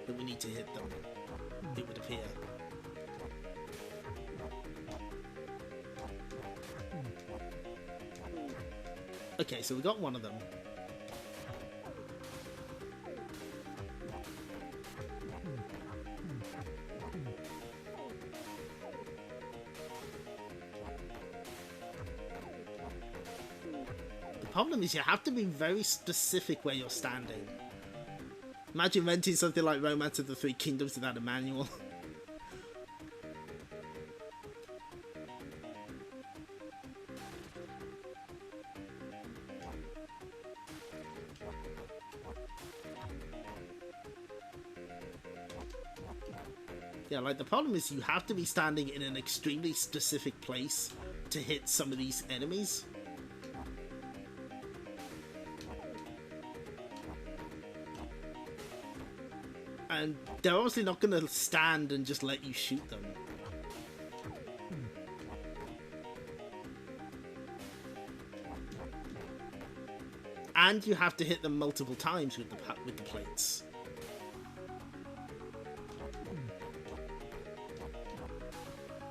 that we need to hit them. It would appear. Okay, so we got one of them. The problem is you have to be very specific where you're standing. Imagine renting something like Romance of the Three Kingdoms without a manual. Yeah, like the problem is you have to be standing in an extremely specific place to hit some of these enemies. And they're obviously not going to stand and just let you shoot them. And you have to hit them multiple times with the plates.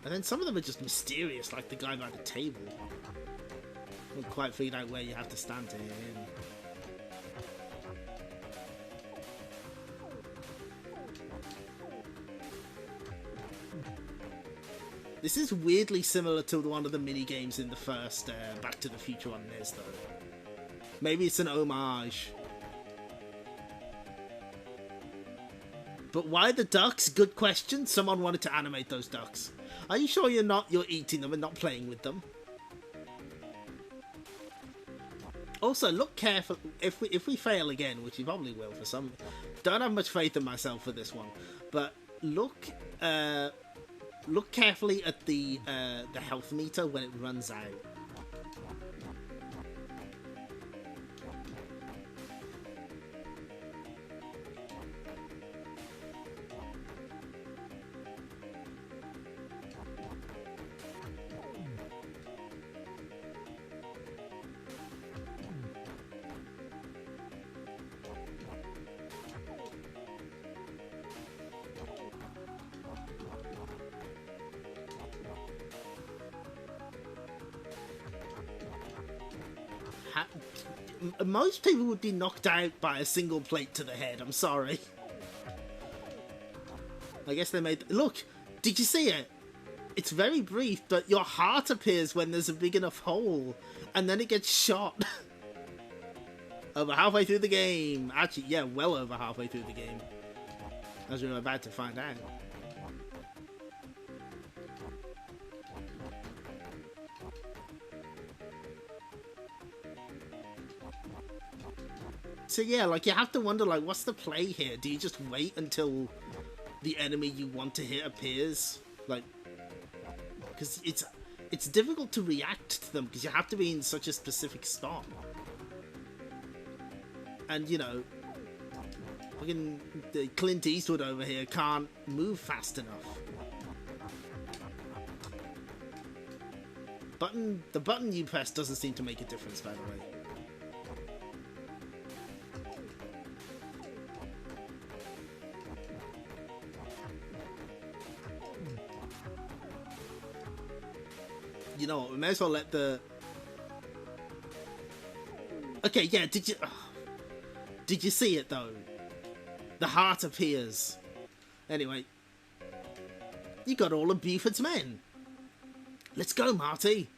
And then some of them are just mysterious, like the guy by the table. I haven't quite figured out where you have to stand to hit him. This is weirdly similar to one of the mini games in the first Back to the Future on NES, though. Maybe it's an homage. But why the ducks? Good question. Someone wanted to animate those ducks. Are you sure you're eating them and not playing with them? Also, look careful. If we fail again, which we probably will for some, don't have much faith in myself for this one. But look carefully at the health meter when it runs out. Most people would be knocked out by a single plate to the head, I'm sorry. I guess they made... Look, did you see it? It's very brief, but your heart appears when there's a big enough hole, and then it gets shot. Over halfway through the game. Actually, yeah, well over halfway through the game. As we were about to find out. So yeah, like you have to wonder, like, what's the play here? Do you just wait until the enemy you want to hit appears? Like, because it's difficult to react to them because you have to be in such a specific spot. And you know, fucking Clint Eastwood over here can't move fast enough. The button you press doesn't seem to make a difference, by the way. You know what, we may as well let the... Okay, yeah, did you see it, though? The heart appears. Anyway. You got all of Buford's men. Let's go, Marty.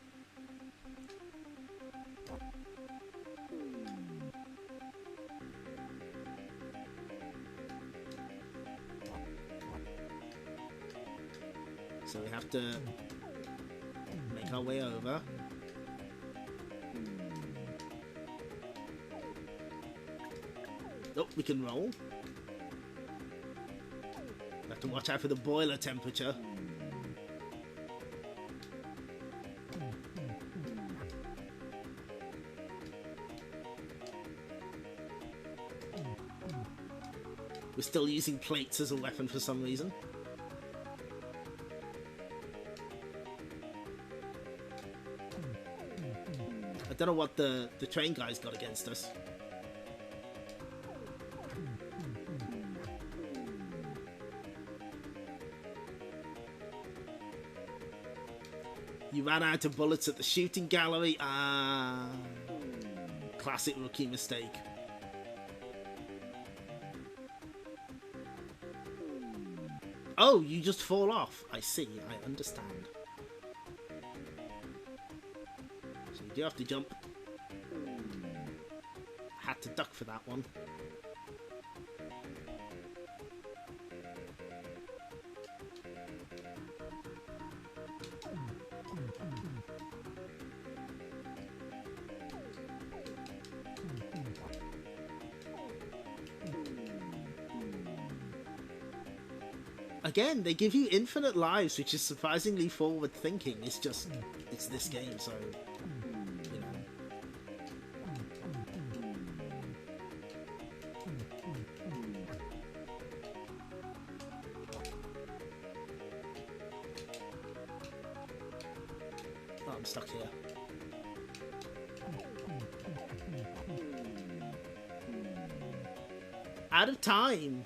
So we have to make our way over. Oh, we can roll. We have to watch out for the boiler temperature. We're still using plates as a weapon for some reason. I don't know what the train guy's got against us. You ran out of bullets at the shooting gallery. Ah, classic rookie mistake. Oh, you just fall off. I see, I understand. So you do have to jump. Had to duck for that one. Again, they give you infinite lives, which is surprisingly forward-thinking. It's just, it's this game, so, you know. Oh, I'm stuck here. Out of time!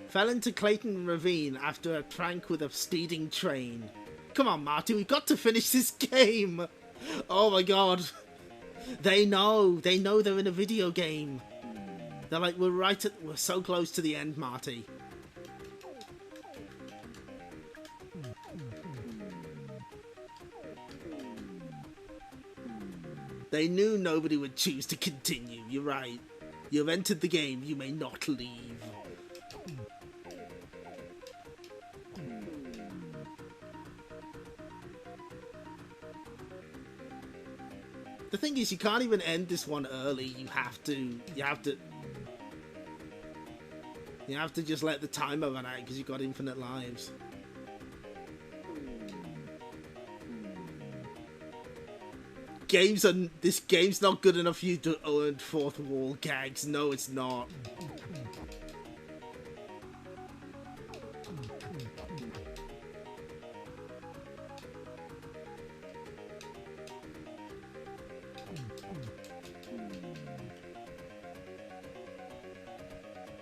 Fell into Clayton Ravine after a prank with a speeding train. Come on, Marty, we've got to finish this game! Oh my god. They know they're in a video game. They're like, we're so close to the end, Marty. They knew nobody would choose to continue, you're right. You've entered the game, you may not leave. The thing is, you can't even end this one early. You have to just let the timer run out because you've got infinite lives. This game's not good enough for you to earn fourth wall gags. No, it's not.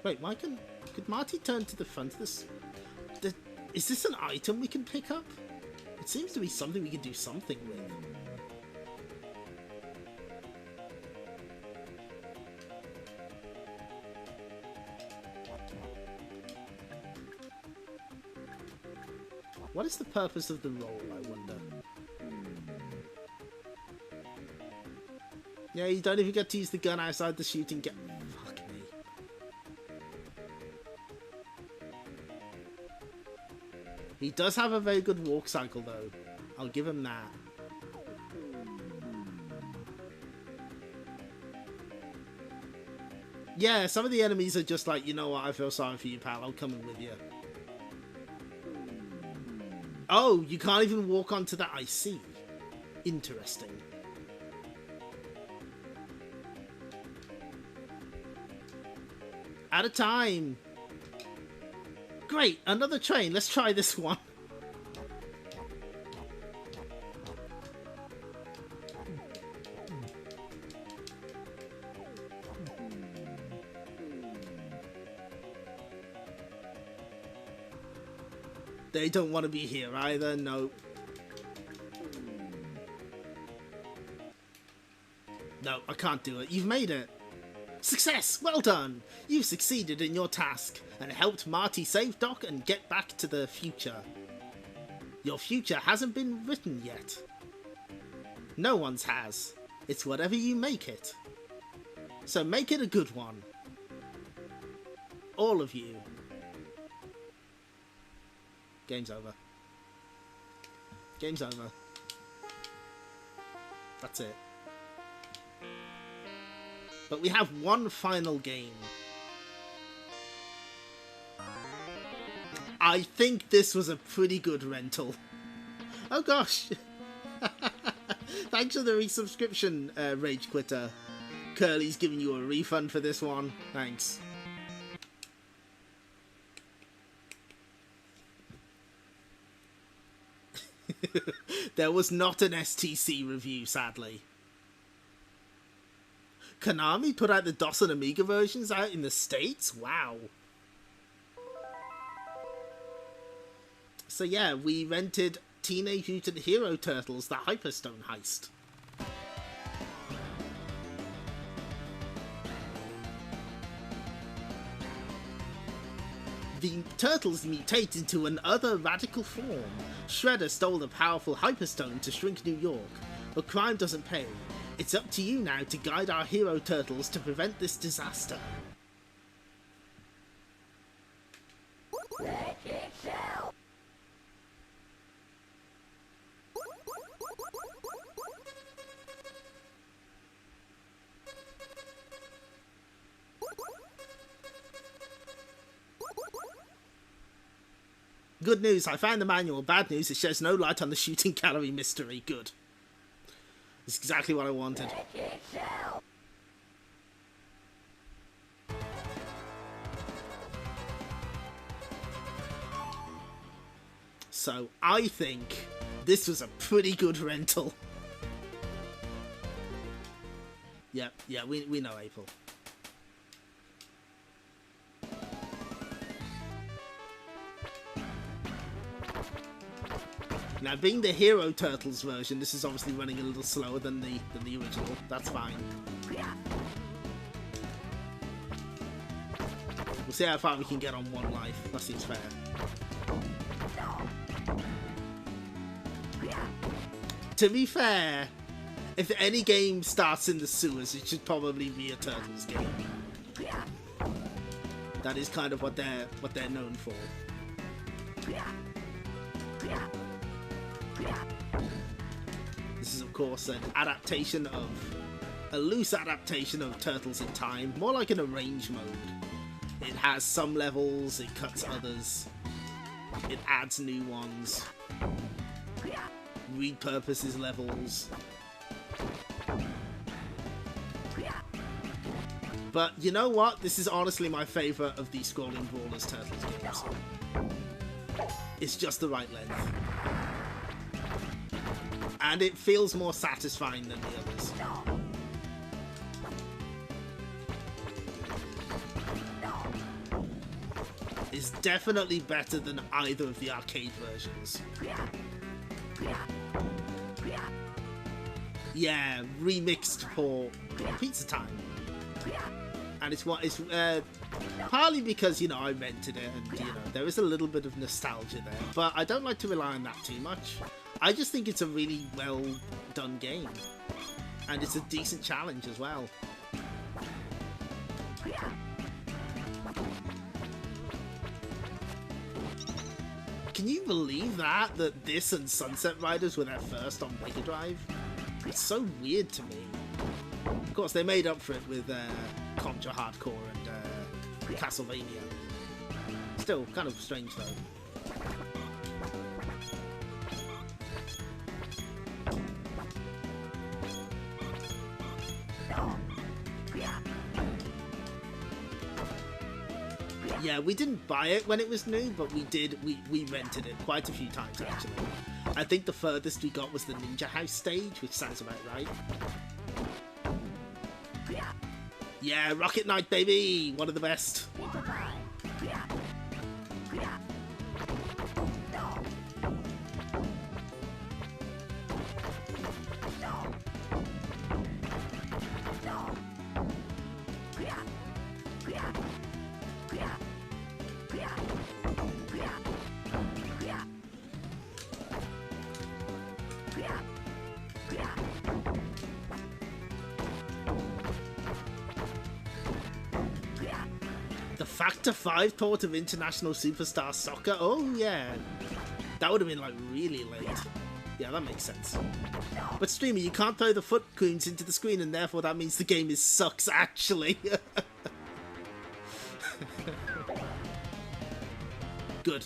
Wait, why could Marty turn to the front of this? Is this an item we can pick up? It seems to be something we can do something with. What is the purpose of the roll, I wonder? Yeah, you don't even get to use the gun outside the shooting game. Fuck me. He does have a very good walk cycle, though. I'll give him that. Yeah, some of the enemies are just like, you know what, I feel sorry for you, pal. I'll come in with you. Oh, you can't even walk onto that, I see. Interesting. Out of time. Great, another train. Let's try this one. They don't want to be here either, nope. No, I can't do it. You've made it. Success! Well done! You've succeeded in your task and helped Marty save Doc and get back to the future. Your future hasn't been written yet. No one's has. It's whatever you make it. So make it a good one. All of you. Game's over. Game's over. That's it. But we have one final game. I think this was a pretty good rental. Oh gosh. Thanks for the resubscription, Rage Quitter. Kerley's giving you a refund for this one. Thanks. There was not an STC review, sadly. Konami put out the DOS and Amiga versions out in the States? Wow. So yeah, we rented Teenage Mutant Hero Turtles, the Hyperstone Heist. The Turtles mutate into another radical form. Shredder stole the powerful Hyperstone to shrink New York, but crime doesn't pay. It's up to you now to guide our hero turtles to prevent this disaster. Good news, I found the manual. Bad news, it sheds no light on the shooting gallery mystery. Good. That's exactly what I wanted. So, I think this was a pretty good rental. Yeah, we know April. Now, being the Hero Turtles version, this is obviously running a little slower than the original. That's fine. We'll see how far we can get on one life. That seems fair. To be fair, if any game starts in the sewers, it should probably be a Turtles game. That is kind of what they're known for. This is, of course, an adaptation of... a loose adaptation of Turtles in Time, more like an arrange mode. It has some levels, it cuts others, it adds new ones, repurposes levels. But you know what? This is honestly my favourite of the scrolling brawlers Turtles games. It's just the right length. And it feels more satisfying than the others. It's definitely better than either of the arcade versions. Yeah, remixed for Pizza Time. And it's partly because, you know, I rented it and, you know, there is a little bit of nostalgia there. But I don't like to rely on that too much. I just think it's a really well done game. And it's a decent challenge as well. Can you believe that this and Sunset Riders were their first on Mega Drive? It's so weird to me. Of course, they made up for it with Contra Hardcore and Castlevania. Still, kind of strange though. Yeah, we didn't buy it when it was new, but we rented it quite a few times actually. I think the furthest we got was the Ninja House stage, which sounds about right. Yeah, Rocket Knight, baby! One of the best. The Factor 5 port of International Superstar Soccer? Oh, yeah. That would have been, like, really late. Yeah, that makes sense. But streamer, you can't throw the foot coons into the screen, and therefore that means the game sucks, actually. Good.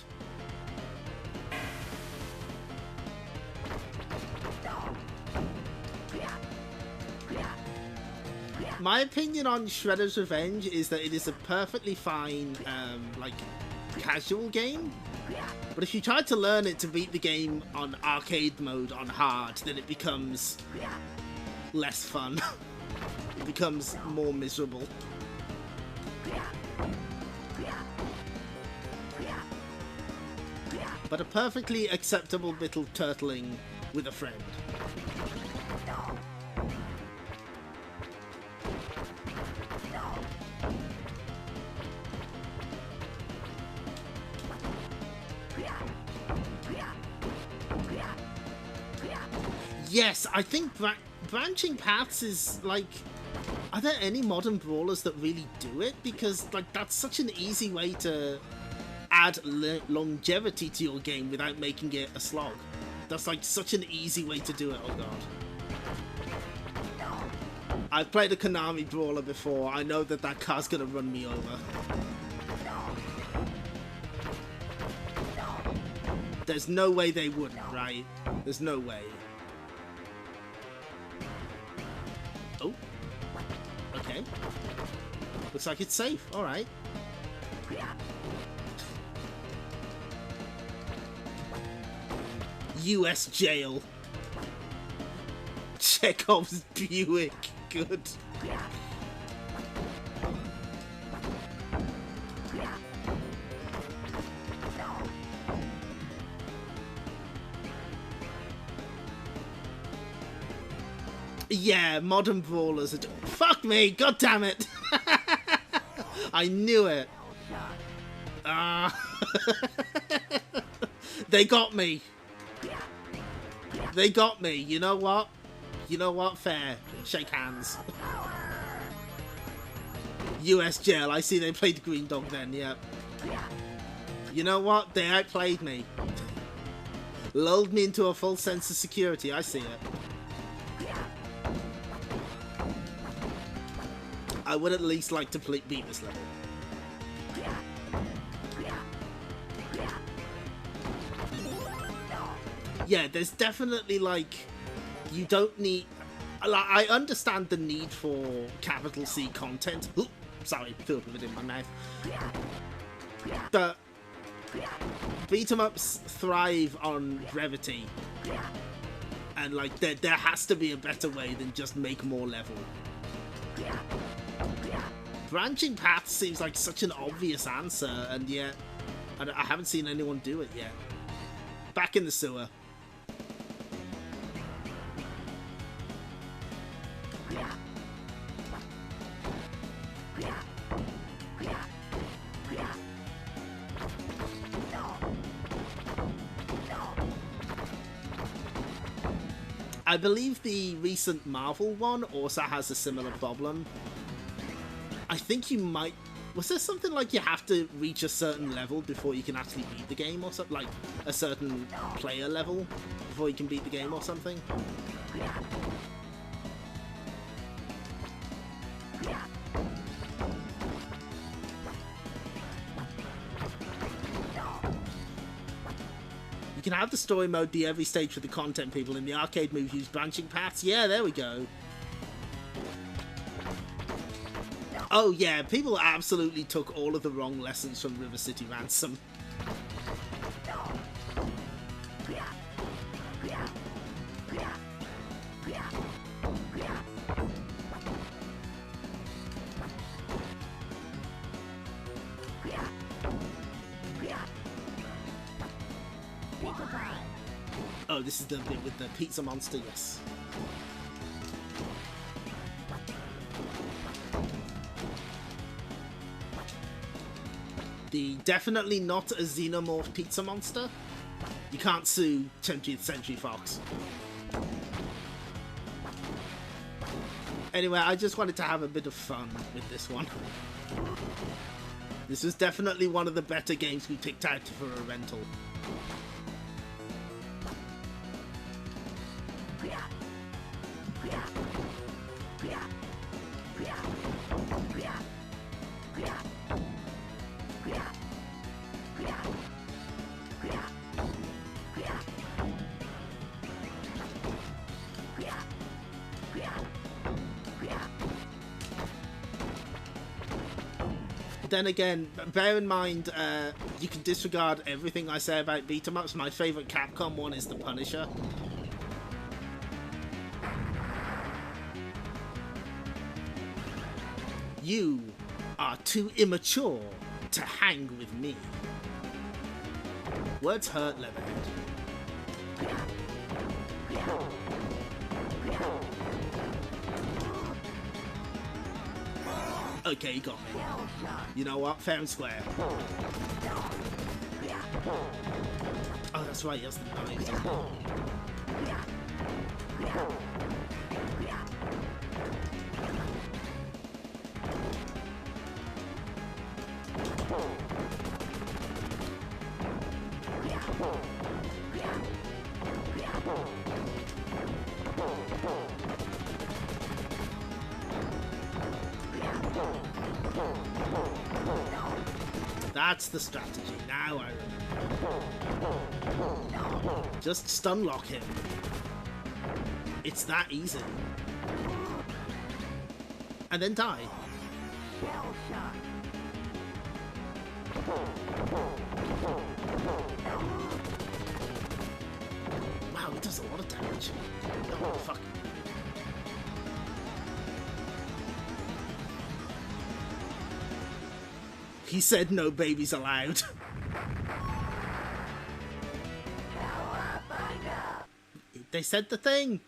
My opinion on Shredder's Revenge is that it is a perfectly fine, like, casual game. But if you try to learn it to beat the game on arcade mode on hard, then it becomes less fun. It becomes more miserable. But a perfectly acceptable bit of turtling with a friend. Yes, I think branching paths is like... Are there any modern brawlers that really do it? Because like that's such an easy way to add longevity to your game without making it a slog. That's like such an easy way to do it, oh god. I've played a Konami brawler before, I know that that car's gonna run me over. There's no way they wouldn't, right? There's no way. Oh. Okay. Looks like it's safe, alright. US jail. Chekhov's Buick. Good. Yeah, modern brawlers are... Fuck me! God damn it! I knew it. They got me. They got me. You know what? You know what? Fair. Shake hands. US jail. I see they played Green Dog then, yep. You know what? They outplayed me. Lulled me into a false sense of security. I see it. I would at least like to beat this level. Yeah, there's definitely like... You don't need... Like, I understand the need for capital C content. Ooh, sorry, filled with it in my mouth. But beat-em-ups thrive on brevity. And like, there has to be a better way than just make more level. Branching paths seems like such an obvious answer, and yet I haven't seen anyone do it yet. Back in the sewer. I believe the recent Marvel one also has a similar problem. I think you might... Was there something like you have to reach a certain level before you can actually beat the game or something? Like a certain player level before you can beat the game or something? You can have the story mode be every stage for the content people. In the arcade move, use branching paths. Yeah, there we go. Oh yeah, people absolutely took all of the wrong lessons from River City Ransom. Oh, this is the bit with the pizza monster, yes. The definitely not a xenomorph pizza monster. You can't sue 20th Century Fox. Anyway, I just wanted to have a bit of fun with this one. This was definitely one of the better games we picked out for a rental. Then again, bear in mind, you can disregard everything I say about beat-em-ups. My favourite Capcom one is The Punisher. You are too immature to hang with me. Words hurt, Leatherhead. Okay, you got me. You know what? Fair and square. Oh, that's right, he has the knives. That's the strategy. Now I remember. Just stun lock him. It's that easy. And then die. Wow, it does a lot of damage. Oh, fuck. He said no babies allowed. They said the thing.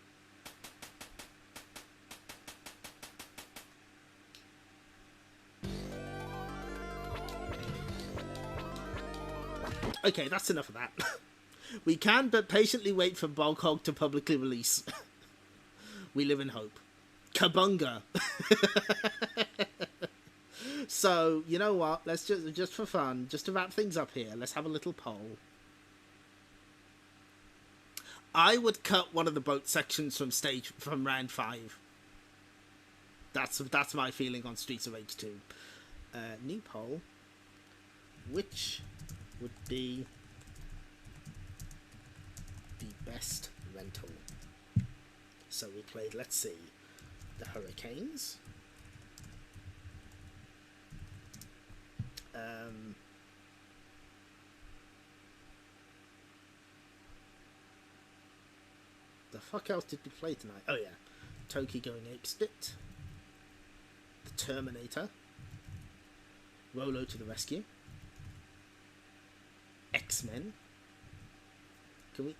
Okay, that's enough of that. We can but patiently wait for Bog Hog to publicly release. We live in hope. Kabunga. So, you know what? Let's just for fun, just to wrap things up here, let's have a little poll. I would cut one of the boat sections from round 5. That's my feeling on Streets of Rage 2. New poll. Which would be the best rental? So we played, let's see, the Hurricanes. The fuck else did we play tonight? Oh yeah, Toki going apeshit, the Terminator, Rolo to the rescue, X-Men. Can we?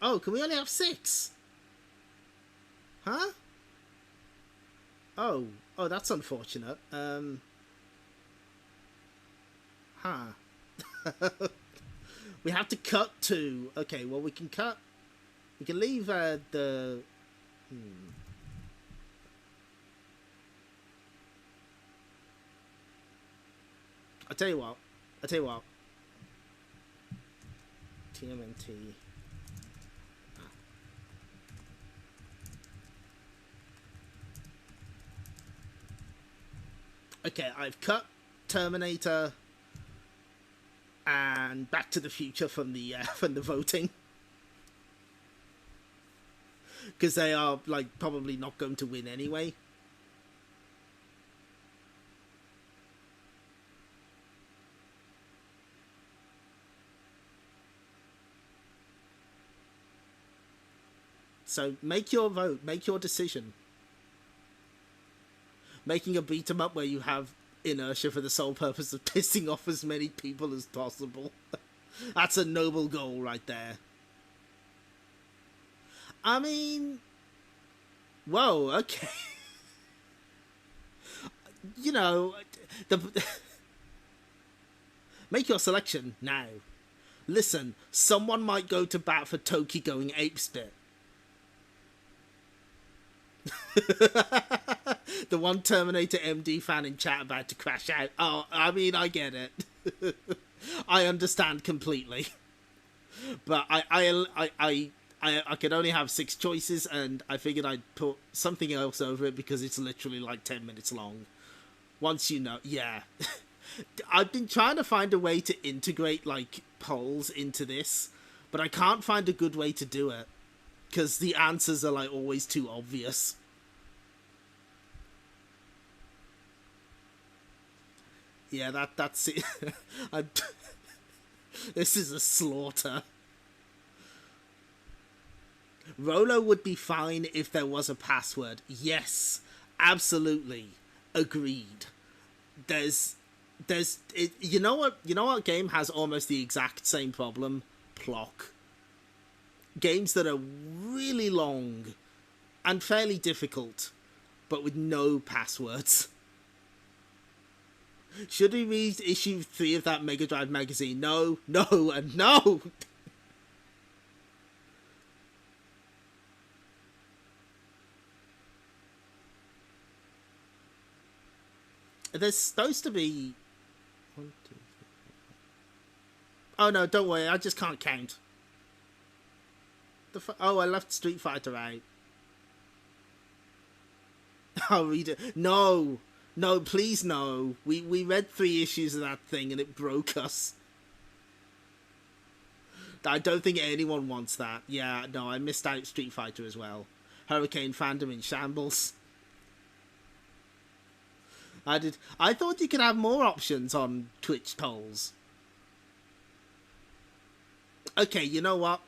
Oh, can we only have 6? Huh? Oh, that's unfortunate. We have to cut 2. Okay, well, we can cut... We can leave the... I'll tell you what. TMNT... Okay, I've cut Terminator and Back to the Future from the voting, because they are like probably not going to win anyway. So make your vote, make your decision. Making a beat 'em up where you have inertia for the sole purpose of pissing off as many people as possible. That's a noble goal right there. I mean, whoa, okay. You know, make your selection now. Listen, someone might go to bat for Toki going apeshit. The one Terminator MD fan in chat about to crash out. Oh, I mean, I get it. I understand completely. But I could only have 6 choices, and I figured I'd put something else over it because it's literally like 10 minutes long. Once you know, yeah. I've been trying to find a way to integrate like polls into this, but I can't find a good way to do it because the answers are like always too obvious. Yeah, that's it. This is a slaughter. Rolo would be fine if there was a password. Yes, absolutely, agreed. You know what game has almost the exact same problem? Plock. Games that are really long and fairly difficult, but with no passwords. Should we read issue 3 of that Mega Drive magazine? No, no, and no! There's supposed to be... 1, 2, 3, 4. Oh no, don't worry, I just can't count. Oh, I left Street Fighter out. I'll read it. No! No, please no. We read 3 issues of that thing and it broke us. I don't think anyone wants that. Yeah, no, I missed out Street Fighter as well. Hurricane fandom in shambles. I thought you could have more options on Twitch polls. Okay, you know what?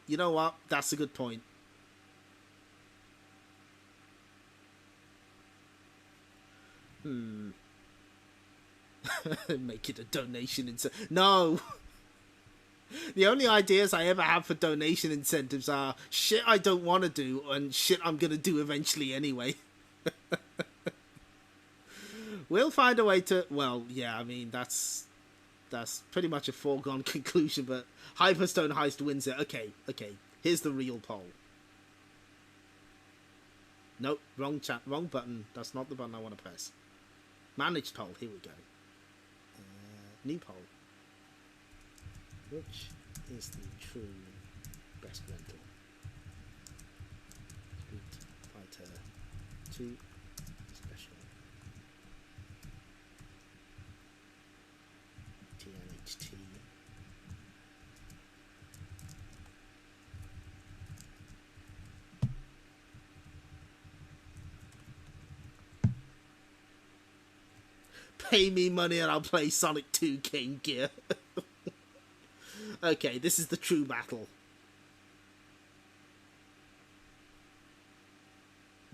That's a good point. Make it a donation No! The only ideas I ever have for donation incentives are shit I don't want to do and shit I'm gonna do eventually anyway. We'll find a way to... Well, yeah, I mean, that's pretty much a foregone conclusion, but Hyperstone Heist wins it. Okay, here's the real poll. Nope, wrong button. That's not the button I want to press. Managed poll, here we go. New poll. Which is the true best rental? Street Fighter 2 Special. TNHT. Pay me money and I'll play Sonic 2 Game Gear. Okay, this is the true battle.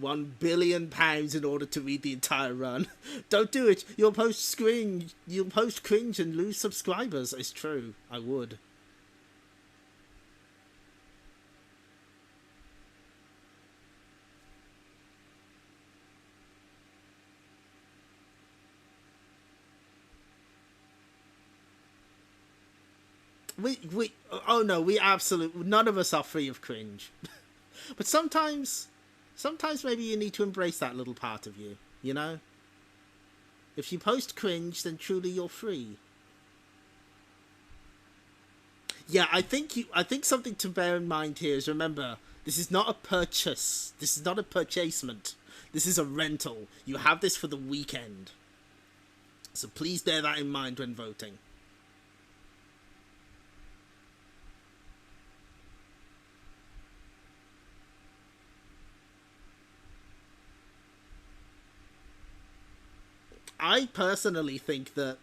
£1 billion in order to read the entire run. Don't do it. You'll post cringe and lose subscribers. It's true. I would. Oh no, we absolutely, none of us are free of cringe. But sometimes maybe you need to embrace that little part of you, you know? If you post cringe, then truly you're free. Yeah, I think something to bear in mind here is, remember, this is not a purchase. This is not a purchasement. This is a rental. You have this for the weekend. So please bear that in mind when voting. I personally think that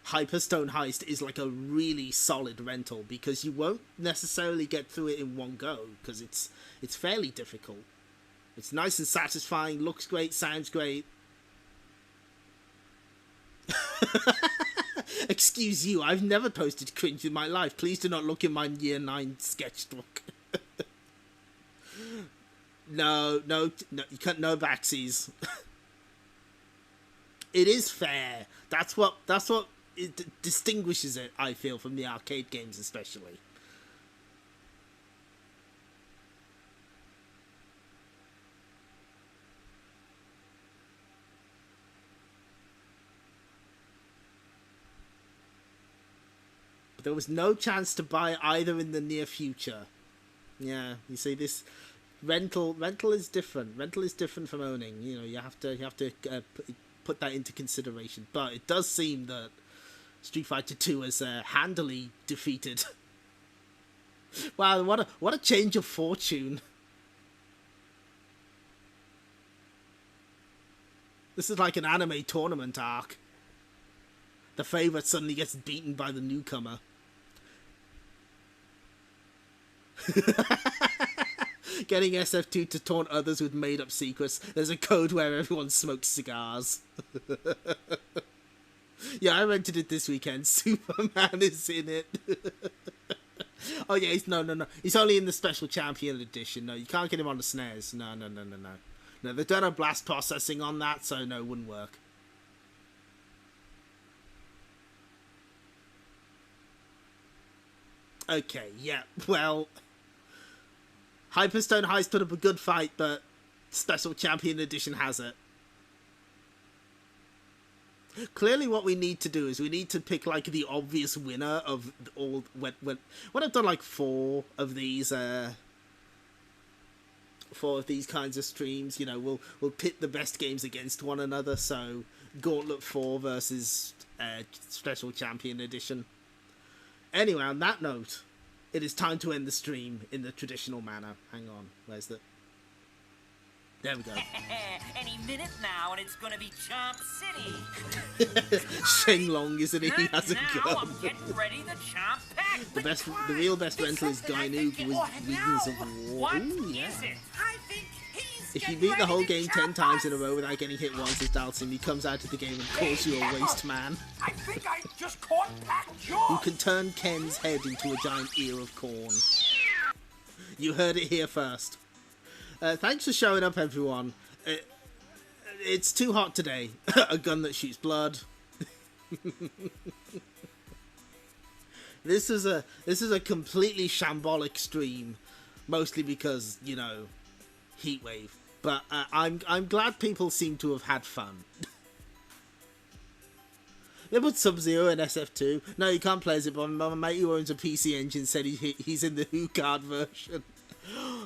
Hyperstone Heist is like a really solid rental because you won't necessarily get through it in one go because it's fairly difficult. It's nice and satisfying, looks great, sounds great. Excuse you, I've never posted cringe in my life. Please do not look in my year 9 sketchbook. No, you can't, no backsies. It is fair. That's what it distinguishes it, I feel, from the arcade games especially. There was no chance to buy either in the near future. Yeah, you see, this rental is different. Rental is different from owning. You know, you have to put that into consideration. But it does seem that Street Fighter 2 has handily defeated. Wow, what a change of fortune. This is like an anime tournament arc. The favourite suddenly gets beaten by the newcomer. Getting SF2 to taunt others with made-up secrets. There's a code where everyone smokes cigars. Yeah, I rented it this weekend. Superman is in it. Oh yeah, no. He's only in the Special Champion Edition. No, you can't get him on the SNES. No. No, they've done a blast processing on that, so no, it wouldn't work. Okay, yeah, well, Hyperstone High's put up a good fight, but Special Champion Edition has it. Clearly what we need to do is we need to pick, like, the obvious winner of all... When I've done, like, four of these kinds of streams, you know, we'll pit the best games against one another, so Gauntlet 4 versus Special Champion Edition. Anyway, on that note, it is time to end the stream in the traditional manner. Hang on, where's the... There we go. Any minute now, and it's gonna be Chomp City. Shenlong, isn't he? He has a gun. I'm getting ready the Chomp Pack. The real best rental is Gainu with Wings of War. What Ooh, yeah. is it? I think he's If you beat the whole game 10 times in a row without getting hit once as Dalsim, he comes out of the game and calls you a waste man. I think I just caught Pac You Jaw. can turn Ken's head into a giant ear of corn. You heard it here first. Thanks for showing up, everyone. It's too hot today. A gun that shoots blood. This is a completely shambolic stream, mostly because, you know, heatwave. But I'm glad people seem to have had fun. They put Sub-Zero in SF2. No, you can't play as it, but my mate who owns a PC Engine said he's in the HuCard version.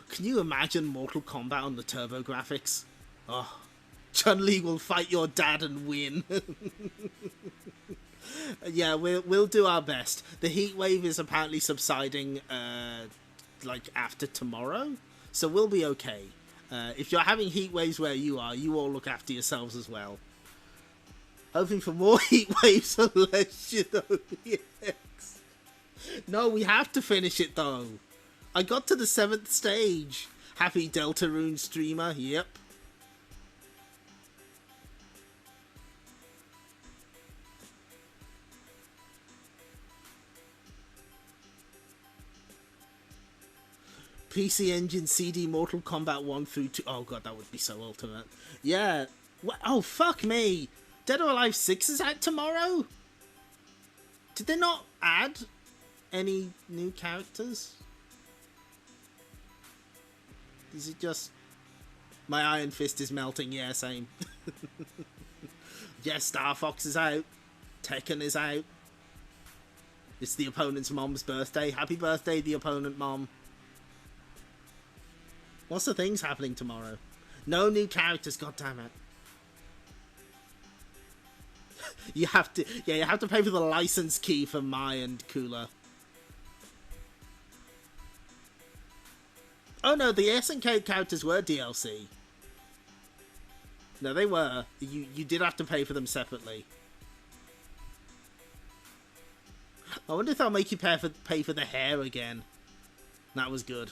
Can you imagine Mortal Kombat on the Turbo graphics? Oh, Chun-Li will fight your dad and win. Yeah, we'll do our best. The heat wave is apparently subsiding, like after tomorrow, so we'll be okay. If you're having heat waves where you are, you all look after yourselves as well. Hoping for more heat waves unless you know the X. No, we have to finish it though. I got to the 7th stage. Happy Deltarune streamer, yep. PC Engine CD Mortal Kombat 1 through 2. Oh god, that would be so ultimate. Yeah. Oh, fuck me. Dead or Alive 6 is out tomorrow? Did they not add any new characters? Is it just... My Iron Fist is melting, yeah, same. Yes, Star Fox is out. Tekken is out. It's the opponent's mom's birthday. Happy birthday, the opponent mom. What's the things happening tomorrow? No new characters, goddammit. You have to pay for the license key for Mai and Kula. Oh no, the SNK characters were DLC. No, they were. You did have to pay for them separately. I wonder if they'll make you pay for the hair again. That was good.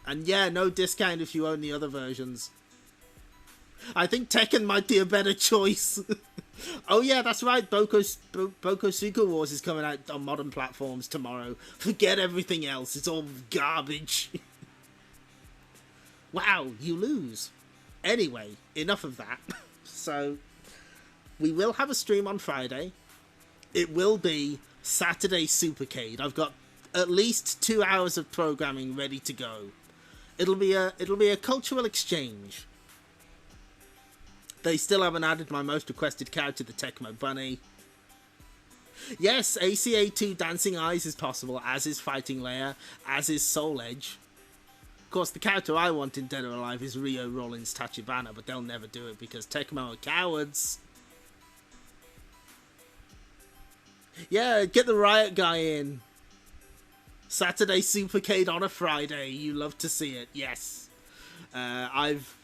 And yeah, no discount if you own the other versions. I think Tekken might be a better choice. Oh yeah, that's right. Boko Suka Wars is coming out on modern platforms tomorrow. Forget everything else. It's all garbage. Wow, you lose. Anyway, enough of that. So, we will have a stream on Friday. It will be Saturday Supercade. I've got at least 2 hours of programming ready to go. It'll be a cultural exchange. They still haven't added my most requested character, the Tecmo Bunny. Yes, ACA 2 Dancing Eyes is possible, as is Fighting Layer, as is Soul Edge. Of course, the character I want in Dead or Alive is Rio Rollins Tachibana, but they'll never do it because Tecmo are cowards. Yeah, get the Riot guy in. Saturday Supercade on a Friday. You love to see it. Yes. I've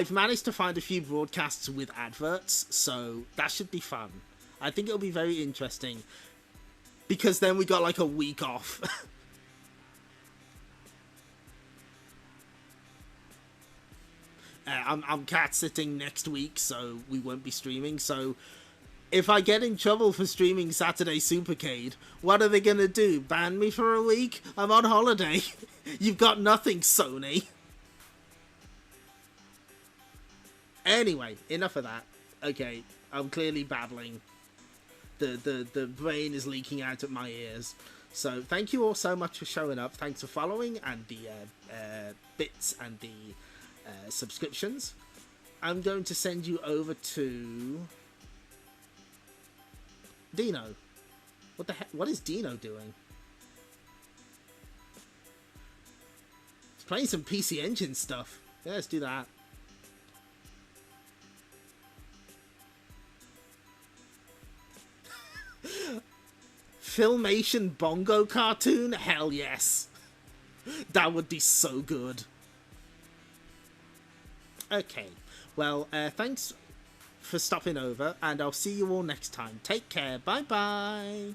managed to find a few broadcasts with adverts, so that should be fun. I think it'll be very interesting because then we got like a week off. I'm cat sitting next week, so we won't be streaming. So if I get in trouble for streaming Saturday Supercade, what are they gonna do? Ban me for a week? I'm on holiday. You've got nothing, Sony. Anyway, enough of that. Okay, I'm clearly babbling. The brain is leaking out at my ears. So thank you all so much for showing up. Thanks for following and the bits and the subscriptions. I'm going to send you over to Dino. What the heck? What is Dino doing? He's playing some PC Engine stuff. Yeah, let's do that. Filmation bongo cartoon? Hell yes. That would be so good. Okay, well, thanks for stopping over, and I'll see you all next time. Take care. Bye-bye.